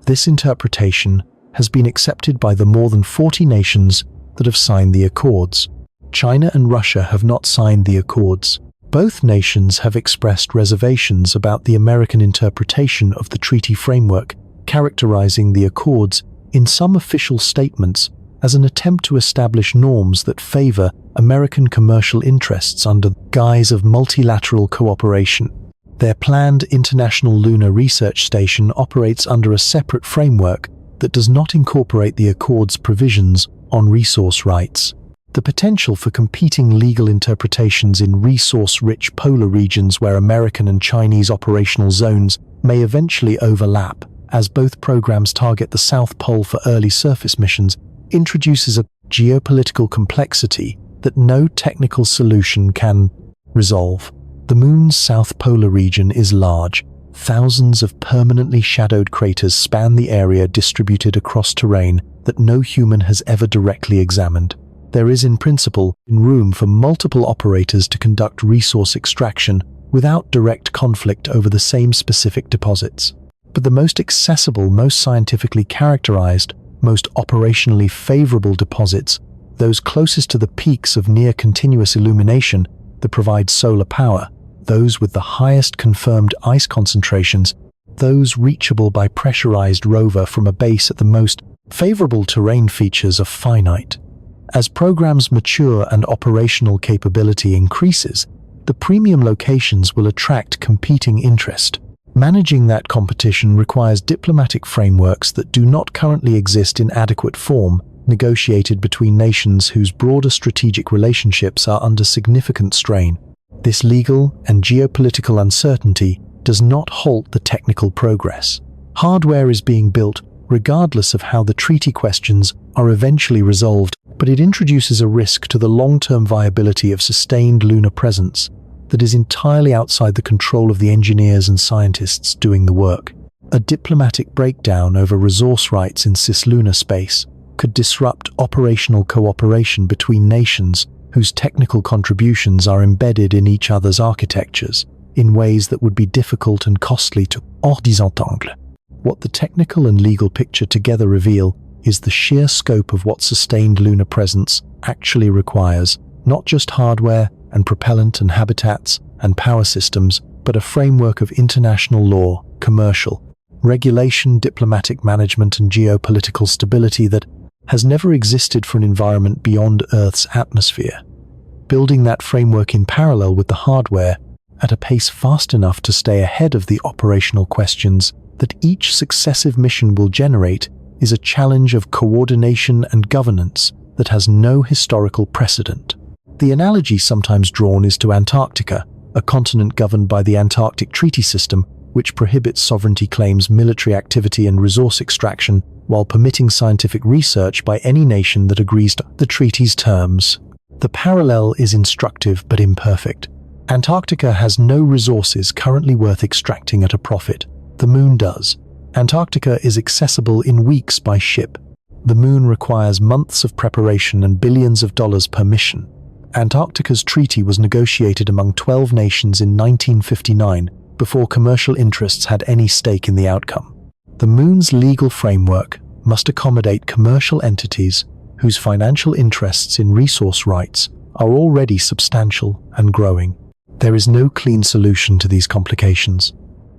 This interpretation has been accepted by the more than 40 nations that have signed the Accords. China and Russia have not signed the Accords. Both nations have expressed reservations about the American interpretation of the treaty framework, characterizing the Accords in some official statements as an attempt to establish norms that favor American commercial interests under the guise of multilateral cooperation. Their planned International Lunar Research Station operates under a separate framework that does not incorporate the Accord's provisions on resource rights. The potential for competing legal interpretations in resource-rich polar regions where American and Chinese operational zones may eventually overlap, as both programs target the South Pole for early surface missions, introduces a geopolitical complexity that no technical solution can resolve. The Moon's south polar region is large. Thousands of permanently shadowed craters span the area, distributed across terrain that no human has ever directly examined. There is, in principle, room for multiple operators to conduct resource extraction without direct conflict over the same specific deposits. But the most accessible, most scientifically characterized, most operationally favorable deposits, those closest to the peaks of near-continuous illumination that provide solar power, those with the highest confirmed ice concentrations, those reachable by pressurized rover from a base at the most favorable terrain features are finite. As programs mature and operational capability increases, the premium locations will attract competing interest. Managing that competition requires diplomatic frameworks that do not currently exist in adequate form, negotiated between nations whose broader strategic relationships are under significant strain. This legal and geopolitical uncertainty does not halt the technical progress. Hardware is being built regardless of how the treaty questions are eventually resolved, but it introduces a risk to the long-term viability of sustained lunar presence that is entirely outside the control of the engineers and scientists doing the work. A diplomatic breakdown over resource rights in cislunar space could disrupt operational cooperation between nations whose technical contributions are embedded in each other's architectures in ways that would be difficult and costly to disentendre. What the technical and legal picture together reveal is the sheer scope of what sustained lunar presence actually requires, not just hardware and propellant and habitats and power systems, but a framework of international law, commercial, regulation, diplomatic management and geopolitical stability that has never existed for an environment beyond Earth's atmosphere. Building that framework in parallel with the hardware at a pace fast enough to stay ahead of the operational questions that each successive mission will generate is a challenge of coordination and governance that has no historical precedent. The analogy sometimes drawn is to Antarctica, a continent governed by the Antarctic Treaty System, which prohibits sovereignty claims, military activity, and resource extraction, while permitting scientific research by any nation that agrees to the treaty's terms. The parallel is instructive but imperfect. Antarctica has no resources currently worth extracting at a profit. The Moon does. Antarctica is accessible in weeks by ship. The Moon requires months of preparation and billions of dollars per mission. Antarctica's treaty was negotiated among 12 nations in 1959 before commercial interests had any stake in the outcome. The Moon's legal framework must accommodate commercial entities whose financial interests in resource rights are already substantial and growing. There is no clean solution to these complications.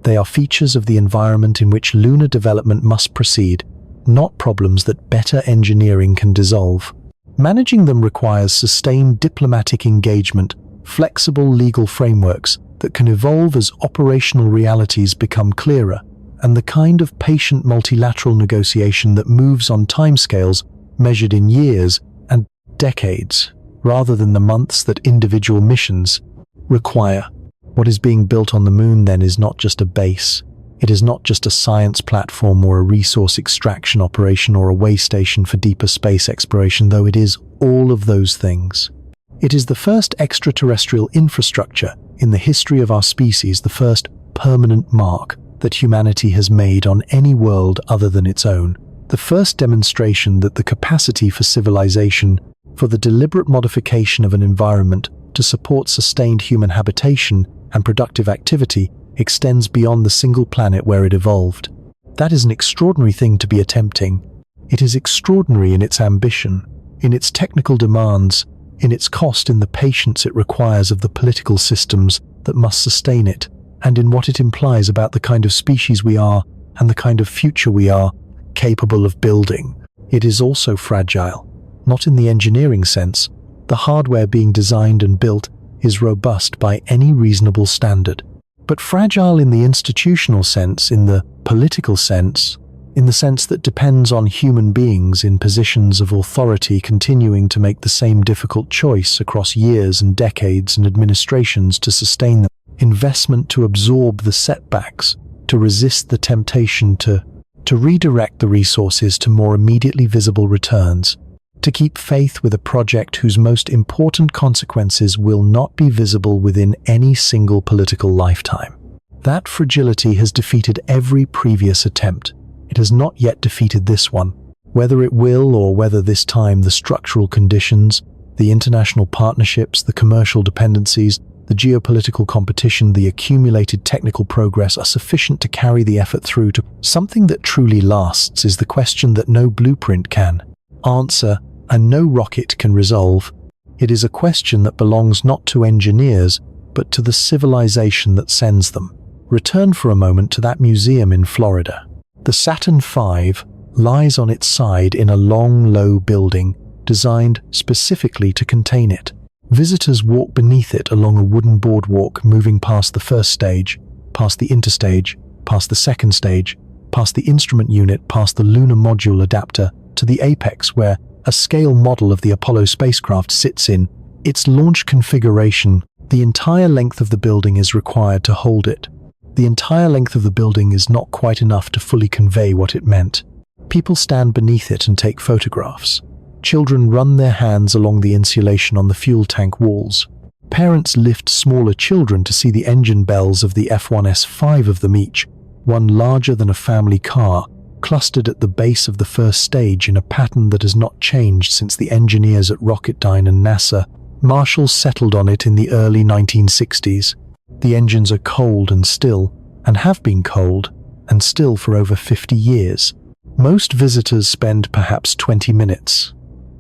They are features of the environment in which lunar development must proceed, not problems that better engineering can dissolve. Managing them requires sustained diplomatic engagement, flexible legal frameworks that can evolve as operational realities become clearer, and the kind of patient multilateral negotiation that moves on timescales measured in years and decades, rather than the months that individual missions require. What is being built on the Moon then is not just a base. It is not just a science platform or a resource extraction operation or a way station for deeper space exploration, though it is all of those things. It is the first extraterrestrial infrastructure in the history of our species, the first permanent mark that humanity has made on any world other than its own, the first demonstration that the capacity for civilization, for the deliberate modification of an environment to support sustained human habitation and productive activity, extends beyond the single planet where it evolved. That is an extraordinary thing to be attempting. It is extraordinary in its ambition, in its technical demands, in its cost, in the patience it requires of the political systems that must sustain it, and in what it implies about the kind of species we are and the kind of future we are capable of building. It is also fragile, not in the engineering sense. The hardware being designed and built is robust by any reasonable standard, but fragile in the institutional sense, in the political sense, in the sense that depends on human beings in positions of authority continuing to make the same difficult choice across years and decades and administrations to sustain them. Investment to absorb the setbacks, to resist the temptation to redirect the resources to more immediately visible returns, to keep faith with a project whose most important consequences will not be visible within any single political lifetime. That fragility has defeated every previous attempt. It has not yet defeated this one. Whether it will, or whether this time the structural conditions, the international partnerships, the commercial dependencies, the geopolitical competition, the accumulated technical progress are sufficient to carry the effort through to something that truly lasts is the question that no blueprint can answer and no rocket can resolve. It is a question that belongs not to engineers, but to the civilization that sends them. Return for a moment to that museum in Florida. The Saturn V lies on its side in a long, low building designed specifically to contain it. Visitors walk beneath it along a wooden boardwalk, moving past the first stage, past the interstage, past the second stage, past the instrument unit, past the lunar module adapter, to the apex where a scale model of the Apollo spacecraft sits in its launch configuration. The entire length of the building is required to hold it. The entire length of the building is not quite enough to fully convey what it meant. People stand beneath it and take photographs. Children run their hands along the insulation on the fuel tank walls. Parents lift smaller children to see the engine bells of the F1S5 of them each, one larger than a family car, clustered at the base of the first stage in a pattern that has not changed since the engineers at Rocketdyne and NASA Marshall settled on it in the early 1960s. The engines are cold and still, and have been cold and still for over 50 years. Most visitors spend perhaps 20 minutes.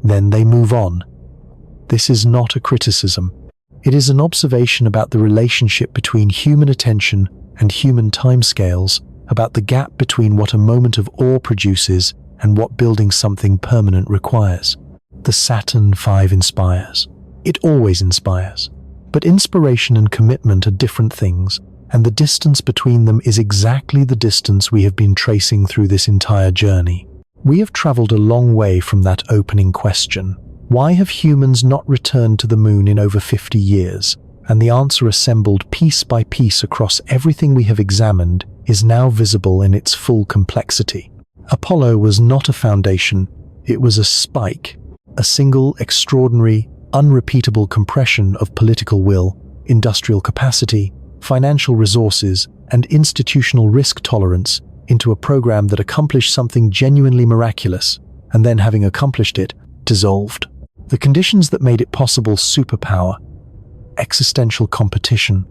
Then they move on. This is not a criticism. It is an observation about the relationship between human attention and human timescales, about the gap between what a moment of awe produces and what building something permanent requires. The Saturn V inspires. It always inspires. But inspiration and commitment are different things, and the distance between them is exactly the distance we have been tracing through this entire journey. We have traveled a long way from that opening question. Why have humans not returned to the moon in over 50 years? And the answer, assembled piece by piece across everything we have examined, is now visible in its full complexity. Apollo was not a foundation, it was a spike, a single, extraordinary, unrepeatable compression of political will, industrial capacity, financial resources, and institutional risk tolerance into a program that accomplished something genuinely miraculous, and then, having accomplished it, dissolved. The conditions that made it possible: superpower, existential competition,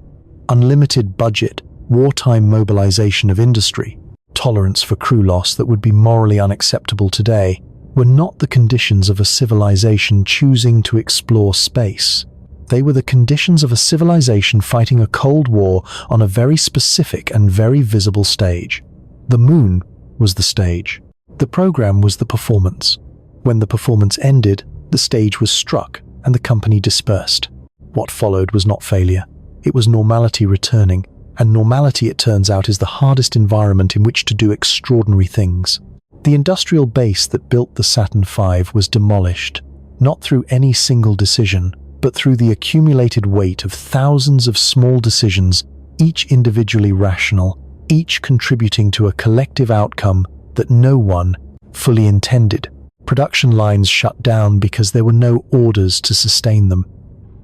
unlimited budget, wartime mobilization of industry, tolerance for crew loss that would be morally unacceptable today, were not the conditions of a civilization choosing to explore space. They were the conditions of a civilization fighting a Cold War on a very specific and very visible stage. The moon was the stage. The program was the performance. When the performance ended, the stage was struck and the company dispersed. What followed was not failure. It was normality returning, and normality, it turns out, is the hardest environment in which to do extraordinary things. The industrial base that built the Saturn V was demolished, not through any single decision, but through the accumulated weight of thousands of small decisions, each individually rational, each contributing to a collective outcome that no one fully intended. Production lines shut down because there were no orders to sustain them.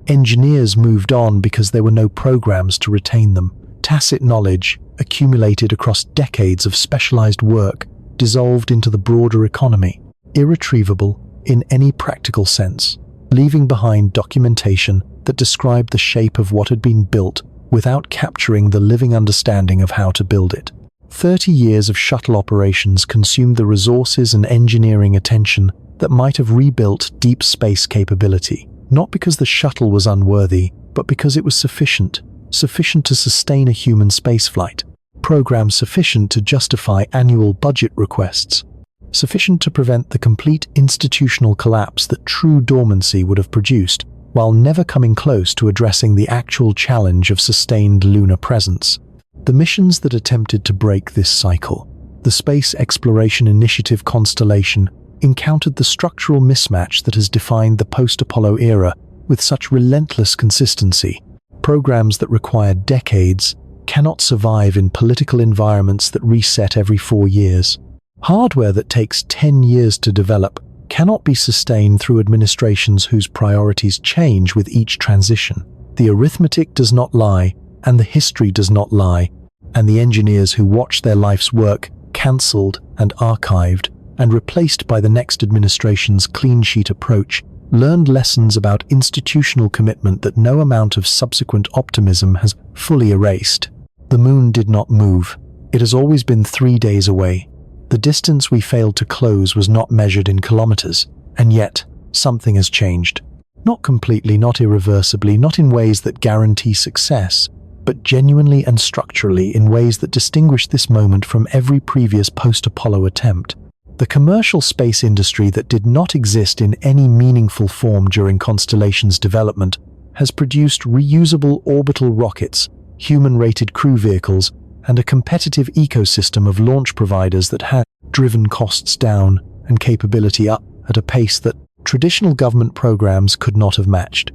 Engineers moved on because there were no programs to retain them. Tacit knowledge, accumulated across decades of specialized work, dissolved into the broader economy, irretrievable in any practical sense, leaving behind documentation that described the shape of what had been built without capturing the living understanding of how to build it. 30 years of shuttle operations consumed the resources and engineering attention that might have rebuilt deep space capability, not because the shuttle was unworthy, but because it was sufficient to sustain a human spaceflight, program sufficient to justify annual budget requests, sufficient to prevent the complete institutional collapse that true dormancy would have produced, while never coming close to addressing the actual challenge of sustained lunar presence. The missions that attempted to break this cycle, the Space Exploration Initiative Constellation, encountered the structural mismatch that has defined the post-Apollo era with such relentless consistency. Programs that require decades cannot survive in political environments that reset every 4 years. Hardware that takes 10 years to develop cannot be sustained through administrations whose priorities change with each transition. The arithmetic does not lie, and the history does not lie, and the engineers who watched their life's work cancelled and archived and replaced by the next administration's clean sheet approach learned lessons about institutional commitment that no amount of subsequent optimism has fully erased. The moon did not move. It has always been 3 days away. The distance we failed to close was not measured in kilometers, and yet something has changed. Not completely, not irreversibly, not in ways that guarantee success, but genuinely and structurally in ways that distinguish this moment from every previous post-Apollo attempt. The commercial space industry that did not exist in any meaningful form during Constellation's development has produced reusable orbital rockets, human-rated crew vehicles, and a competitive ecosystem of launch providers that have driven costs down and capability up at a pace that traditional government programs could not have matched.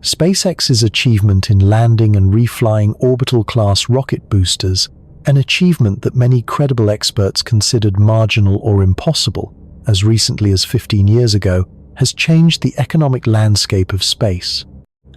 SpaceX's achievement in landing and reflying orbital-class rocket boosters, an achievement that many credible experts considered marginal or impossible as recently as 15 years ago, has changed the economic landscape of space.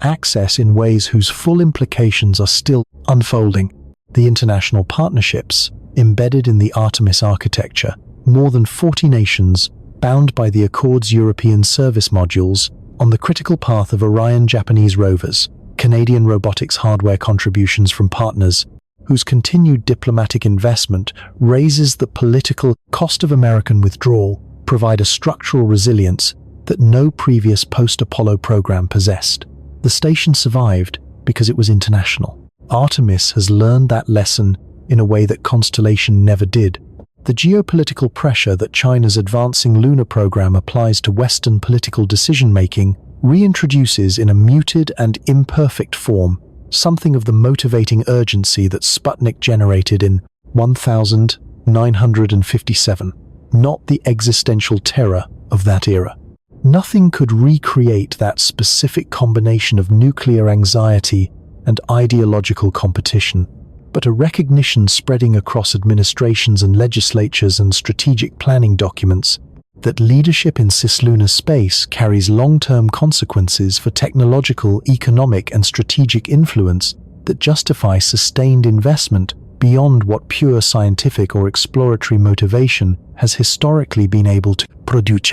Access in ways whose full implications are still unfolding. The international partnerships embedded in the Artemis architecture, more than 40 nations bound by the Accord's European service modules on the critical path of Orion Japanese rovers, Canadian robotics hardware contributions from partners whose continued diplomatic investment raises the political cost of American withdrawal, provide a structural resilience that no previous post-Apollo program possessed. The station survived because it was international. Artemis has learned that lesson in a way that Constellation never did. The geopolitical pressure that China's advancing lunar program applies to Western political decision-making reintroduces in a muted and imperfect form something of the motivating urgency that Sputnik generated in 1957, not the existential terror of that era. Nothing could recreate that specific combination of nuclear anxiety and ideological competition, but a recognition spreading across administrations and legislatures and strategic planning documents that leadership in cislunar space carries long-term consequences for technological, economic, and strategic influence that justify sustained investment beyond what pure scientific or exploratory motivation has historically been able to produce.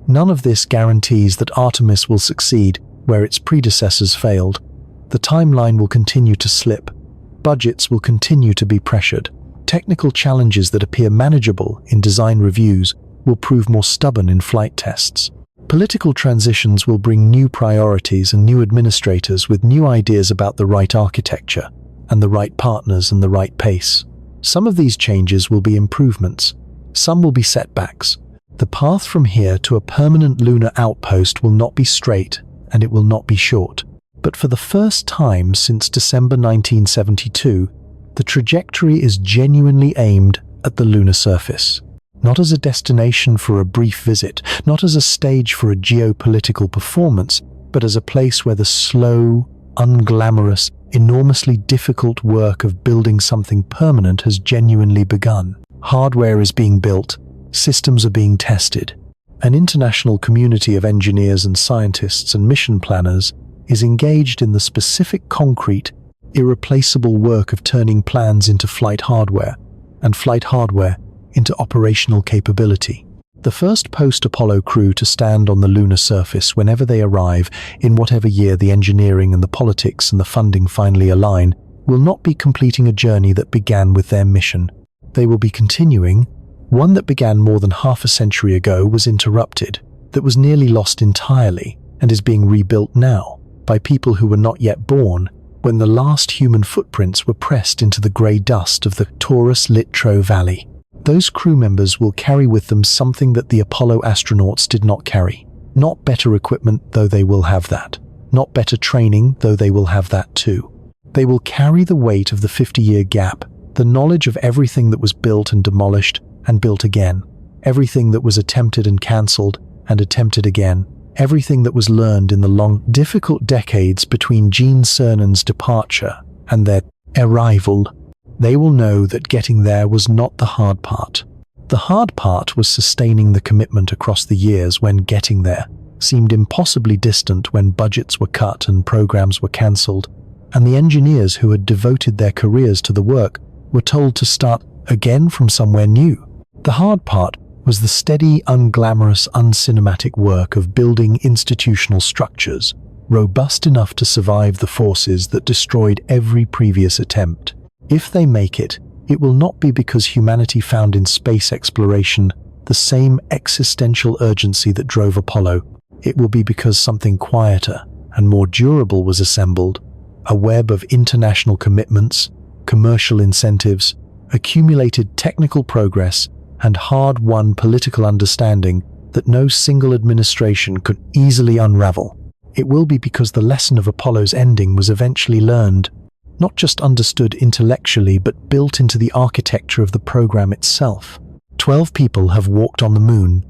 None of this guarantees that Artemis will succeed where its predecessors failed. The timeline will continue to slip. Budgets will continue to be pressured. Technical challenges that appear manageable in design reviews will prove more stubborn in flight tests. Political transitions will bring new priorities and new administrators with new ideas about the right architecture and the right partners and the right pace. Some of these changes will be improvements. Some will be setbacks. The path from here to a permanent lunar outpost will not be straight, and it will not be short. But for the first time since December 1972, the trajectory is genuinely aimed at the lunar surface. Not as a destination for a brief visit, not as a stage for a geopolitical performance, but as a place where the slow, unglamorous, enormously difficult work of building something permanent has genuinely begun. Hardware is being built, systems are being tested. An international community of engineers and scientists and mission planners is engaged in the specific concrete, irreplaceable work of turning plans into flight hardware, and flight hardware into operational capability. The first post-Apollo crew to stand on the lunar surface whenever they arrive, in whatever year the engineering and the politics and the funding finally align, will not be completing a journey that began with their mission. They will be continuing one that began more than half a century ago, was interrupted, that was nearly lost entirely, and is being rebuilt now by people who were not yet born when the last human footprints were pressed into the grey dust of the Taurus Littrow Valley. Those crew members will carry with them something that the Apollo astronauts did not carry. Not better equipment, though they will have that. Not better training, though they will have that too. They will carry the weight of the 50-year gap, the knowledge of everything that was built and demolished and built again, everything that was attempted and cancelled and attempted again, everything that was learned in the long, difficult decades between Gene Cernan's departure and their arrival. They will know that getting there was not the hard part. The hard part was sustaining the commitment across the years when getting there seemed impossibly distant, when budgets were cut and programs were cancelled, and the engineers who had devoted their careers to the work were told to start again from somewhere new. The hard part was the steady, unglamorous, uncinematic work of building institutional structures, robust enough to survive the forces that destroyed every previous attempt. If they make it, it will not be because humanity found in space exploration the same existential urgency that drove Apollo. It will be because something quieter and more durable was assembled, a web of international commitments, commercial incentives, accumulated technical progress, and hard-won political understanding that no single administration could easily unravel. It will be because the lesson of Apollo's ending was eventually learned, not just understood intellectually, but built into the architecture of the program itself. 12 people have walked on the moon.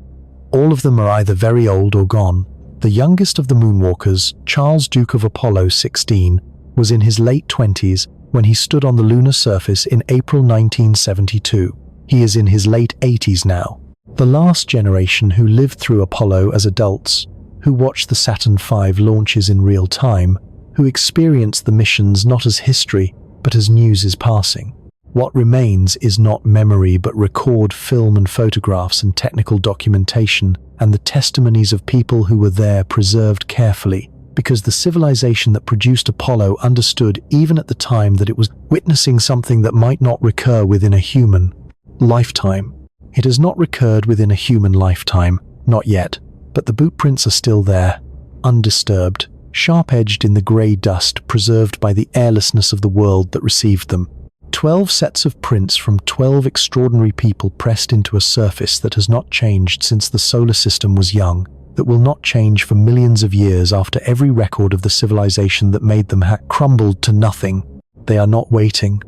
All of them are either very old or gone. The youngest of the moonwalkers, Charles, Duke of Apollo 16, was in his late 20s when he stood on the lunar surface in April 1972. He is in his late 80s now. The last generation who lived through Apollo as adults, who watched the Saturn V launches in real time, who experienced the missions not as history, but as news is passing. What remains is not memory, but record, film and photographs and technical documentation, and the testimonies of people who were there preserved carefully, because the civilization that produced Apollo understood even at the time that it was witnessing something that might not recur within a human lifetime. It has not recurred within a human lifetime, not yet, but the bootprints are still there, undisturbed, sharp-edged in the grey dust preserved by the airlessness of the world that received them. 12 sets of prints from 12 extraordinary people pressed into a surface that has not changed since the solar system was young. that will not change for millions of years after every record of the civilization that made them crumbled to nothing. They are not waiting.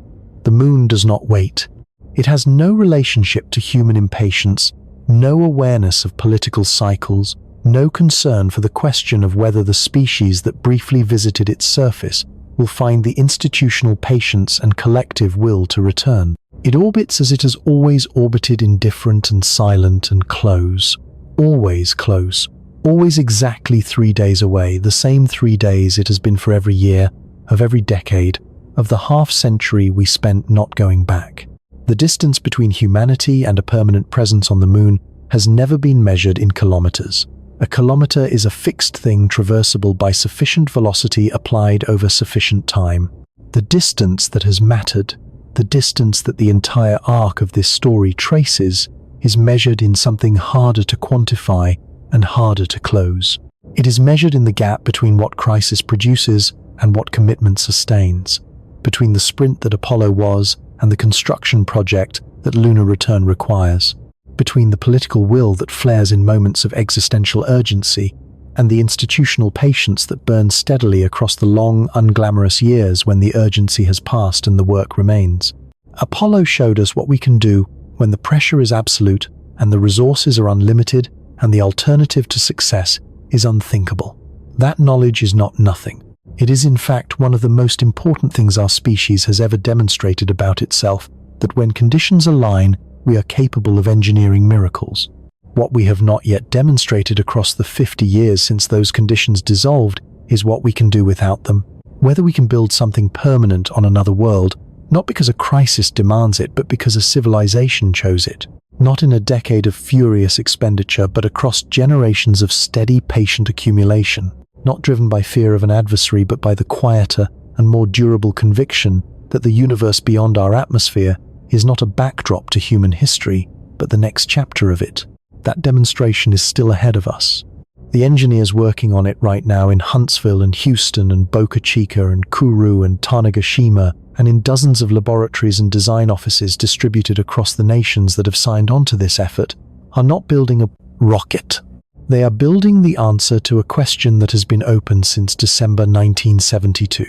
The moon does not wait. It has no relationship to human impatience, no awareness of political cycles, no concern for the question of whether the species that briefly visited its surface will find the institutional patience and collective will to return. It orbits as it has always orbited, indifferent and silent and close. Always close. Always exactly 3 days away, the same 3 days it has been for every year, of every decade, of the half-century we spent not going back. The distance between humanity and a permanent presence on the moon has never been measured in kilometers. A kilometer is a fixed thing traversable by sufficient velocity applied over sufficient time. The distance that has mattered, the distance that the entire arc of this story traces, is measured in something harder to quantify and harder to close. It is measured in the gap between what crisis produces and what commitment sustains, between the sprint that Apollo was and the construction project that lunar return requires, between the political will that flares in moments of existential urgency and the institutional patience that burns steadily across the long, unglamorous years when the urgency has passed and the work remains. Apollo showed us what we can do when the pressure is absolute and the resources are unlimited and the alternative to success is unthinkable. That knowledge is not nothing. It is in fact one of the most important things our species has ever demonstrated about itself, that when conditions align, we are capable of engineering miracles. What we have not yet demonstrated across the 50 years since those conditions dissolved is what we can do without them. Whether we can build something permanent on another world, not because a crisis demands it, but because a civilization chose it. Not in a decade of furious expenditure, but across generations of steady, patient accumulation. Not driven by fear of an adversary, but by the quieter and more durable conviction that the universe beyond our atmosphere is not a backdrop to human history, but the next chapter of it. That demonstration is still ahead of us. The engineers working on it right now in Huntsville and Houston and Boca Chica and Kourou and Tanegashima, and in dozens of laboratories and design offices distributed across the nations that have signed on to this effort, are not building a rocket. They are building the answer to a question that has been open since December 1972.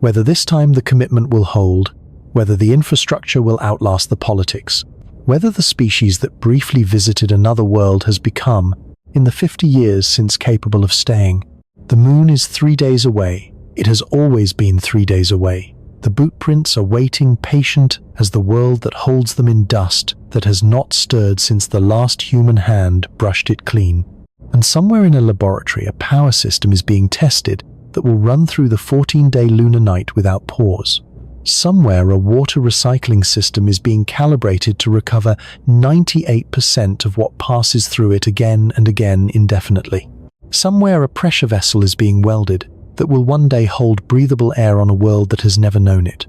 Whether this time the commitment will hold, whether the infrastructure will outlast the politics, whether the species that briefly visited another world has become, in the 50 years since, capable of staying. The moon is 3 days away. It has always been 3 days away. The bootprints are waiting, patient as the world that holds them in dust that has not stirred since the last human hand brushed it clean. And somewhere in a laboratory, a power system is being tested that will run through the 14-day lunar night without pause. Somewhere, a water recycling system is being calibrated to recover 98% of what passes through it again and again indefinitely. Somewhere, a pressure vessel is being welded that will one day hold breathable air on a world that has never known it.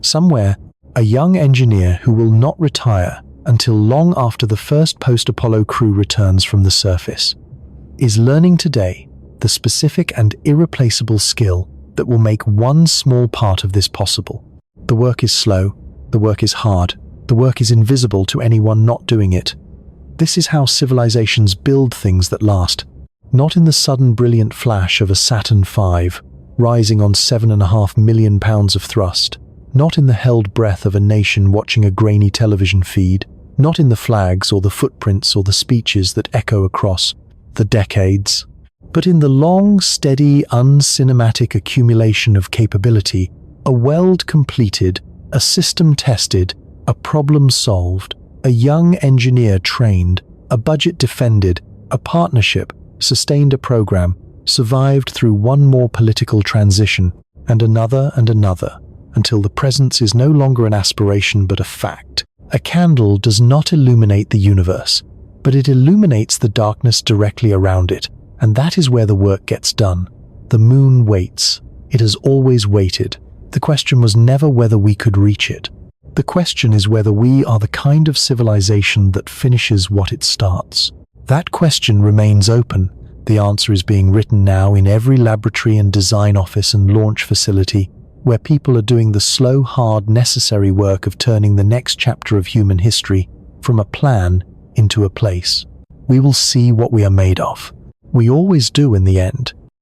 Somewhere, a young engineer who will not retire until long after the first post-Apollo crew returns from the surface is learning today the specific and irreplaceable skill that will make one small part of this possible. The work is slow, the work is hard, the work is invisible to anyone not doing it. This is how civilizations build things that last, not in the sudden brilliant flash of a Saturn V, rising on 7.5 million pounds of thrust, not in the held breath of a nation watching a grainy television feed, not in the flags or the footprints or the speeches that echo across the decades, but in the long, steady, uncinematic accumulation of capability, a weld completed, a system tested, a problem solved, a young engineer trained, a budget defended, a partnership sustained, a program survived through one more political transition, and another, until the presence is no longer an aspiration but a fact. A candle does not illuminate the universe, but it illuminates the darkness directly around it, and that is where the work gets done. The moon waits. It has always waited. The question was never whether we could reach it. The question is whether we are the kind of civilization that finishes what it starts. That question remains open. The answer is being written now in every laboratory and design office and launch facility, where people are doing the slow, hard, necessary work of turning the next chapter of human history from a plan into a place. We will see what we are made of. We always do in the end.